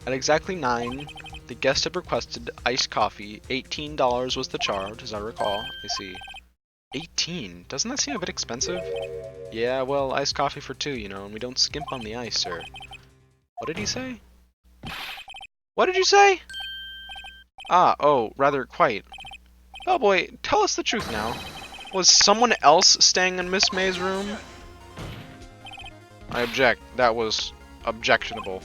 at exactly 9, the guest had requested iced coffee. $18 was the charge, as I recall. I see. 18? Doesn't that seem a bit expensive? Yeah, well, iced coffee for 2, you know, and we don't skimp on the ice, sir. What did he say? What did you say? Oh, rather quite. Bellboy, tell us the truth now. Was someone else staying in Miss May's room? I object. That was objectionable.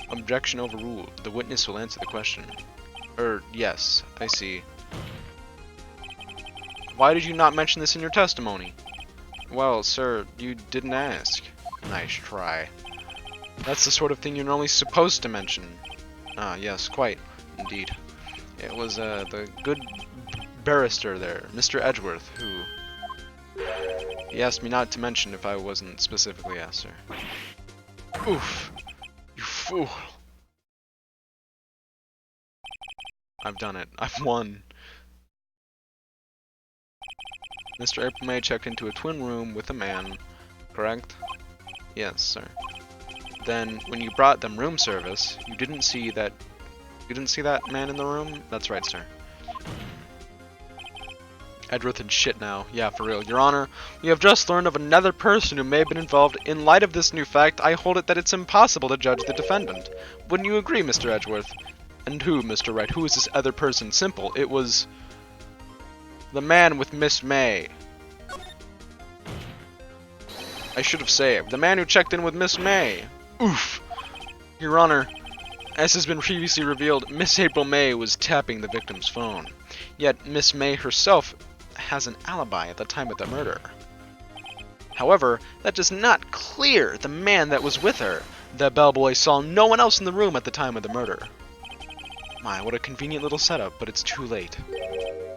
Objection overruled. The witness will answer the question. Yes, I see. Why did you not mention this in your testimony? Well, sir, you didn't ask. Nice try. That's the sort of thing you're normally supposed to mention. Ah, yes, quite. Indeed. It was, the good barrister there, Mr. Edgeworth, who... He asked me not to mention if I wasn't specifically asked, sir. Oof. You fool. I've done it. I've won. Mr. April May checked into a twin room with a man, correct? Yes, sir. Then, when you brought them room service, you didn't see that man in the room? That's right, sir. Edgeworth and shit now. Yeah, for real. Your Honor, we have just learned of another person who may have been involved. In light of this new fact, I hold it that it's impossible to judge the defendant. Wouldn't you agree, Mr. Edgeworth? And who, Mr. Wright? Who is this other person? Simple. It was... the man with Miss May. I should have saved. The man who checked in with Miss May. Oof. Your Honor, as has been previously revealed, Miss April May was tapping the victim's phone. Yet Miss May herself has an alibi at the time of the murder. However, that does not clear the man that was with her. The bellboy saw no one else in the room at the time of the murder. My, what a convenient little setup, but it's too late.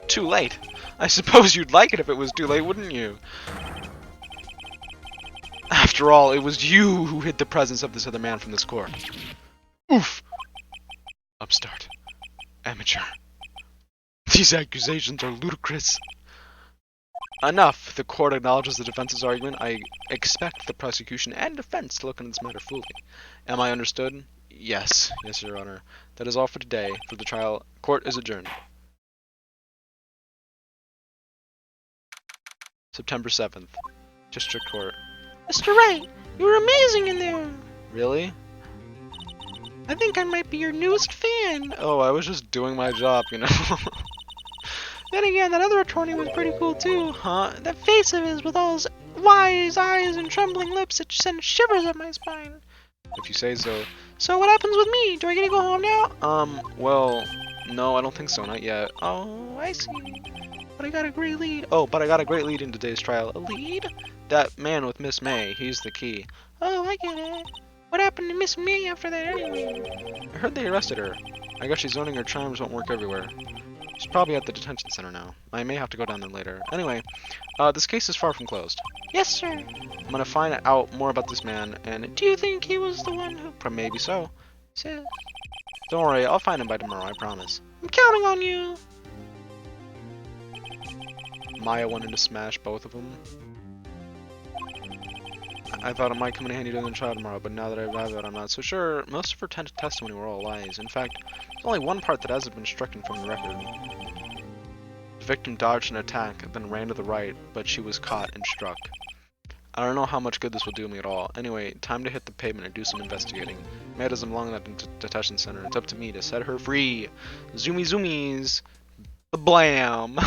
Too late? I suppose you'd like it if it was too late, wouldn't you? After all, it was you who hid the presence of this other man from this court. Oof! Upstart. Amateur. These accusations are ludicrous. Enough! The court acknowledges the defense's argument. I expect the prosecution and defense to look into this matter fully. Am I understood? Yes. Yes, Your Honor. That is all for today. For the trial, court is adjourned. September 7th. District Court. Mr. Wright, you were amazing in there. Really? I think I might be your newest fan. Oh, I was just doing my job, you know. Then again, that other attorney was pretty cool too. Huh? That face of his with all his wise eyes and trembling lips, it sends shivers up my spine. If you say so. So what happens with me? Do I get to go home now? Well, no, I don't think so, not yet. Oh, I see. But I got a great lead. Oh, but I got a great lead in today's trial. A lead? That man with Miss May, he's the key. Oh, I get it. What happened to Miss May after that anyway? I heard they arrested her. I guess she's owning her charms won't work everywhere. She's probably at the detention center now. I may have to go down there later. Anyway, this case is far from closed. Yes, sir. I'm gonna find out more about this man, and Do you think he was the one who... maybe so. said... Don't worry, I'll find him by tomorrow, I promise. I'm counting on you. Maya wanted to smash both of them. I thought it might come in handy during the trial tomorrow, but now that I've arrived at it, I'm not so sure. Most of her testimony were all lies. In fact, there's only one part that hasn't been stricken from the record. The victim dodged an attack and then ran to the right, but she was caught and struck. I don't know how much good this will do me at all. Anyway, time to hit the pavement and do some investigating. Matt isn't long enough in detention center. It's up to me to set her free. Zoomy zoomies. Blam.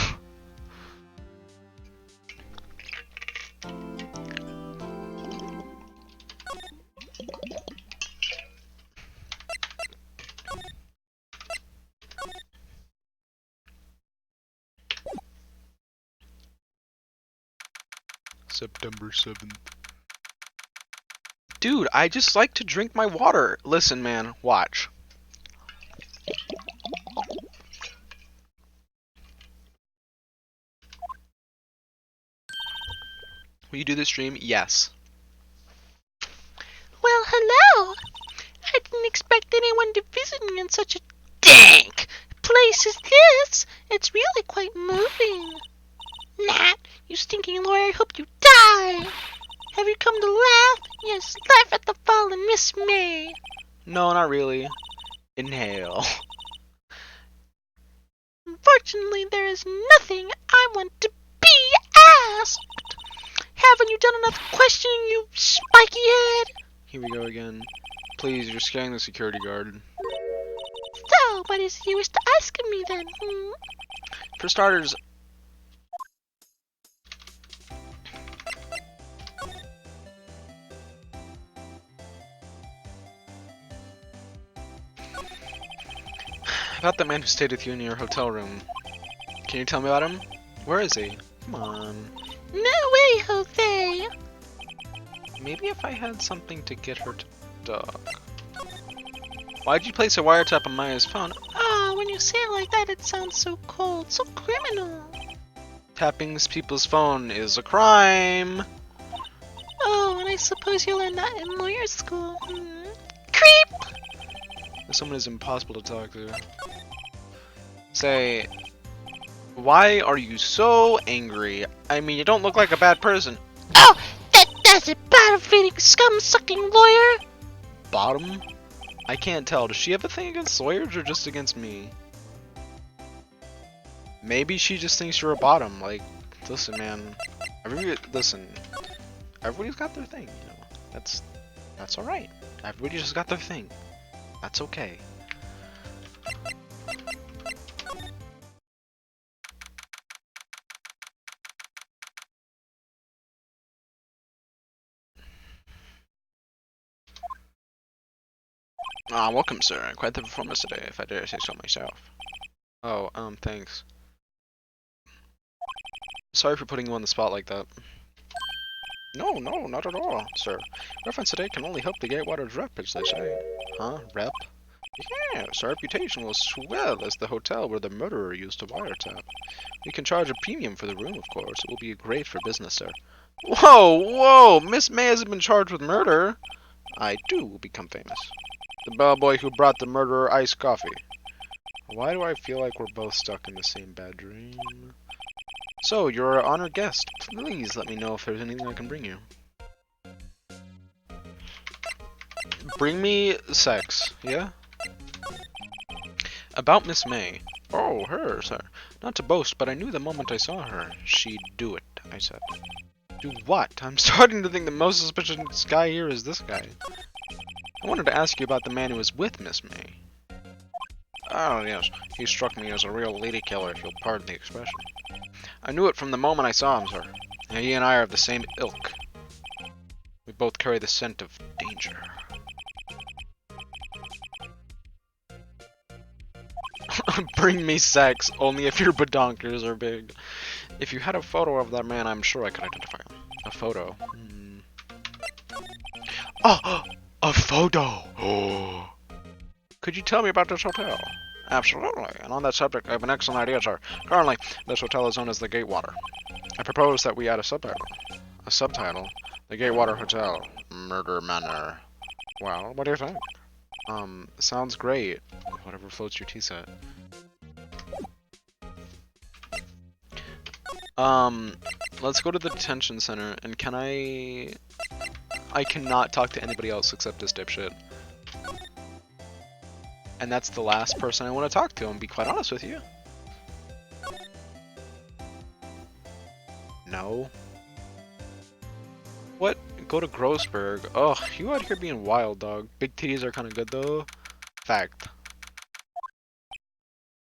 September 7th. Dude, I just like to drink my water. Listen, man, watch. Will you do the stream? Yes. Well, hello. I didn't expect anyone to visit me in such a dank place as this. It's really quite moving. Nat, you stinking lawyer, I hope you die. Have you come to laugh? Yes, laugh at the fallen Miss May. No, not really. Inhale. Unfortunately, there is nothing I want to be asked. Haven't you done enough questioning, you spiky head? Here we go again. Please, you're scaring the security guard. So, what is it you wish to ask of me then? For starters, about the man who stayed with you in your hotel room. Can you tell me about him? Where is he? Come on. No way, Jose. Maybe if I had something to get her to talk. Why'd you place a wiretap on Maya's phone? Oh, when you say it like that, it sounds so cold, so criminal. Tapping people's phone is a crime. Oh, and I suppose you learned that in lawyer school. Creep! Someone is impossible to talk to. Say, why are you so angry? I mean, you don't look like a bad person. Oh, that does it, bottom-feeding, scum-sucking lawyer! Bottom? I can't tell. Does she have a thing against lawyers or just against me? Maybe she just thinks you're a bottom. Like, listen, man. Everybody's got their thing, you know. That's alright. Everybody just got their thing. That's okay. Welcome, sir. Quite the performance today, if I dare say so myself. Oh, thanks. Sorry for putting you on the spot like that. No, not at all, sir. Reference today can only help the Gatewaters rep, as they say. Huh? Rep? Yes, our reputation will swell as the hotel where the murderer used to wiretap. We can charge a premium for the room, of course. It will be great for business, sir. Whoa! Miss May hasn't been charged with murder. I too will become famous. The bellboy who brought the murderer iced coffee. Why do I feel like we're both stuck in the same bad dream? So, you're our honored guest. Please let me know if there's anything I can bring you. Bring me sex, yeah? About Miss May. Oh, her, sir. Not to boast, but I knew the moment I saw her. She'd do it, I said. Do what? I'm starting to think the most suspicious guy here is this guy. I wanted to ask you about the man who was with Miss May. Oh, yes. He struck me as a real lady killer, if you'll pardon the expression. I knew it from the moment I saw him, sir. He and I are of the same ilk. We both carry the scent of danger. Bring me sex, only if your badonkers are big. If you had a photo of that man, I'm sure I could identify him. A photo. Oh, a photo! Oh. Could you tell me about this hotel? Absolutely, and on that subject, I have an excellent idea, sir. Currently, this hotel is known as the Gatewater. I propose that we add a subtitle. A subtitle? The Gatewater Hotel. Murder Manor. Well, what do you think? Sounds great. Whatever floats your tea set. Let's go to the detention center, and can I cannot talk to anybody else except this dipshit. And that's the last person I want to talk to, and be quite honest with you. No. What? Go to Grossberg. Ugh, you out here being wild, dog. Big titties are kind of good, though. Fact.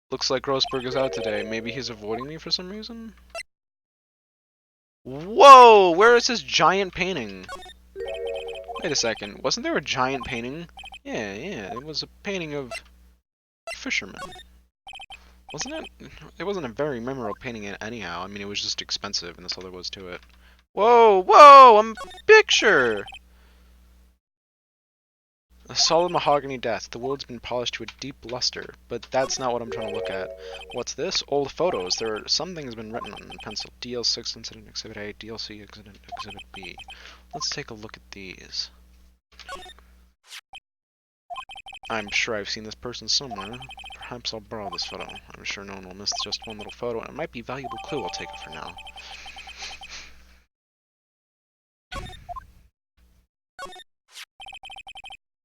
Looks like Grossberg is out today. Maybe he's avoiding me for some reason? Whoa! Where is this giant painting? Wait a second. Wasn't there a giant painting? Yeah, it was a painting of fishermen. Wasn't it? It wasn't a very memorable painting anyhow. I mean, it was just expensive, and that's all there was to it. Whoa, a picture! A solid mahogany desk. The wood's been polished to a deep luster, but that's not what I'm trying to look at. What's this? Old photos. There are some things been written on in pencil. DL6 Incident Exhibit A, DLC Incident Exhibit B. Let's take a look at these. I'm sure I've seen this person somewhere. Perhaps I'll borrow this photo. I'm sure no one will miss just one little photo, and it might be a valuable clue. I'll take it for now.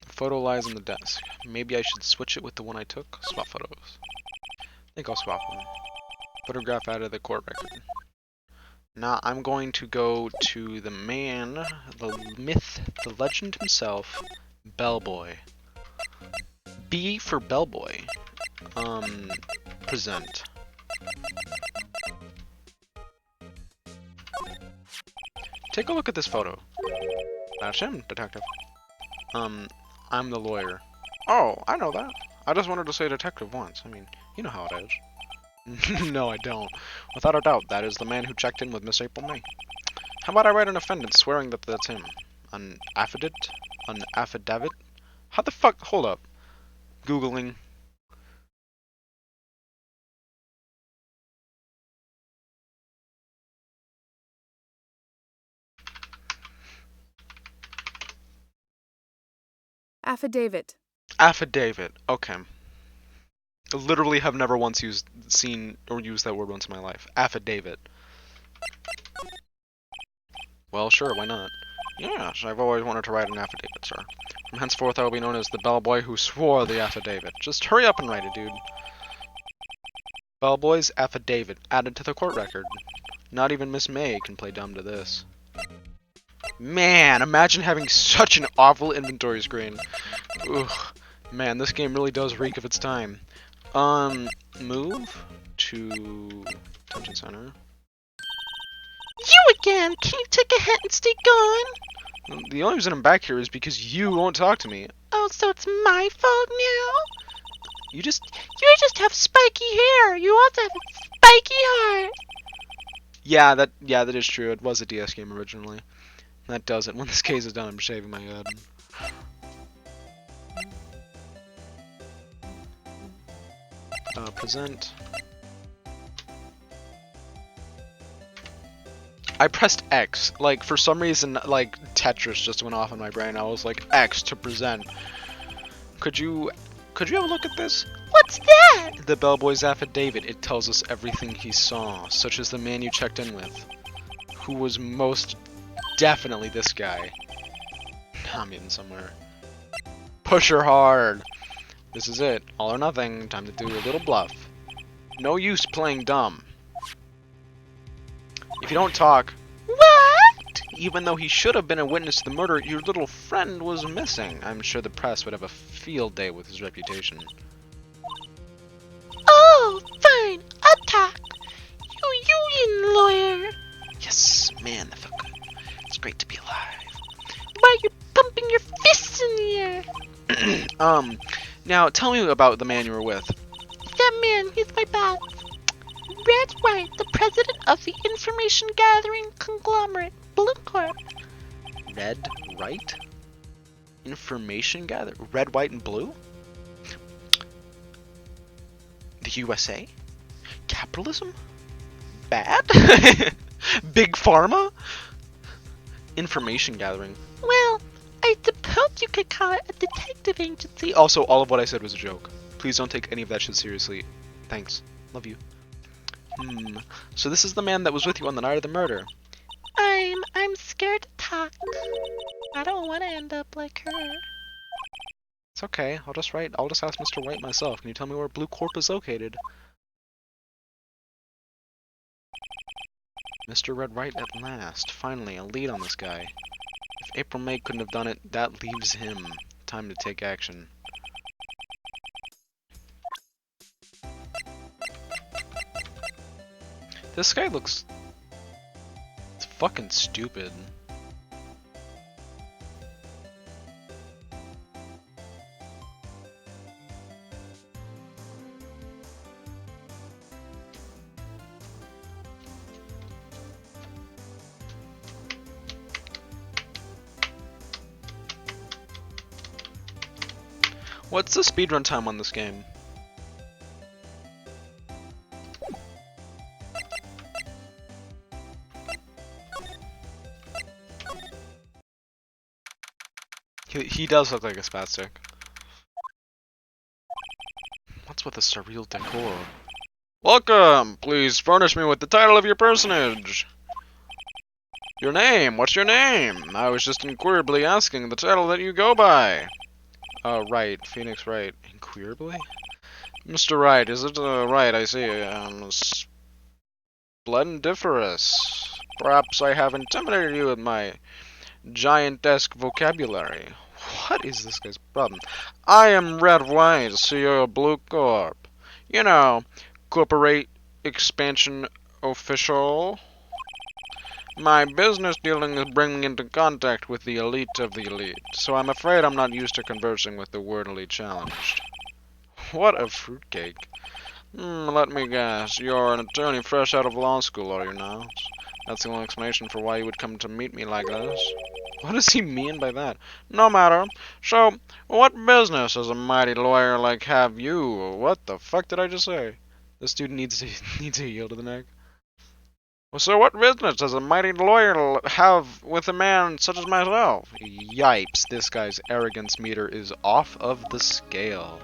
The photo lies on the desk. Maybe I should switch it with the one I took? Swap photos. I think I'll swap them. Photograph out of the court record. Now I'm going to go to the man, the myth, the legend himself, Bellboy. B for Bellboy. Present. Take a look at this photo. That's him, detective. I'm the lawyer. Oh, I know that. I just wanted to say detective once. I mean, you know how it is. No, I don't. Without a doubt, that is the man who checked in with Miss April May. How about I write an affidavit swearing that that's him? An affidavit? An affidavit? How the fuck? Hold up. Googling. Affidavit. Affidavit. Okay. I literally have never once seen or used that word once in my life. Affidavit. Well, sure, why not? Yes, I've always wanted to write an affidavit, sir. From henceforth I will be known as the bellboy who swore the affidavit. Just hurry up and write it, dude. Bellboy's affidavit added to the court record. Not even Miss May can play dumb to this. Man, imagine having such an awful inventory screen. Ugh. Man, this game really does reek of its time. Move to detention center. You again! Can you take a hit and stay gone? The only reason I'm back here is because you won't talk to me. Oh, so it's my fault now? You just have spiky hair. You also have a spiky heart. Yeah, that is true. It was a DS game originally. That does it. When this case is done, I'm shaving my head. Present. I pressed X. Like, for some reason, like, Tetris just went off in my brain. I was like, X to present. Could you have a look at this? What What's that? The bellboy's affidavit. It tells us everything he saw, such as the man you checked in with, who was most definitely this guy. I'm getting somewhere. Push her hard. This is it. All or nothing. Time to do a little bluff. No use playing dumb. If you don't talk... What? Even though he should have been a witness to the murder, your little friend was missing. I'm sure the press would have a field day with his reputation. Oh, fine. I'll talk. You union lawyer. Yes, man, that felt good. It's great to be alive. Why are you pumping your fists in the air? Now tell me about the man you were with. That man, he's my boss. Red Wright, the president of the information gathering conglomerate, Blue Corp. Red, right? Information gather? Red, white, and blue? The USA? Capitalism? Bad? Big Pharma? Information gathering. Well, I suppose you could call it a detective agency. Also, all of what I said was a joke. Please don't take any of that shit seriously. Thanks. Love you. So this is the man that was with you on the night of the murder. I'm scared to talk. I don't want to end up like her. It's okay. I'll just ask Mr. White myself. Can you tell me where Blue Corp is located? Mr. Red Wright at last. Finally, a lead on this guy. If April May couldn't have done it, that leaves him. Time to take action. This guy looks... It's fucking stupid. What's the speedrun time on this game? He does look like a spastic. What's with the surreal decor? Welcome! Please furnish me with the title of your personage. Your name? What's your name? I was just inquirably asking the title that you go by. Wright. Phoenix Wright. Inquirably? Mr. Wright, is it, right, I see, splendiferous. Perhaps I have intimidated you with my giantesque vocabulary. What is this guy's problem? I am Red White, CEO of Blue Corp. You know, corporate expansion official. My business dealings bring me into contact with the elite of the elite, so I'm afraid I'm not used to conversing with the wordily challenged. What a fruitcake. Let me guess, you're an attorney fresh out of law school, are you not? That's the only explanation for why you would come to meet me like this. What does he mean by that? No matter. So, what business does a mighty lawyer like have you? What the fuck did I just say? This dude needs a heel to the neck. So what business does a mighty lawyer have with a man such as myself? Yipes, this guy's arrogance meter is off of the scale.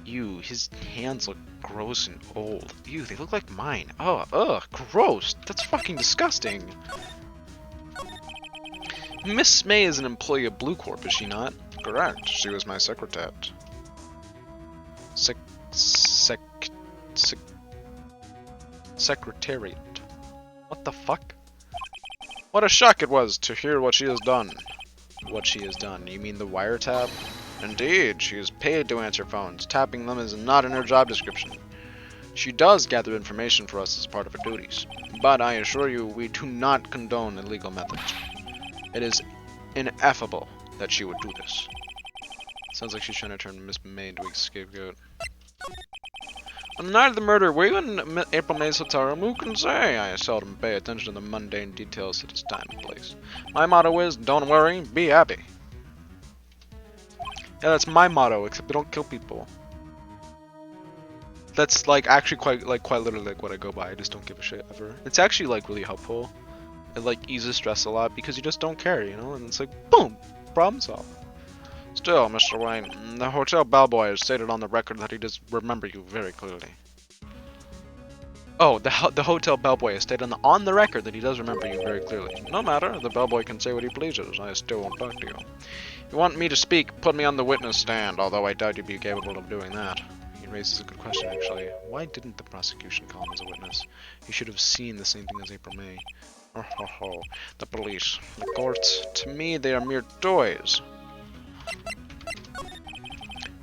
Ew, his hands look gross and old. Ew, they look like mine. Oh, ugh, gross. That's fucking disgusting. Miss May is an employee of Blue Corp, is she not? Correct. She was my secretary. Secretariat. What the fuck? What a shock it was to hear what she has done. What she has done? You mean the wiretap? Indeed, she is paid to answer phones. Tapping them is not in her job description. She does gather information for us as part of her duties. But I assure you, we do not condone illegal methods. It is ineffable that she would do this. Sounds like she's trying to turn Miss May into a scapegoat. On the night of the murder, were you in April May's hotel room? Who can say? I seldom pay attention to the mundane details such as time and place. My motto is, don't worry, be happy. Yeah, that's my motto, except I don't kill people. That's like actually quite literally like what I go by. I just don't give a shit ever. It's actually like really helpful. It like eases stress a lot because you just don't care, you know? And it's like, boom, problem solved. Still, Mr. Wright, the hotel bellboy has stated on the record that he does remember you very clearly. Oh, the hotel bellboy has stated on the record that he does remember you very clearly. No matter, the bellboy can say what he pleases. I still won't talk to you. If you want me to speak, put me on the witness stand, although I doubt you'd be capable of doing that. He raises a good question, actually. Why didn't the prosecution call him as a witness? He should have seen the same thing as April May. Oh ho ho. The police. The courts. To me, they are mere toys.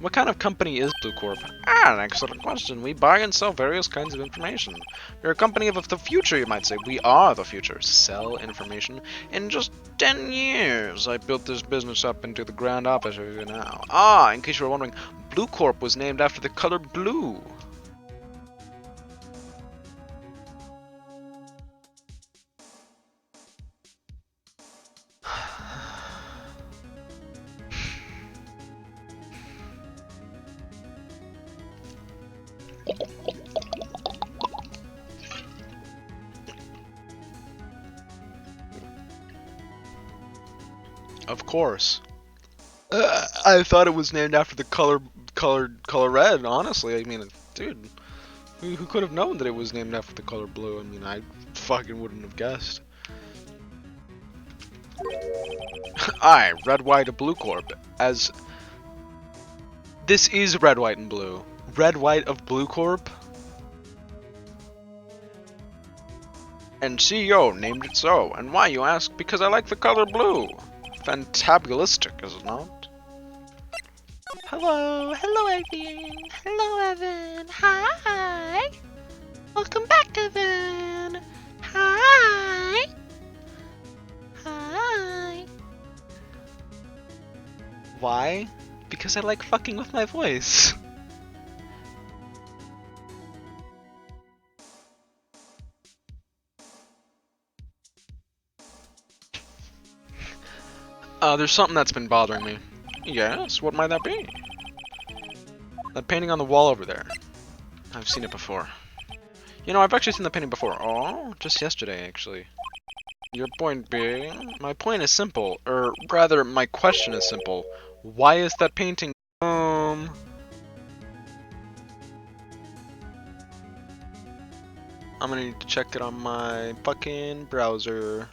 What kind of company is Blue Corp? Ah, an excellent question. We buy and sell various kinds of information. We're a company of the future, you might say. We are the future. Sell information. In just 10 years, I built this business up into the grand office of you now. Ah, in case you were wondering, Blue Corp was named after the color blue. Of course. I thought it was named after the color red. Honestly, I mean, dude, who could have known that it was named after the color blue? I mean, I fucking wouldn't have guessed. I, Red, White, Blue Corp, as this is Red, White, and Blue. Red, White of Blue Corp. And CEO named it so. And why, you ask? Because I like the color blue. Fantabulistic, is it not? Hello, Evan. Hello, Evan. Hi. Welcome back, Evan. Hi. Hi. Why? Because I like fucking with my voice. There's something that's been bothering me. Yes, what might that be? That painting on the wall over there. I've seen it before. You know, I've actually seen the painting before. Oh, just yesterday, actually. Your point being? My point is simple, or rather, my question is simple. Why is that painting? I'm gonna need to check it on my fucking browser.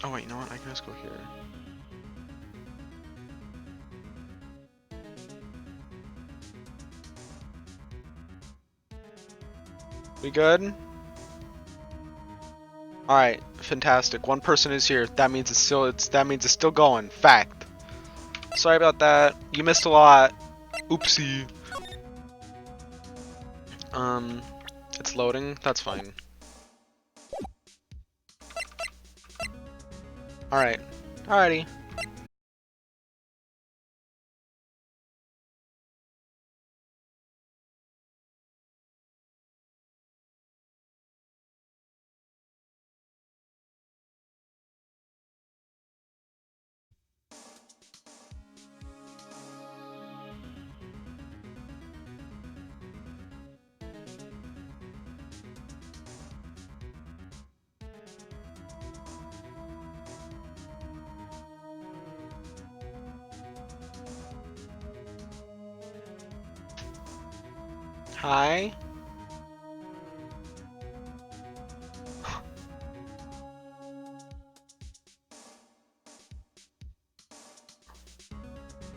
Oh wait, you know what? I can just go here. We good? Alright, fantastic. One person is here. That means it's still going. Fact. Sorry about that. You missed a lot. Oopsie. It's loading. That's fine. Alright. Alrighty. Hi.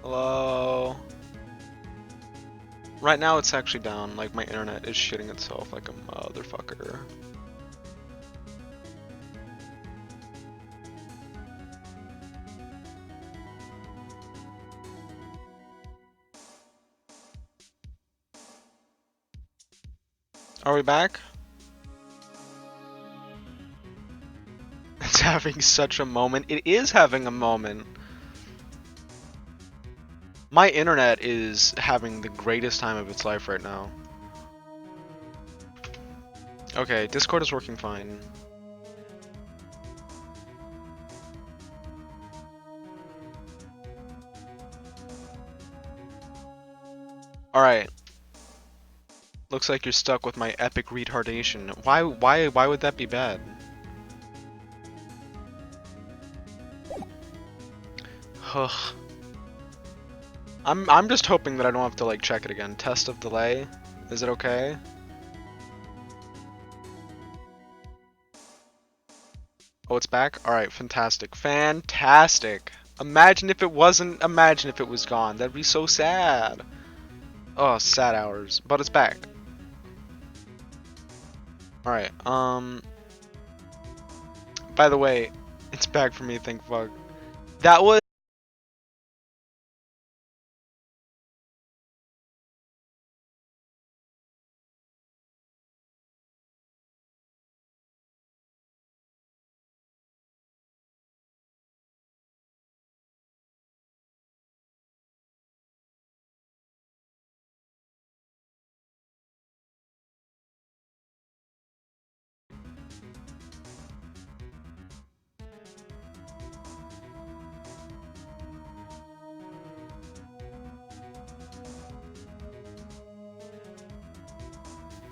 Hello. Right now it's actually down. Like my internet is shitting itself like a motherfucker. Are we back? It's having such a moment. It is having a moment. My internet is having the greatest time of its life right now. Okay, Discord is working fine. Alright. Looks like you're stuck with my epic retardation. Why would that be bad? Ugh. I'm just hoping that I don't have to like check it again. Test of delay. Is it okay? Oh, it's back? Alright, fantastic. Fantastic! Imagine if it wasn't, imagine if it was gone. That'd be so sad. Oh, sad hours. But it's back. Alright, by the way, it's back for me, thank fuck. That was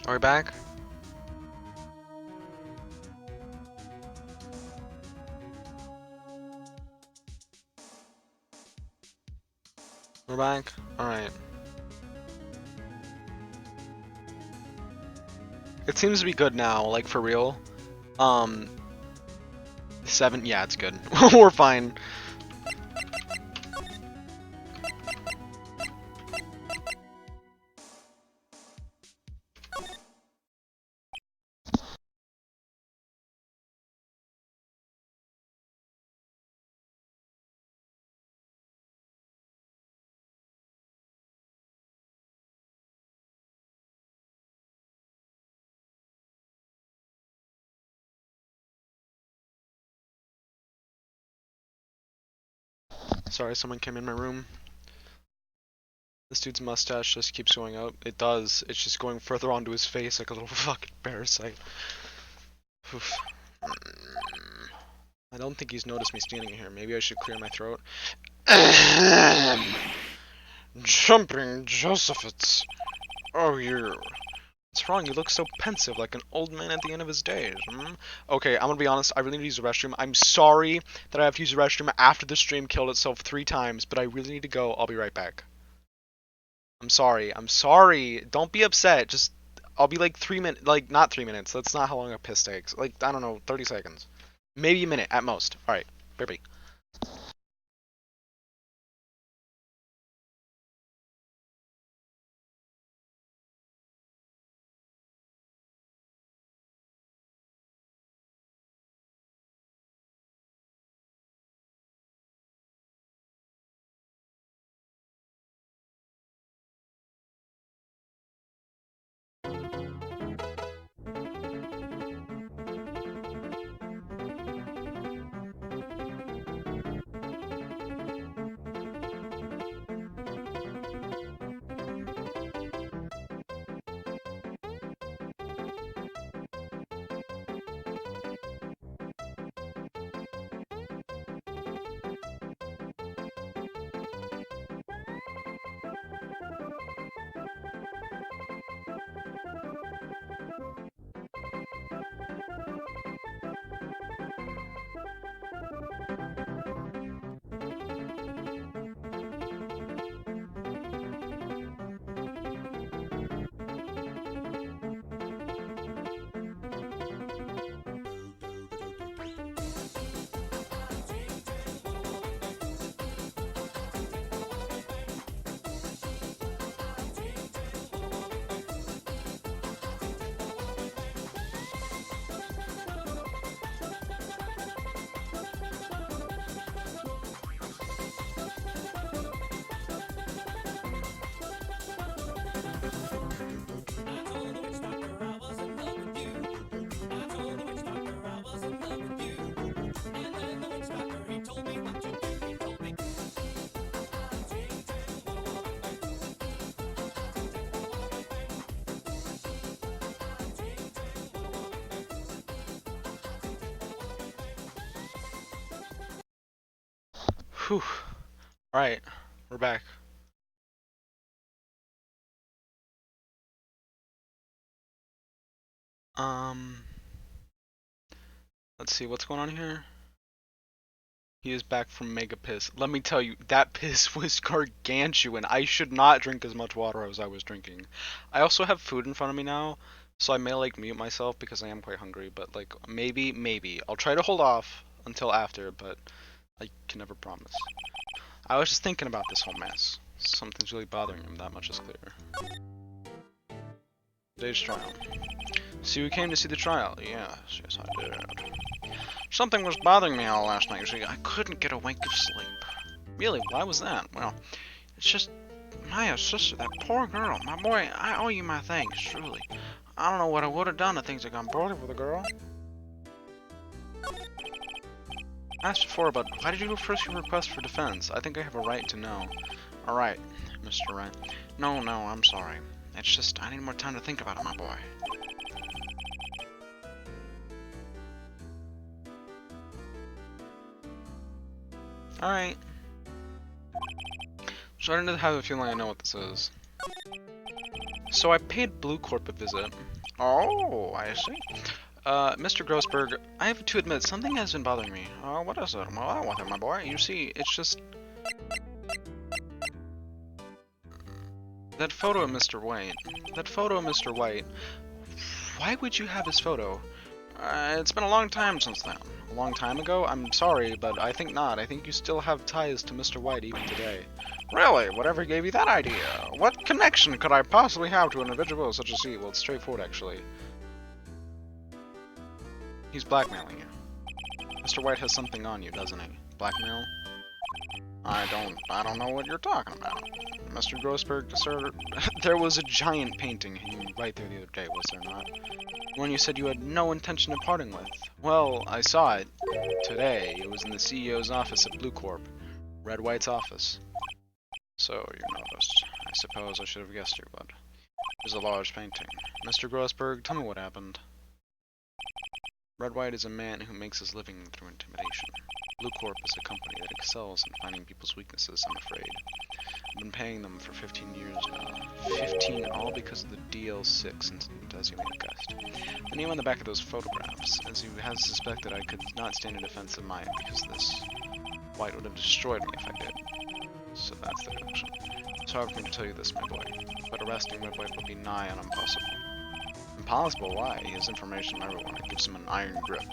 Are we back? We're back? Alright. It seems to be good now, like for real. Um, 7, yeah, it's good. We're fine. Sorry, someone came in my room. This dude's mustache just keeps going up. It does. It's just going further onto his face like a little fucking parasite. Oof. I don't think he's noticed me standing here. Maybe I should clear my throat. Jumping Josephits. Oh, you. What's wrong? You look so pensive, like an old man at the end of his days. Hmm? Okay, I'm gonna be honest. I really need to use the restroom. I'm sorry that I have to use the restroom after the stream killed itself 3 times, but I really need to go. I'll be right back. I'm sorry. I'm sorry. Don't be upset. Just, I'll be like 3 minutes. Like, not 3 minutes. That's not how long a piss takes. Like, I don't know, 30 seconds. Maybe a minute at most. Alright, bye. Whew. Alright, we're back. Um, let's see, what's going on here? He is back from Mega Piss. Let me tell you, that piss was gargantuan. I should not drink as much water as I was drinking. I also have food in front of me now, so I may like mute myself because I am quite hungry, but like maybe. I'll try to hold off until after, but I can never promise. I was just thinking about this whole mess. Something's really bothering him, that much is clear. Today's trial. So you came to see the trial? Yes, I did. Something was bothering me all last night. You see, I couldn't get a wink of sleep. Really, why was that? Well, it's just Maya's sister, that poor girl. My boy, I owe you my thanks, truly. I don't know what I would have done if things had gone poorly with the girl. I asked before, but why did you first your request for defense? I think I have a right to know. Alright, Mr. Wright. No, I'm sorry. It's just, I need more time to think about it, my boy. Alright. Starting to have a feeling I know what this is. So I paid Blue Corp a visit. Oh, I see. Mr. Grossberg, I have to admit, something has been bothering me. Oh, what is it? Well, I don't want it, my boy. You see, it's just... That photo of Mr. White. Why would you have his photo? It's been a long time since then. A long time ago? I'm sorry, but I think not. I think you still have ties to Mr. White even today. Really? Whatever gave you that idea? What connection could I possibly have to an individual such as he? Well, it's straightforward, actually. He's blackmailing you. Mr. White has something on you, doesn't he? Blackmail? I don't know what you're talking about. Mr. Grossberg, sir, there was a giant painting hanging right there the other day, was there not? One you said you had no intention of parting with. Well, I saw it today. It was in the CEO's office at Blue Corp. Red White's office. So, you noticed. I suppose I should have guessed you would. It was a large painting. Mr. Grossberg, tell me what happened. Red White is a man who makes his living through intimidation. Blue Corp is a company that excels in finding people's weaknesses, I'm afraid. I've been paying them for 15 years now. 15, all because of the DL6 incident, as you may have guessed. The name on the back of those photographs, as you have suspected, I could not stand a defense of mine because this White would have destroyed me if I did. So that's the connection. It's hard for me to tell you this, my boy, but arresting Red White would be nigh on impossible. Impossible? Why? He has information on everyone. It gives him an iron grip.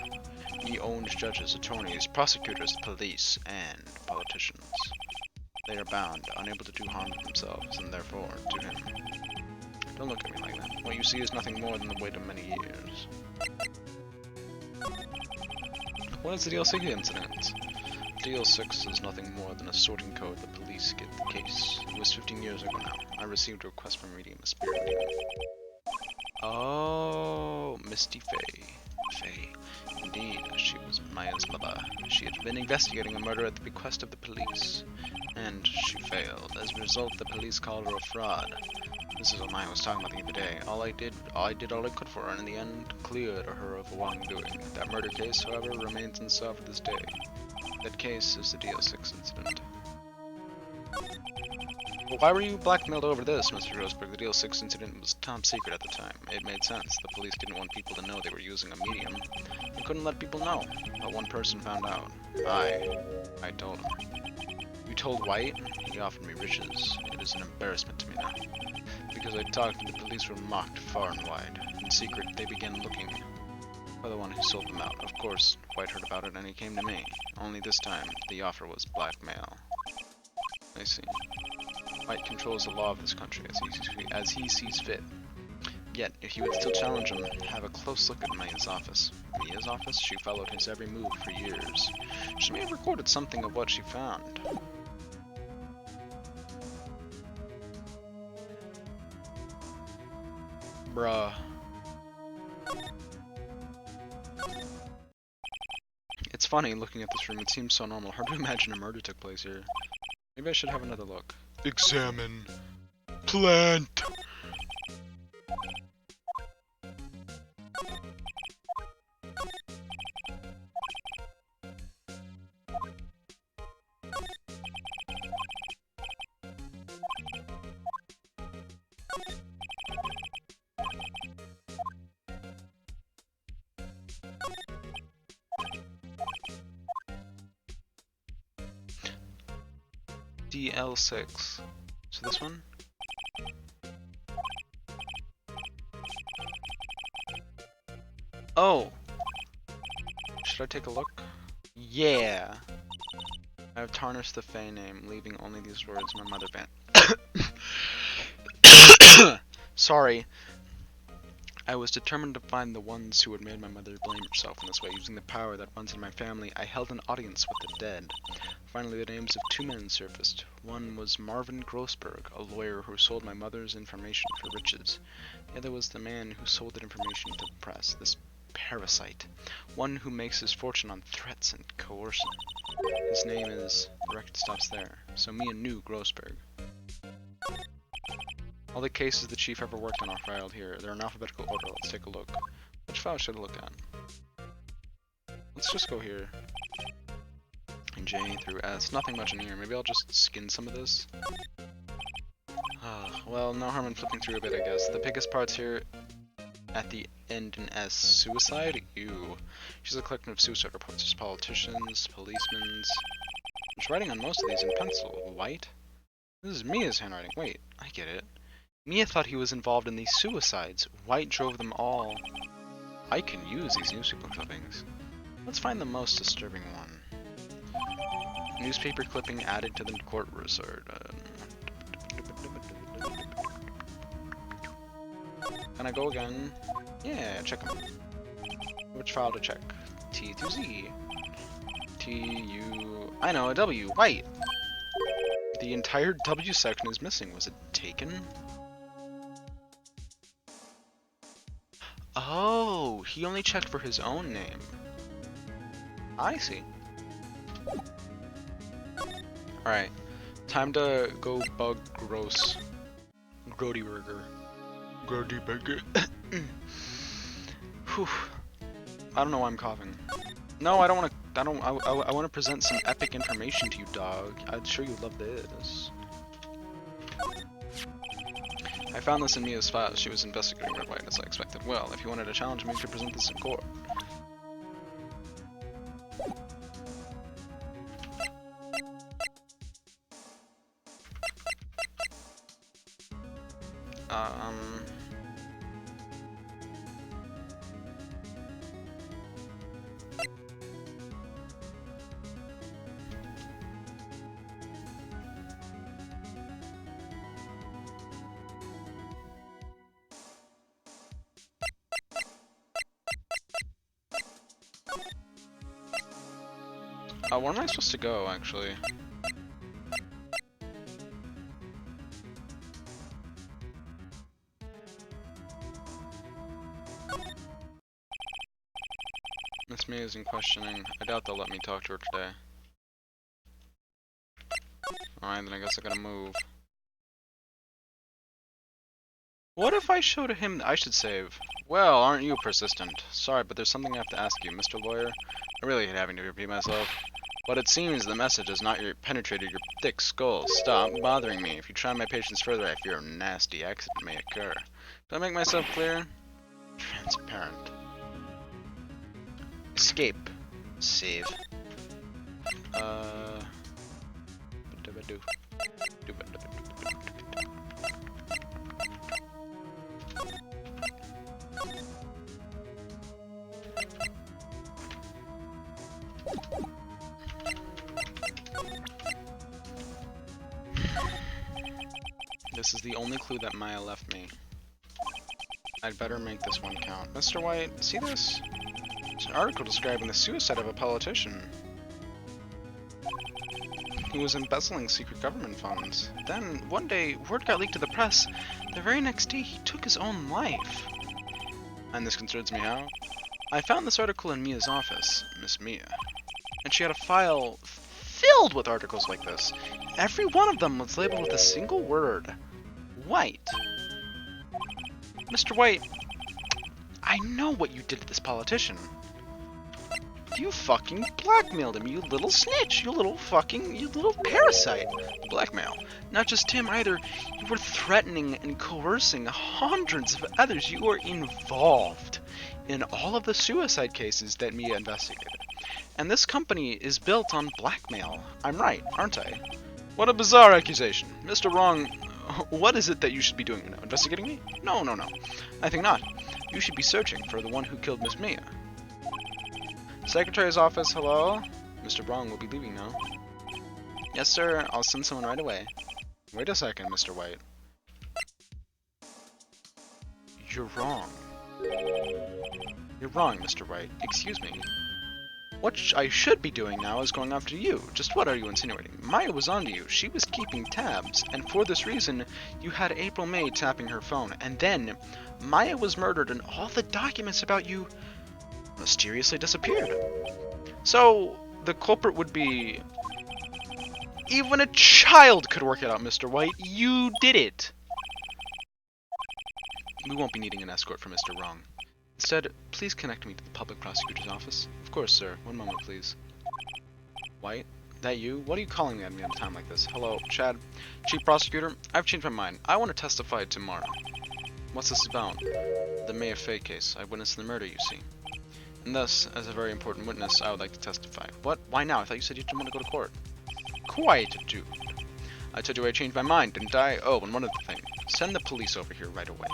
He owns judges, attorneys, prosecutors, police, and politicians. They are bound, unable to do harm to themselves, and therefore to him. Don't look at me like that. What you see is nothing more than the weight of many years. What is the DL6 incident? DL6 is nothing more than a sorting code the police get the case. It was 15 years ago now. I received a request from Medium, a spirit demon. Oh, Misty Faye. Indeed, she was Maya's mother. She had been investigating a murder at the bequest of the police, and she failed. As a result, the police called her a fraud. This is what Maya was talking about the other day. I did all I could for her, and in the end, cleared her of wrongdoing. That murder case, however, remains unsolved to this day. That case is the DL6 incident. Well, why were you blackmailed over this, Mr. Grossberg? The DL6 incident was top secret at the time. It made sense. The police didn't want people to know they were using a medium. They couldn't let people know. But one person found out. I told him. You told White? He offered me riches. It is an embarrassment to me now. Because I talked and the police were mocked far and wide. In secret, they began looking for the one who sold them out. Of course, White heard about it and he came to me. Only this time, the offer was blackmail. I see. White controls the law of this country as he sees fit. Yet, if you would still challenge him, have a close look at Mia's office. Mia's office? She followed his every move for years. She may have recorded something of what she found. Bruh. It's funny looking at this room, it seems so normal. Hard to imagine a murder took place here. Maybe I should have another look. Examine. Plant. DL6. So this one? Oh! Should I take a look? Yeah! I have tarnished the Fae name, leaving only these words my mother banned. Sorry. I was determined to find the ones who had made my mother blame herself in this way. Using the power that runs in my family, I held an audience with the dead. Finally, the names of two men surfaced. One was Marvin Grossberg, a lawyer who sold my mother's information for riches. The other was the man who sold that information to the press, this parasite. One who makes his fortune on threats and coercion. His name is... The record stops there. So Mia knew Grossberg. All the cases the chief ever worked on are filed here. They're in alphabetical order. Let's take a look. Which file should I look at? Let's just go here. J through S. Nothing much in here. Maybe I'll just skin some of this. Well, no harm in flipping through a bit, I guess. The biggest parts here at the end in S. Suicide? Ew. She's a collection of suicide reports. There's politicians, policemen. She's writing on most of these in pencil. White? This is Mia's handwriting. Wait, I get it. Mia thought he was involved in these suicides. White drove them all. I can use these newspaper clippings. Let's find the most disturbing one. Newspaper clipping added to the court record. Can I go again? Yeah, check them. Which file to check? T through Z. T, U... I know, a W. White! The entire W section is missing. Was it taken? Oh, he only checked for his own name. I see. Alright, time to go bug gross. Grody burger. Grody burger. Whew. I don't know why I'm coughing. No, I don't want to. I want to present some epic information to you, dog. I'm sure you'd love this. I found this in Mia's file. She was investigating Red White as I expected. Well, if you wanted to challenge me to present this in court. Where am I supposed to go, actually? Miss Mia is in questioning. I doubt they'll let me talk to her today. Alright, then I guess I gotta move. What if I showed him I should save? Well, aren't you persistent? Sorry, but there's something I have to ask you, Mr. Lawyer. I really hate having to repeat myself. But it seems the message has not penetrated your thick skull. Stop bothering me. If you try my patience further, I fear a nasty accident may occur. Did I make myself clear? Transparent. Escape. Save. This is the only clue that Maya left me. I'd better make this one count. Mr. White, see this? It's an article describing the suicide of a politician. He was embezzling secret government funds. Then, one day, word got leaked to the press. The very next day, he took his own life. And this concerns me how? I found this article in Mia's office, Miss Mia. And she had a file filled with articles like this. Every one of them was labeled with a single word. White. Mr. White, I know what you did to this politician. You fucking blackmailed him, you little snitch, you little parasite. Blackmail. Not just him either. You were threatening and coercing hundreds of others. You were involved in all of the suicide cases that Mia investigated. And this company is built on blackmail. I'm right, aren't I? What a bizarre accusation. Mr. Wrong, what is it that you should be doing now? Investigating me? No, no, no. I think not. You should be searching for the one who killed Miss Mia. Secretary's office, hello? Mr. Wrong will be leaving now. Yes, sir. I'll send someone right away. Wait a second, Mr. White. You're wrong. You're wrong, Mr. White. Excuse me. What I should be doing now is going after you. Just what are you insinuating? Maya was onto you. She was keeping tabs, and for this reason, you had April May tapping her phone. And then, Maya was murdered, and all the documents about you mysteriously disappeared. So, the culprit would be... Even a child could work it out, Mr. White. You did it! We won't be needing an escort for Mr. Wrong. Instead, please connect me to the public prosecutor's office. Of course, sir. One moment, please. White? That you? What are you calling at me at a time like this? Hello, Chad? Chief Prosecutor? I've changed my mind. I want to testify tomorrow. What's this about? The May of Fay case. I witnessed the murder, you see. And thus, as a very important witness, I would like to testify. What? Why now? I thought you said you didn't want to go to court. Quiet, dude. I told you I changed my mind, didn't I? Oh, and one other thing. Send the police over here right away.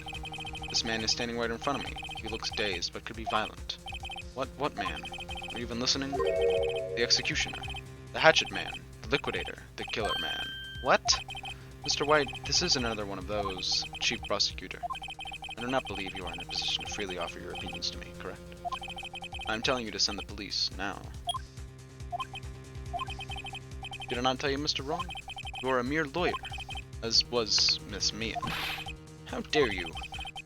This man is standing right in front of me. He looks dazed, but could be violent. What man? Are you even listening? The executioner. The hatchet man. The liquidator. The killer man. What? Mr. White, this isn't another one of those, Chief Prosecutor. I do not believe you are in a position to freely offer your opinions to me, correct? I'm telling you to send the police, now. Did I not tell you, Mr. Wrong? You are a mere lawyer, as was Miss Mia. How dare you?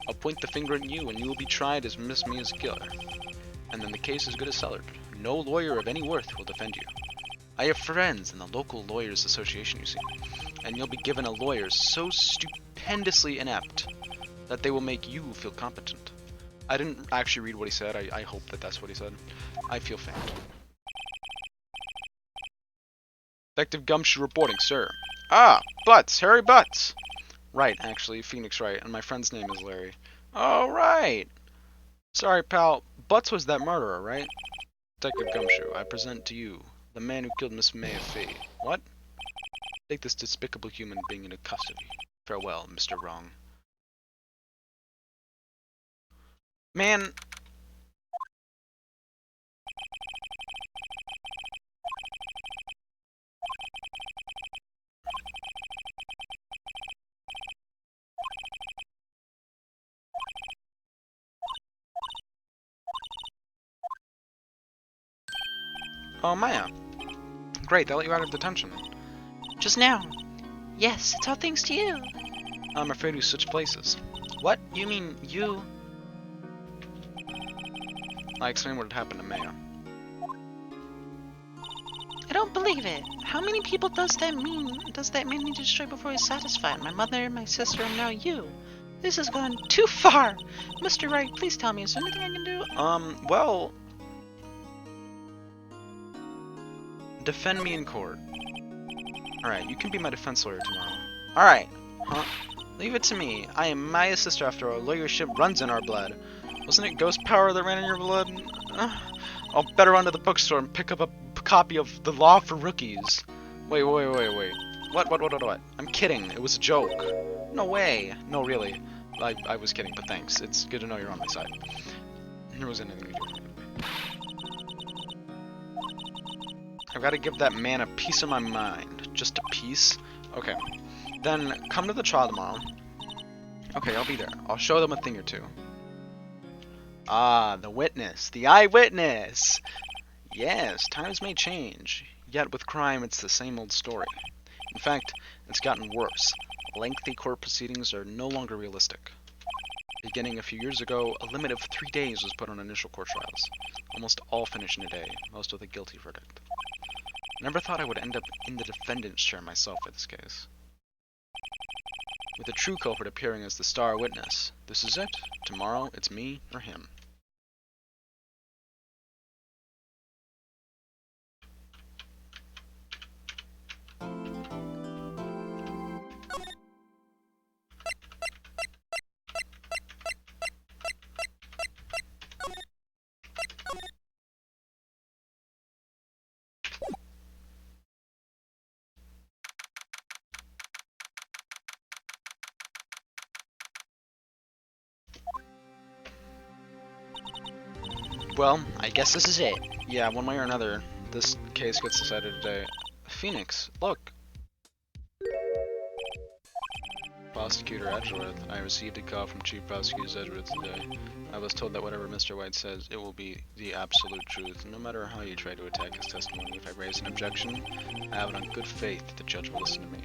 I'll point the finger at you and you will be tried as Miss Mia's killer. And then the case is good as settled. No lawyer of any worth will defend you. I have friends in the local lawyers association, you see. And you'll be given a lawyer so stupendously inept that they will make you feel competent. I didn't actually read what he said. I hope that that's what he said. I feel faint. Detective Gumshoe reporting, sir. Ah, Butts, Harry Butts. Right, actually, Phoenix Wright, and my friend's name is Larry. Oh, right. Sorry, pal. Butts was that murderer, right? Detective Gumshoe, I present to you the man who killed Miss May of Fay. What? Take this despicable human being into custody. Farewell, Mr. Wrong. Man. Oh, Maya. Great, they let you out of detention. Just now. Yes, it's all thanks to you. I'm afraid we switched places. What? You mean you? I explained what had happened to Maya. I don't believe it. How many people does that mean need to destroy before he's satisfied? My mother, my sister, and now you. This has gone too far. Mr. Wright, please tell me, is there anything I can do? Well... Defend me in court. Alright, you can be my defense lawyer tomorrow. Alright. Huh? Leave it to me. I am Maya's sister after all. Lawyership runs in our blood. Wasn't it ghost power that ran in your blood? I'll better run to the bookstore and pick up a copy of The Law for Rookies. Wait. What? I'm kidding. It was a joke. No way. No, really. I was kidding, but thanks. It's good to know you're on my side. There was anything to do with it. I've got to give that man a piece of my mind. Just a piece? Okay. Then come to the trial tomorrow. Okay, I'll be there. I'll show them a thing or two. Ah, the witness. The eyewitness! Yes, times may change. Yet with crime, it's the same old story. In fact, it's gotten worse. Lengthy court proceedings are no longer realistic. Beginning a few years ago, a limit of 3 days was put on initial court trials. Almost all finish in a day, most with a guilty verdict. Never thought I would end up in the defendant's chair myself for this case. With a true culprit appearing as the star witness. This is it. Tomorrow, it's me or him. Well, I guess this is it. Yeah, one way or another, this case gets decided today. Phoenix, look. Prosecutor Edgeworth, I received a call from Chief Prosecutor Edgeworth today. I was told that whatever Mr. White says, it will be the absolute truth, no matter how you try to attack his testimony. If I raise an objection, I have it on good faith that the judge will listen to me.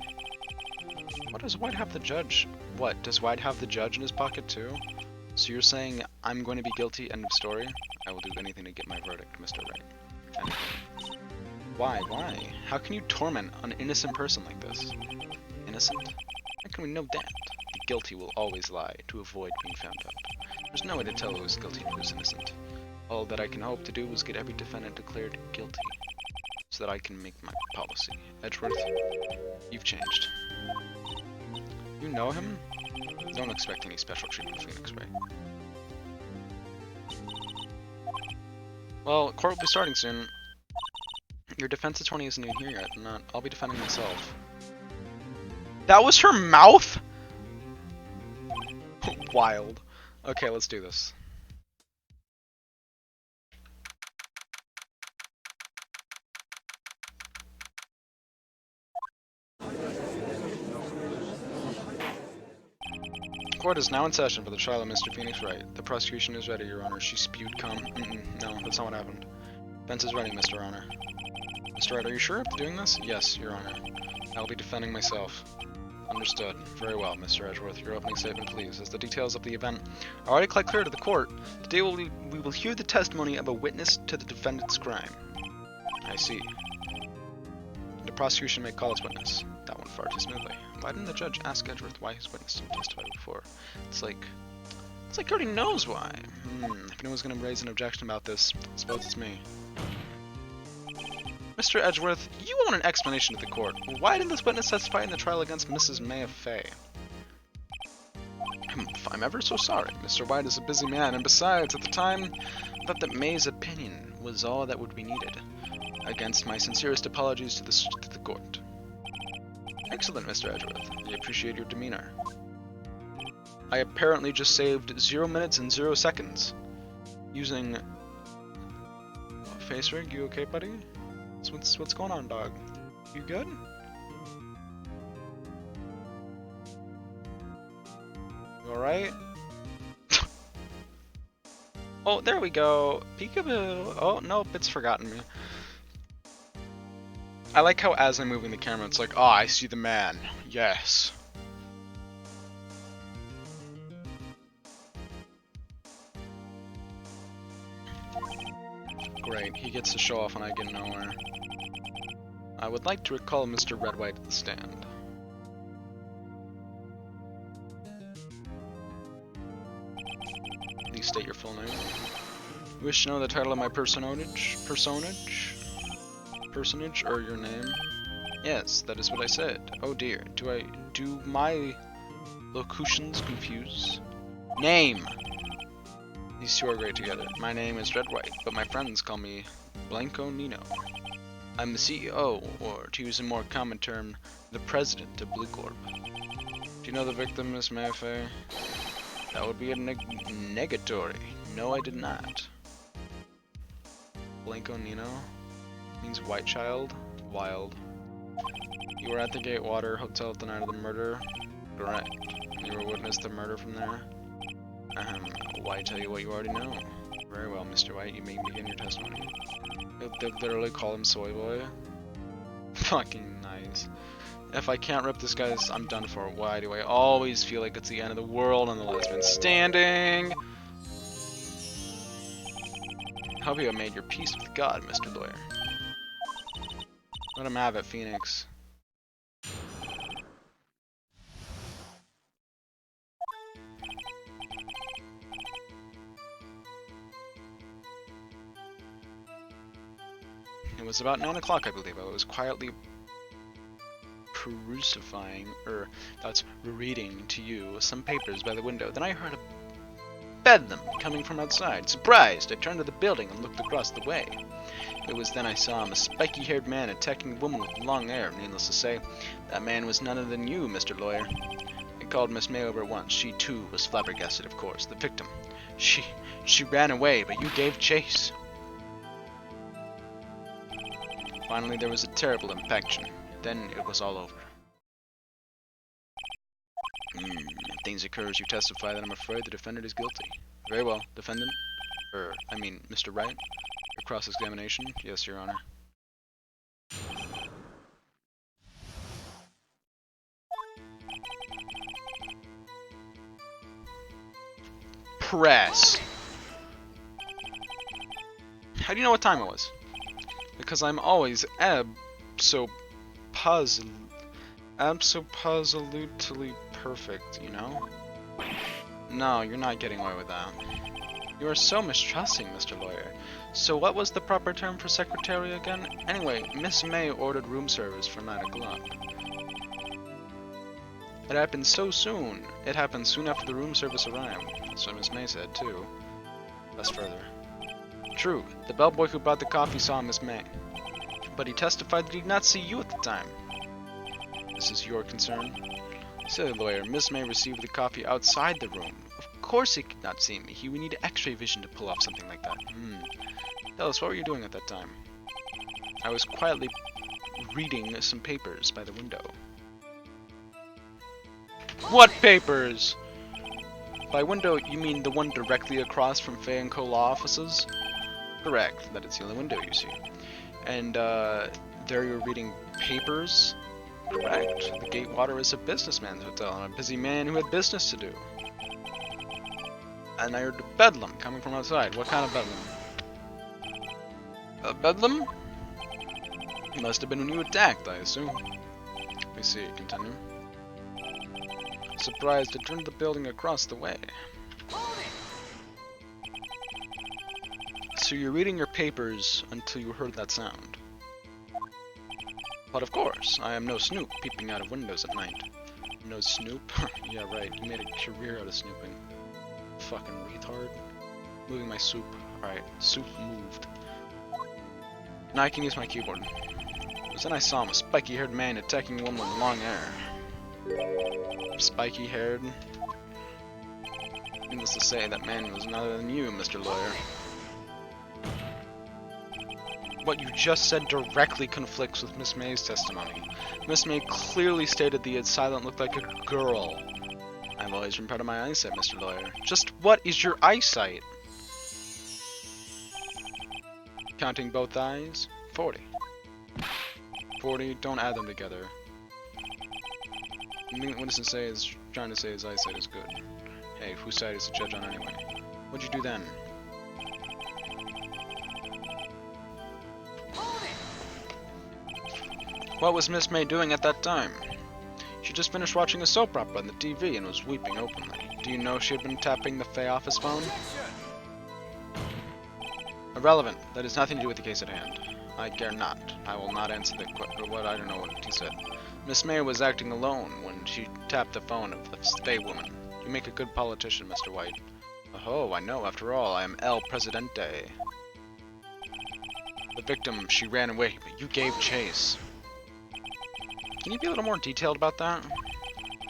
What does White have the judge? What, does White have the judge in his pocket too? So you're saying I'm going to be guilty, end of story? I will do anything to get my verdict, Mr. Wright. Anything. Why? How can you torment an innocent person like this? Innocent? How can we know that? The guilty will always lie to avoid being found out. There's no way to tell who's guilty and who's innocent. All that I can hope to do is get every defendant declared guilty, so that I can make my policy. Edgeworth, you've changed. You know him? Don't expect any special treatment, Phoenix, right? Well, court will be starting soon. Your defense attorney isn't even here yet, and I'll be defending myself. That was her mouth? Wild. Okay, let's do this. Court is now in session for the trial of Mr. Phoenix Wright. The prosecution is ready, Your Honor. She spewed cum. No, that's not what happened. Defense is ready, Mr. Honor. Mr. Wright, are you sure of doing this? Yes, Your Honor. I'll be defending myself. Understood. Very well, Mr. Edgeworth. Your opening statement, please. As the details of the event are already quite clear to the court, today we will hear the testimony of a witness to the defendant's crime. I see. The prosecution may call its witness. That went far too smoothly. Why didn't the judge ask Edgeworth why his witness didn't testify before? It's like he already knows why. If anyone's going to raise an objection about this, I suppose it's me. Mr. Edgeworth, you want an explanation to the court. Why didn't this witness testify in the trial against Mrs. May of Fay? I'm ever so sorry. Mr. White is a busy man, and besides, at the time, I thought that May's opinion was all that would be needed. Against my sincerest apologies to the court. Excellent, Mr. Edgeworth. I appreciate your demeanor. I apparently just saved 0 minutes and 0 seconds using face rig. You okay, buddy? What's going on, dog? You good? You alright? Oh, there we go. Peekaboo. Oh, nope, it's forgotten me. I like how as I'm moving the camera, it's like, oh, I see the man. Yes. Great, he gets to show off when I get nowhere. I would like to recall Mr. Redwhite at the stand. Please state your full name. You wish to know the title of my personage, or your name? Yes, that is what I said. Oh dear, do my locutions confuse? Name! These two are great together. My name is Redwhite, but my friends call me Blanco Nino. I'm the CEO, or to use a more common term, the president of Blue Corp. Do you know the victim, Miss Mayfair? That would be a negatory. No, I did not. Blanco Nino means white child. Wild. You were at the Gatewater Hotel the night of the murder? Correct. You were witness to murder from there? Why tell you what you already know? Very well, Mr. White, you may begin your testimony. They literally call him Soy Boy. Fucking nice. If I can't rip this guy's, I'm done for. Why do I always feel like it's the end of the world and the last man standing? Hope you have made your peace with God, Mr. Lawyer. Let him have it, Phoenix. It was about 9 o'clock, I believe. I was quietly reading to you some papers by the window. Then I heard a bedlam coming from outside. Surprised, I turned to the building and looked across the way. It was then I saw him, a spiky-haired man attacking a woman with long hair. Needless to say, that man was none other than you, Mr. Lawyer. I called Miss May over at once. She, too, was flabbergasted, of course. The victim. She ran away, but you gave chase. Finally, there was a terrible impaction. Then it was all over. If things occur as you testify, then I'm afraid the defendant is guilty. Very well, defendant. Mr. Wright. Your cross-examination? Yes, Your Honor. Press. How do you know what time it was? Because I'm always absolutely perfect, you know? No, you're not getting away with that. You are so mistrusting, Mr. Lawyer. So what was the proper term for secretary again? Anyway, Miss May ordered room service for 9 o'clock. It happened so soon. It happened soon after the room service arrived. That's what Miss May said, too. Thus further. True, the bellboy who brought the coffee saw Miss May. But he testified that he did not see you at the time. This is your concern? Silly lawyer, Miss May received the coffee outside the room. Of course he could not see me. He would need x-ray vision to pull off something like that. Tell us, what were you doing at that time? I was quietly reading some papers by the window. What papers? By window, you mean the one directly across from Fay & Co. law offices? Correct, that is the only window you see. And, there you're reading papers? Correct. The Gatewater is a businessman's hotel, and a busy man who had business to do. And I heard bedlam coming from outside. What kind of bedlam? A bedlam? Must have been when you attacked, I assume. We see, continue. Surprised, it turned the building across the way. So you're reading your papers until you heard that sound. But of course, I am no snoop peeping out of windows at night. No snoop? Yeah, right, you made a career out of snooping. Fucking retard. Moving my soup. Alright, soup moved. Now I can use my keyboard. But then I saw him, a spiky-haired man attacking a woman with long hair. Spiky-haired? Needless to say, that man was none other than you, Mr. Lawyer. What you just said directly conflicts with Miss May's testimony. Miss May clearly stated the assailant looked like a girl. I've always been proud of my eyesight, Mr. Lawyer. Just what is your eyesight? Counting both eyes? 40. 40, don't add them together. What does it say is trying to say his eyesight is good. Hey, whose side is the judge on anyway? What'd you do then? What was Miss May doing at that time? She just finished watching a soap opera on the TV and was weeping openly. Do you know she had been tapping the Fay office phone? Irrelevant. That has nothing to do with the case at hand. I care not. I will not answer the what I don't know what he said. Miss May was acting alone when she tapped the phone of the Fay woman. You make a good politician, Mr. White. Oh, I know. After all, I am El Presidente. The victim, she ran away, but you gave chase. Can you be a little more detailed about that?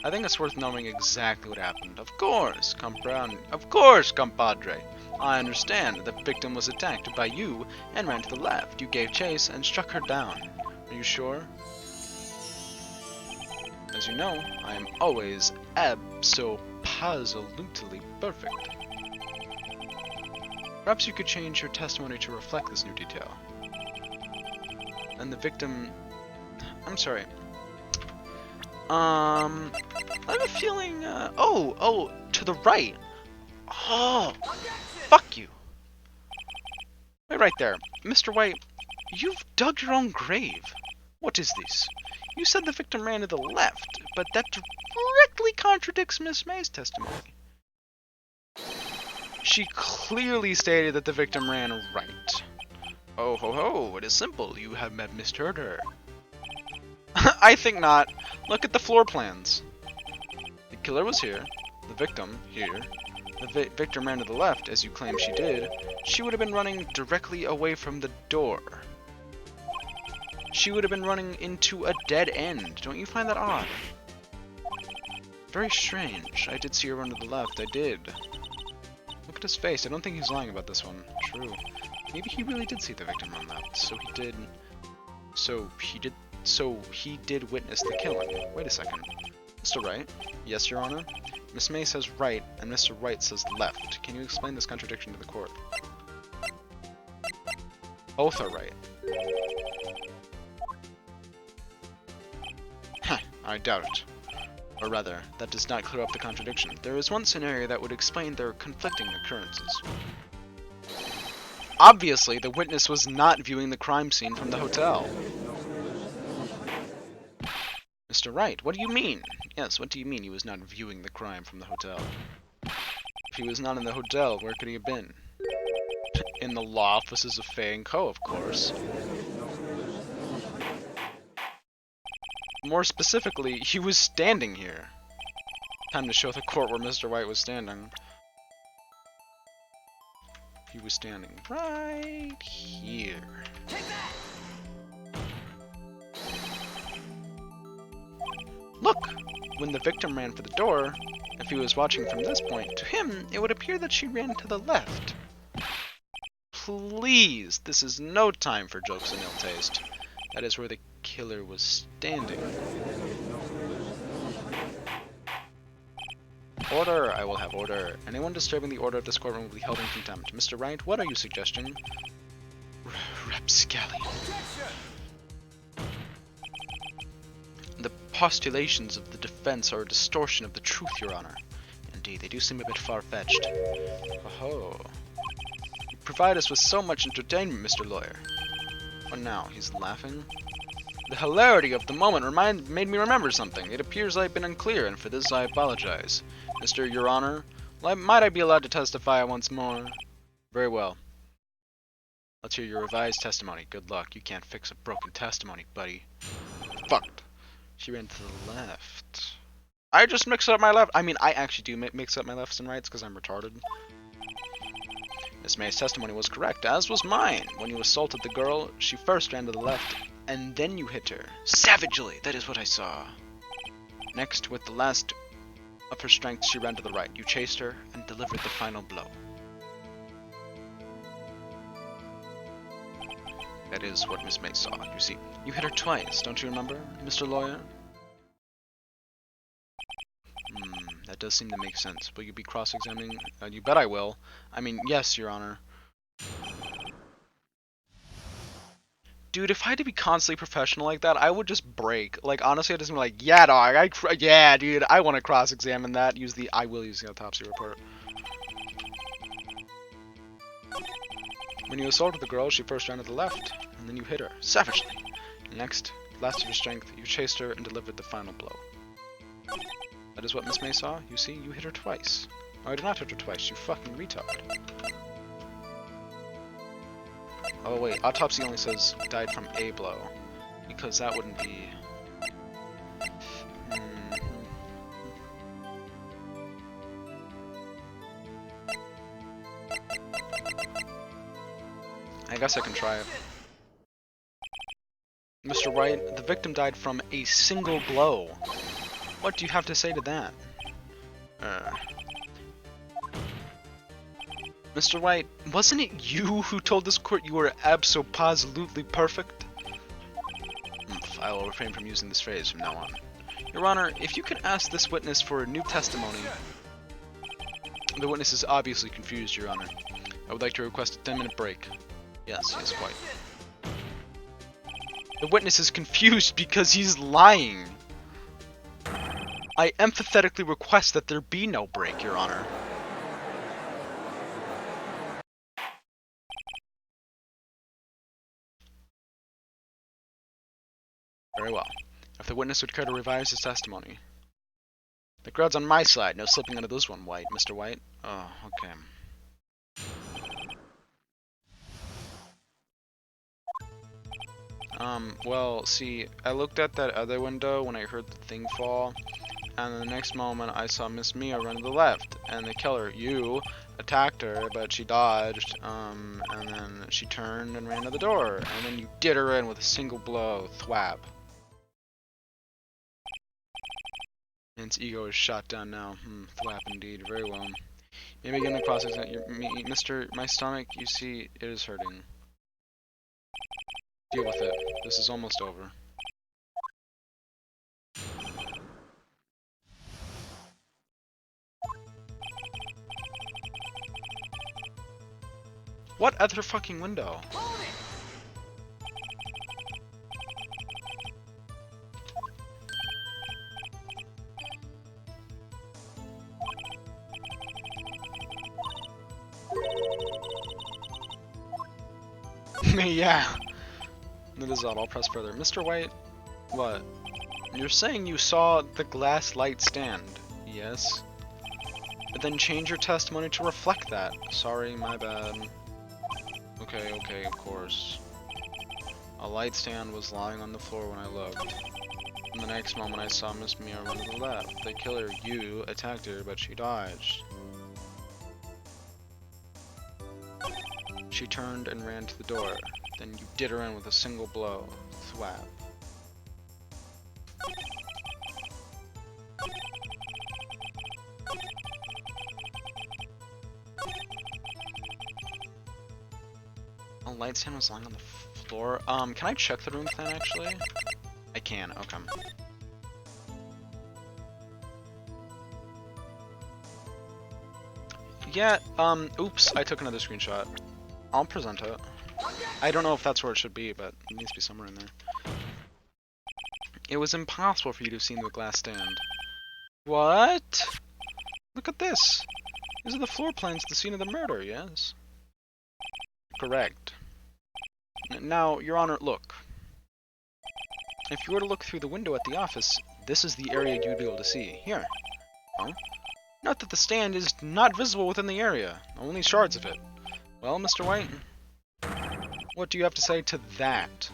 I think it's worth knowing exactly what happened. Of course, compadre. I understand. The victim was attacked by you and ran to the left. You gave chase and struck her down. Are you sure? As you know, I am always absolutely perfect. Perhaps you could change your testimony to reflect this new detail. And the victim... I'm sorry. I have a feeling, to the right. Oh, fuck you. Right there. Mr. White, you've dug your own grave. What is this? You said the victim ran to the left, but that directly contradicts Miss May's testimony. She clearly stated that the victim ran right. Oh ho ho, it is simple. You have misheard her. I think not. Look at the floor plans. The killer was here, the victim here. The victim ran to the left, as you claim she did. She would have been running directly away from the door. She would have been running into a dead end. Don't you find that odd? Very strange. I did see her run to the left, I did. Look at his face. I don't think he's lying about this one. True. Maybe he really did see the victim run out. So he did witness the killing. Wait a second. Mr. Wright? Yes, Your Honor? Miss May says right, and Mr. Wright says left. Can you explain this contradiction to the court? Both are right. Huh, I doubt it. Or rather, that does not clear up the contradiction. There is one scenario that would explain their conflicting occurrences. Obviously, the witness was not viewing the crime scene from the hotel. Mr. Wright, what do you mean? Yes, what do you mean he was not viewing the crime from the hotel? If he was not in the hotel, where could he have been? In the law offices of Fay & Co., of course. More specifically, he was standing here. Time to show the court where Mr. Wright was standing. He was standing right here. Take that! Look! When the victim ran for the door, if he was watching from this point, to him, it would appear that she ran to the left. Please, this is no time for jokes and ill taste. That is where the killer was standing. Order! I will have order. Anyone disturbing the order of this courtroom will be held in contempt. Mr. Wright, what are you suggesting? Rapscallion. The postulations of the defense are a distortion of the truth, Your Honor. Indeed, they do seem a bit far-fetched. Oh. You provide us with so much entertainment, Mr. Lawyer. What now? He's laughing? The hilarity of the moment made me remember something. It appears I've been unclear, and for this I apologize. Mr. Your Honor, might I be allowed to testify once more? Very well. Let's hear your revised testimony. Good luck. You can't fix a broken testimony, buddy. Fucked. She ran to the left. I just mixed up my left. I mean, I actually do mix up my lefts and rights because I'm retarded. Miss May's testimony was correct, as was mine. When you assaulted the girl, she first ran to the left, and then you hit her. Savagely, that is what I saw. Next, with the last of her strength, she ran to the right. You chased her and delivered the final blow. That is what Miss May saw. You see, you hit her twice, don't you remember, Mr. Lawyer? That does seem to make sense. Will you be cross-examining? You bet I will. I mean, yes, Your Honor. Dude, if I had to be constantly professional like that, I would just break. Like, honestly, I'd just be like, yeah, dog, yeah, dude, I want to cross-examine that. I will use the autopsy report. When you assaulted the girl, she first ran to the left, and then you hit her, savagely. Next, last of your strength, you chased her and delivered the final blow. That is what Miss May saw. You see, you hit her twice. No, I did not hit her twice, you fucking retard. Oh wait, autopsy only says died from a blow. Because that wouldn't be... I guess I can try it. Mr. Wright, the victim died from a single blow. What do you have to say to that? Mr. Wright, wasn't it you who told this court you were abso-positively perfect? I will refrain from using this phrase from now on. Your Honor, if you could ask this witness for a new testimony... The witness is obviously confused, Your Honor. I would like to request a 10-minute break. Yes, quite. The witness is confused because he's lying. I emphatically request that there be no break, Your Honor. Very well. If the witness would care to revise his testimony. The crowd's on my side. No slipping into this one, White. Mr. White? Oh, okay. Well, see, I looked at that other window when I heard the thing fall, and the next moment I saw Miss Mia run to the left, and the killer, you, attacked her, but she dodged, and then she turned and ran to the door, and then you did her in with a single blow, thwap. And its ego is shot down now. Thwap indeed, very well. Maybe again the process that Mr. My stomach, you see, it is hurting. Deal with it. This is almost over. What other fucking window? Yeah. That is odd. I'll press further. Mr. White, what? You're saying you saw the glass light stand? Yes. But then change your testimony to reflect that. Sorry, my bad. Okay, of course. A light stand was lying on the floor when I looked. And the next moment I saw Miss Mia run to the left. The killer, you, attacked her, but she dodged. She turned and ran to the door. Then you did her in with a single blow. Thwap. A light stand was lying on the floor. Can I check the room then, actually? I can, okay. Yeah, oops, I took another screenshot. I'll present it. I don't know if that's where it should be, but it needs to be somewhere in there. It was impossible for you to have seen the glass stand. What? Look at this. These are the floor plans of the scene of the murder, yes? Correct. Now, Your Honor, look. If you were to look through the window at the office, this is the area you'd be able to see. Here. Huh? Note that the stand is not visible within the area, only shards of it. Well, Mr. White, what do you have to say to that?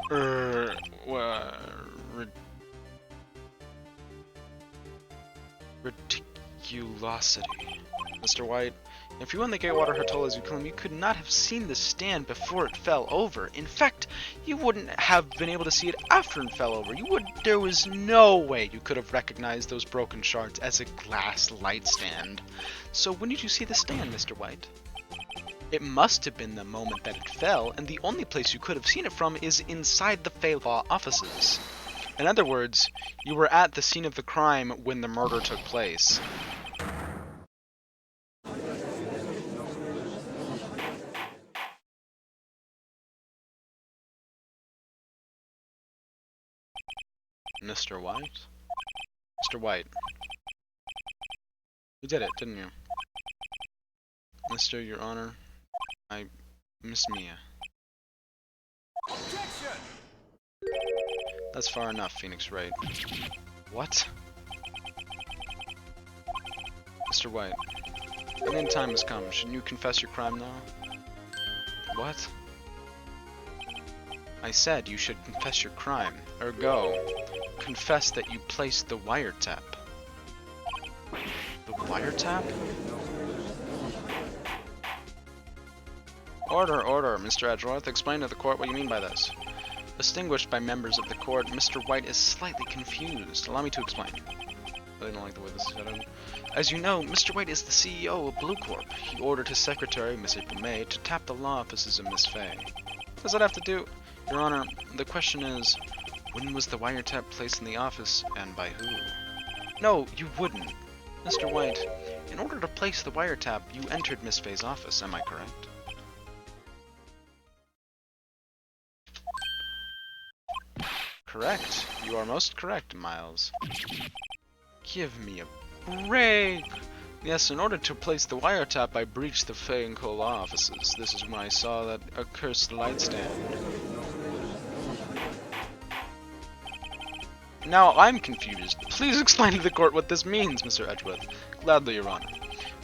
Ridiculosity. Mr. White, if you won the Gatewater Hotel as you claim, you could not have seen the stand before it fell over. In fact, you wouldn't have been able to see it after it fell over. There was no way you could have recognized those broken shards as a glass light stand. So when did you see the stand, Mr. White? It must have been the moment that it fell, and the only place you could have seen it from is inside the Fey Law offices. In other words, you were at the scene of the crime when the murder took place. Mr. White? Mr. White. You did it, didn't you? Mr. Your Honor, I miss Mia. Objection! That's far enough, Phoenix Wright. What? Mr. White, I mean time has come. Shouldn't you confess your crime now? What? I said you should confess your crime. Ergo, confess that you placed the wiretap. The wiretap? Order, Mr. Edgeworth. Explain to the court what you mean by this. Distinguished by members of the court, Mr. White is slightly confused. Allow me to explain. I really don't like the way this is set up. As you know, Mr. White is the CEO of Blue Corp. He ordered his secretary, Miss April May, to tap the law offices of Miss Fay. What does that have to do? Your Honor, the question is, when was the wiretap placed in the office, and by who? No, you wouldn't. Mr. White, in order to place the wiretap, you entered Miss Fay's office, am I correct? Correct. You are most correct, Miles. Give me a break! Yes, in order to place the wiretap, I breached the Fay and Co. law offices. This is when I saw that accursed light stand. Now I'm confused. Please explain to the court what this means, Mr. Edgeworth. Gladly, Your Honor.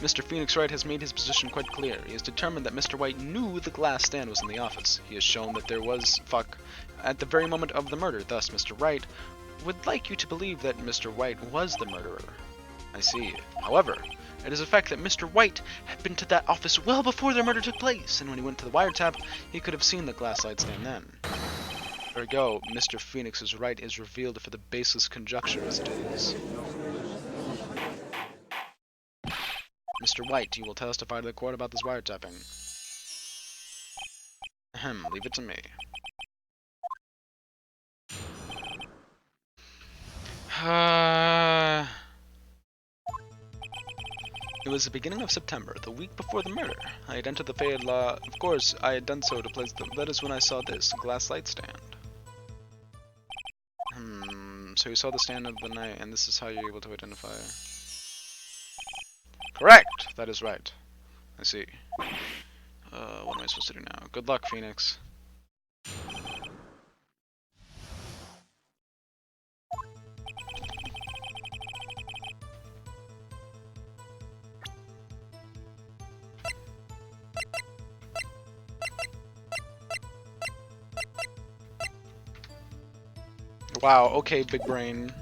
Mr. Phoenix Wright has made his position quite clear. He has determined that Mr. White knew the glass stand was in the office. He has shown that there was at the very moment of the murder. Thus, Mr. Wright would like you to believe that Mr. White was the murderer. I see. However, it is a fact that Mr. White had been to that office well before the murder took place, and when he went to the wiretap, he could have seen the glass light stand then. Ergo, Mr. Phoenix's right is revealed for the baseless conjecture as it is. Mr. White, you will testify to the court about this wiretapping. Ahem, leave it to me. It was the beginning of September, the week before the murder. I had entered the Fayed Law. Of course, I had done so to place the... That is when I saw this, glass light stand. So you saw the stand of the night, and this is how you're able to identify. Correct! That is right. I see. What am I supposed to do now? Good luck, Phoenix. Wow, okay, big brain.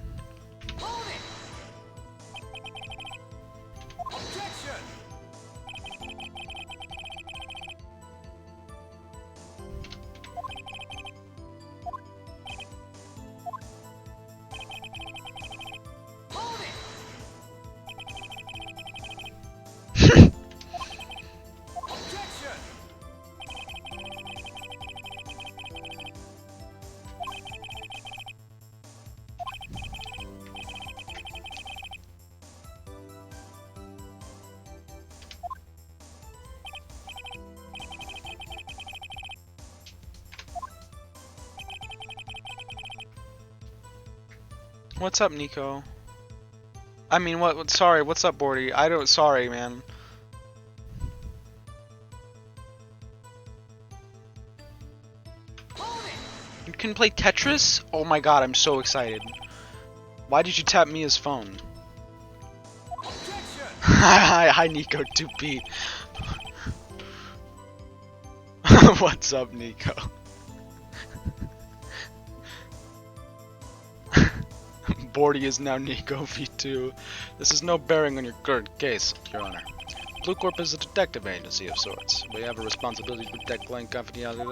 What's up, Nico? I mean, sorry, what's up, Bordy? Sorry, man. You can play Tetris? Oh my god, I'm so excited. Why did you tap me as phone? Hi, Nico 2P. What's up, Nico? Bordy is now Nico V2. This is no bearing on your current case, Your Honor. Blue Corp is a detective agency of sorts. We have a responsibility to protect client confidentiality.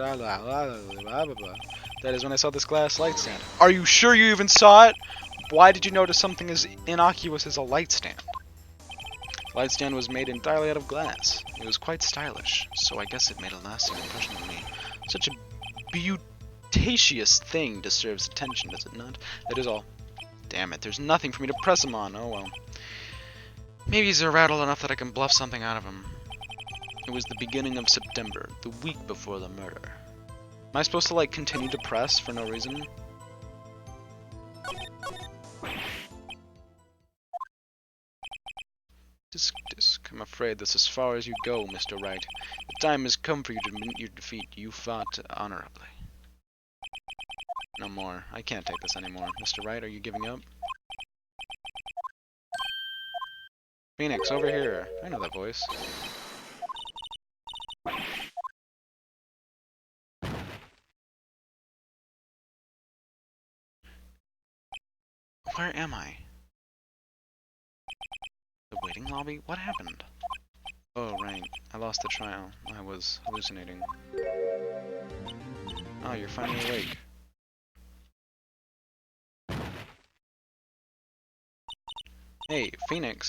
That is when I saw this glass light stand. Are you sure you even saw it? Why did you notice something as innocuous as a light stand? The light stand was made entirely out of glass. It was quite stylish, so I guess it made a lasting impression on me. Such a beautacious thing deserves attention, does it not? That is all. Damn it, there's nothing for me to press him on. Oh well. Maybe he's rattled enough that I can bluff something out of him. It was the beginning of September, the week before the murder. Am I supposed to, like, continue to press for no reason? Disc. I'm afraid that's as far as you go, Mr. Wright. The time has come for you to admit your defeat. You fought honorably. No more. I can't take this anymore. Mr. Wright, are you giving up? Phoenix, over here. I know that voice. Where am I? The waiting lobby? What happened? Oh, right. I lost the trial. I was hallucinating. Oh, you're finally awake. Hey, Phoenix.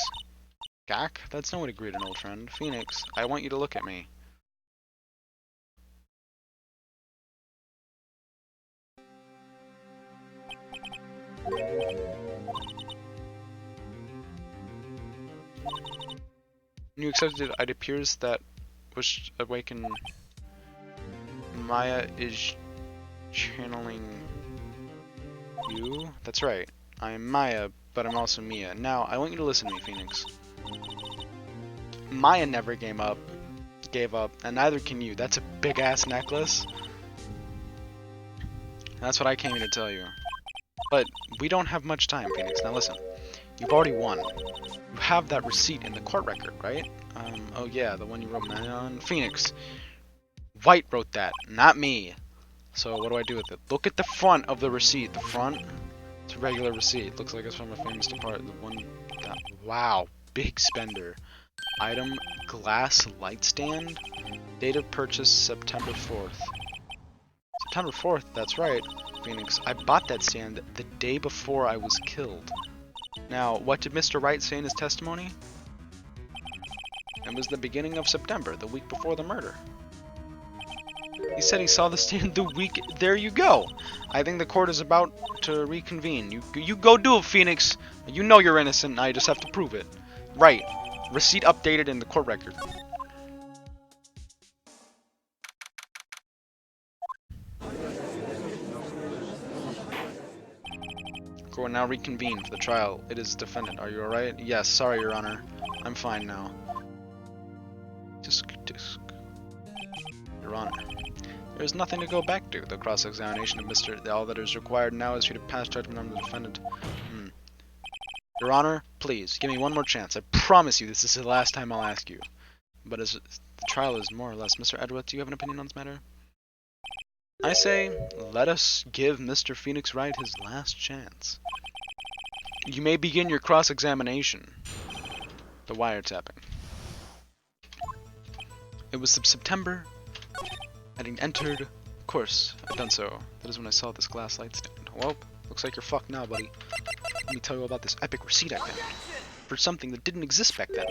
Gak? That's no way to greet an old friend. Phoenix, I want you to look at me. When you accepted it, it appears that which awakened Maya is channeling you? That's right. I am Maya, but I'm also Mia. Now, I want you to listen to me, Phoenix. Maya never gave up, and neither can you. That's a big-ass necklace. That's what I came here to tell you. But we don't have much time, Phoenix. Now listen, you've already won. You have that receipt in the court record, right? Oh yeah, the one you wrote on. Phoenix. White wrote that, not me. So what do I do with it? Look at the front of the receipt. The front, it's a regular receipt. Looks like it's from a famous department. The one that, wow, big spender. Item, glass light stand. Date of purchase, September 4th. September 4th, that's right, Phoenix. I bought that stand the day before I was killed. Now, what did Mr. Wright say in his testimony? It was the beginning of September, the week before the murder. He said he saw the stand the week. There you go. I think the court is about to reconvene. You go do it, Phoenix. You know you're innocent. I just have to prove it. Right. Receipt updated in the court record. Court now reconvene for the trial. It is defendant. Are you alright? Yes. Sorry, Your Honor. I'm fine now. Disc. Your Honor. There is nothing to go back to. The cross-examination of Mr. All that is required now is for you to pass judgment on the defendant. Your Honor, please, give me one more chance. I promise you this is the last time I'll ask you. But as the trial is more or less... Mr. Edwards, do you have an opinion on this matter? I say, let us give Mr. Phoenix Wright his last chance. You may begin your cross-examination. The wiretapping. It was September. Having entered, of course, I've done so. That is when I saw this glass light stand. Well, looks like you're fucked now, buddy. Let me tell you about this epic receipt I found. For something that didn't exist back then.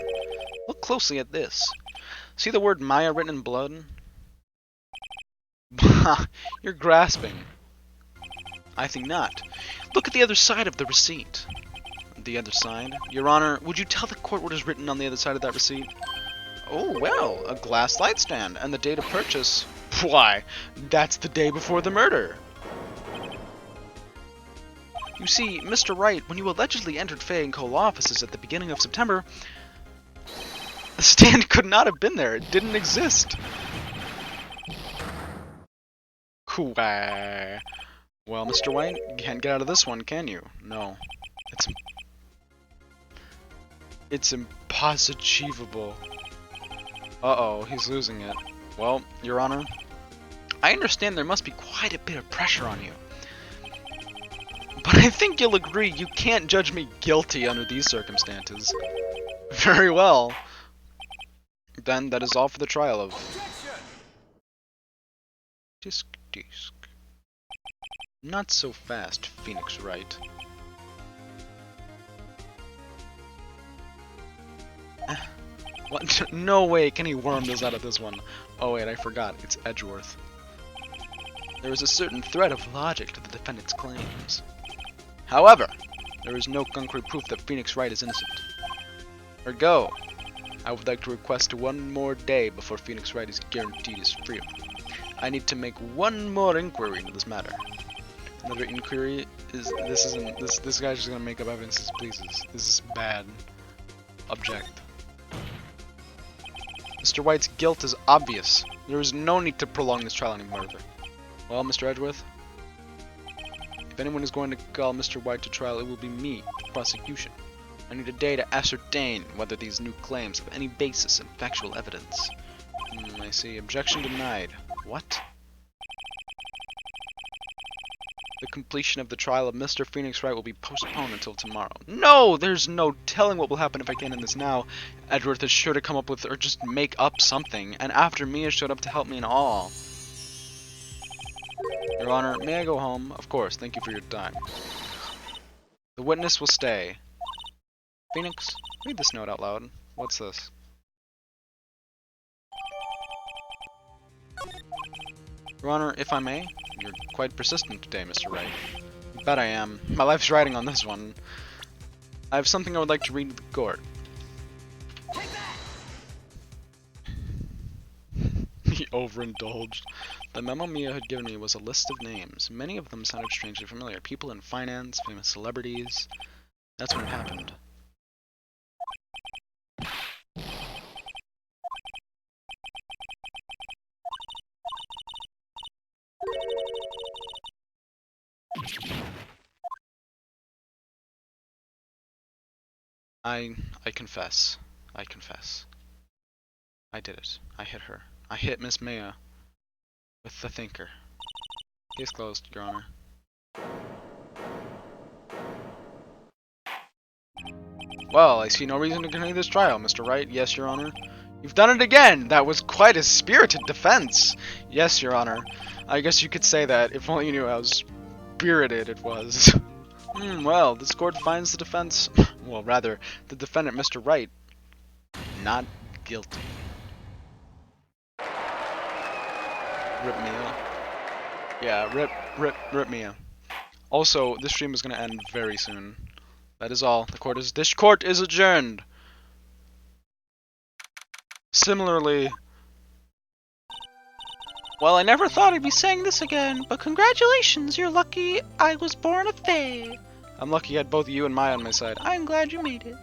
Look closely at this. See the word Maya written in blood? You're grasping. I think not. Look at the other side of the receipt. The other side? Your Honor, would you tell the court what is written on the other side of that receipt? Oh, well, a glass light stand, and the date of purchase. Why, that's the day before the murder. You see, Mr. Wright, when you allegedly entered Fay & Cole offices at the beginning of September, the stand could not have been there. It didn't exist. Cool. Well, Mr. White, you can't get out of this one, can you? No. It's impossible. Uh-oh, he's losing it. Well, Your Honor, I understand there must be quite a bit of pressure on you. But I think you'll agree you can't judge me guilty under these circumstances. Very well. Then that is all for the trial of... Disc. Not so fast, Phoenix Wright. What? No way can he worm this out of this one. Oh wait, I forgot. It's Edgeworth. There is a certain thread of logic to the defendant's claims. However, there is no concrete proof that Phoenix Wright is innocent. Ergo, I would like to request one more day before Phoenix Wright is guaranteed his freedom. I need to make one more inquiry into this matter. Another inquiry is this guy's just gonna make up evidence as he pleases. This is bad. Object. Mr. White's guilt is obvious. There is no need to prolong this trial any further. Well, Mr. Edgeworth, if anyone is going to call Mr. White to trial, it will be me, the prosecution. I need a day to ascertain whether these new claims have any basis in factual evidence. I see. Objection denied. What? The completion of the trial of Mr. Phoenix Wright will be postponed until tomorrow. No! There's no telling what will happen if I can't end this now. Edgeworth is sure to come up with, or just make up something, and after Mia showed up to help me and all. Your Honor, may I go home? Of course, thank you for your time. The witness will stay. Phoenix, read this note out loud. What's this? Your Honor, if I may, you're quite persistent today, Mr. Wright. I bet I am. My life's riding on this one. I have something I would like to read to the court. He overindulged. The memo Mia had given me was a list of names. Many of them sounded strangely familiar. People in finance, famous celebrities. That's when it happened. I confess. I confess. I did it. I hit her. I hit Miss Maya with the thinker. Case closed, Your Honor. Well, I see no reason to continue this trial, Mr. Wright. Yes, Your Honor. You've done it again! That was quite a spirited defense! Yes, Your Honor. I guess you could say that, if only you knew how spirited it was. Well, this court finds the defense... well, rather, the defendant, Mr. Wright, not guilty. Rip Mia. Yeah, rip Mia. Also, this stream is gonna end very soon. That is all. This court is adjourned. Similarly, well, I never thought I'd be saying this again, but congratulations, you're lucky I was born a fae. I'm lucky I had both you and Maya on my side. I'm glad you made it.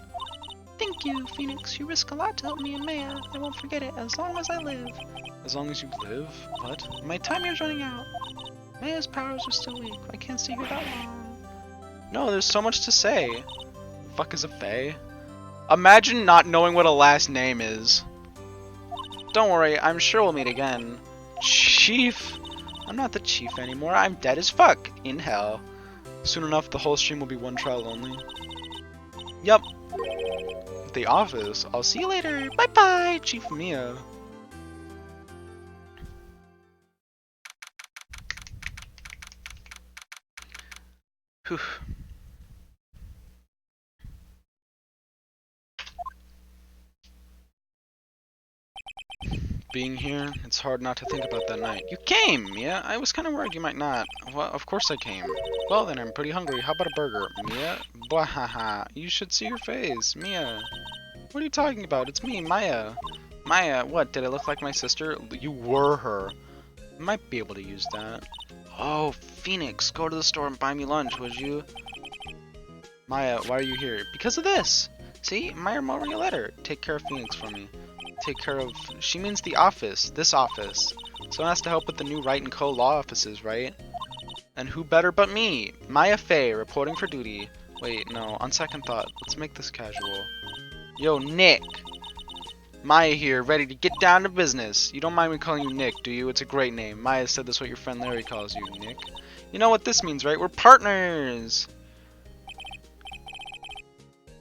Thank you, Phoenix. You risk a lot to help me and Maya. I won't forget it as long as I live. As long as you live? What? My time here's running out. Maya's powers are still weak. I can't stay here that long. No, there's so much to say. Fuck is a fae? Imagine not knowing what a last name is. Don't worry, I'm sure we'll meet again. Chief? I'm not the chief anymore. I'm dead as fuck. In hell. Soon enough, the whole stream will be one trial only. Yup. The office. I'll see you later. Bye-bye, Chief Mia. Whew. Being here, it's hard not to think about that night. You came, Mia. I was kind of worried you might not. Well, of course I came. Well, then I'm pretty hungry. How about a burger? Mia? Bwahaha. You should see your face. Mia. What are you talking about? It's me, Maya. Maya, what? Did I look like my sister? You were her. Might be able to use that. Oh, Phoenix, go to the store and buy me lunch, would you? Maya, why are you here? Because of this! See? Maya wrote me a letter. Take care of Phoenix for me. Take care of... She means the office. This office. Someone has to help with the new Wright & Co. law offices, right? And who better but me? Maya Fey, reporting for duty. Wait, no. On second thought, let's make this casual. Yo, Nick! Maya here, ready to get down to business. You don't mind me calling you Nick, do you? It's a great name. Maya said that's what your friend Larry calls you, Nick. You know what this means, right? We're partners!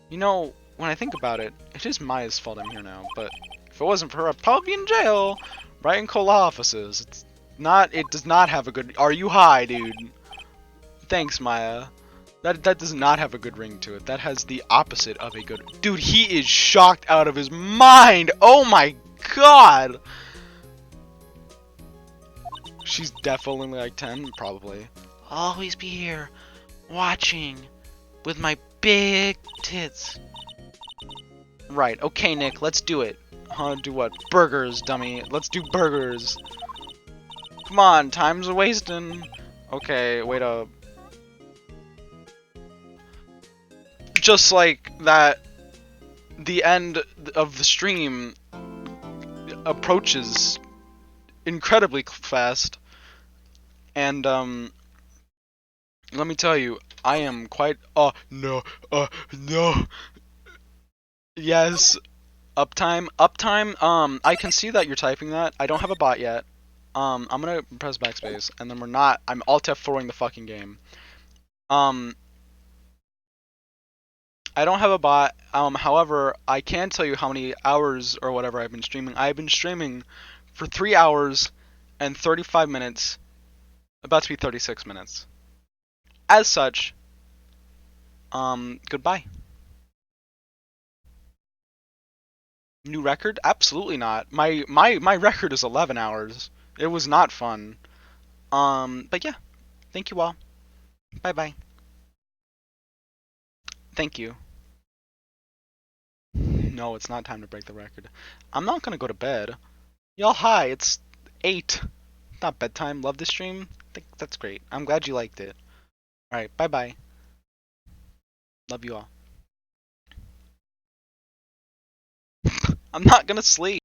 You know, when I think about it, it is Maya's fault I'm here now, but if it wasn't for her, I'd probably be in jail. Right in Cola offices. It does not have a good... Are you high, dude? Thanks, Maya. That does not have a good ring to it. That has the opposite of a good... Dude, he is shocked out of his mind! Oh my god! She's definitely like 10, probably. I'll always be here, watching, with my big tits. Right, okay, Nick, let's do it. Huh, do what? Burgers, dummy. Let's do burgers. Come on, time's a wasting. Okay, wait up. Just like that, the end of the stream approaches incredibly fast, and let me tell you, I am quite no. Yes, uptime, I can see that you're typing that. I don't have a bot yet. I'm gonna press backspace, and then I'm alt F4ing the fucking game. I don't have a bot. However, I can tell you how many hours or whatever I've been streaming. I've been streaming for 3 hours and 35 minutes, about to be 36 minutes. As such, goodbye. New record? Absolutely not. My record is 11 hours. It was not fun. But yeah, thank you all. Bye bye. Thank you. No, it's not time to break the record. I'm not gonna go to bed. Y'all, hi, it's 8. Not bedtime. Love the stream. I think that's great. I'm glad you liked it. Alright, bye bye. Love you all. I'm not gonna sleep.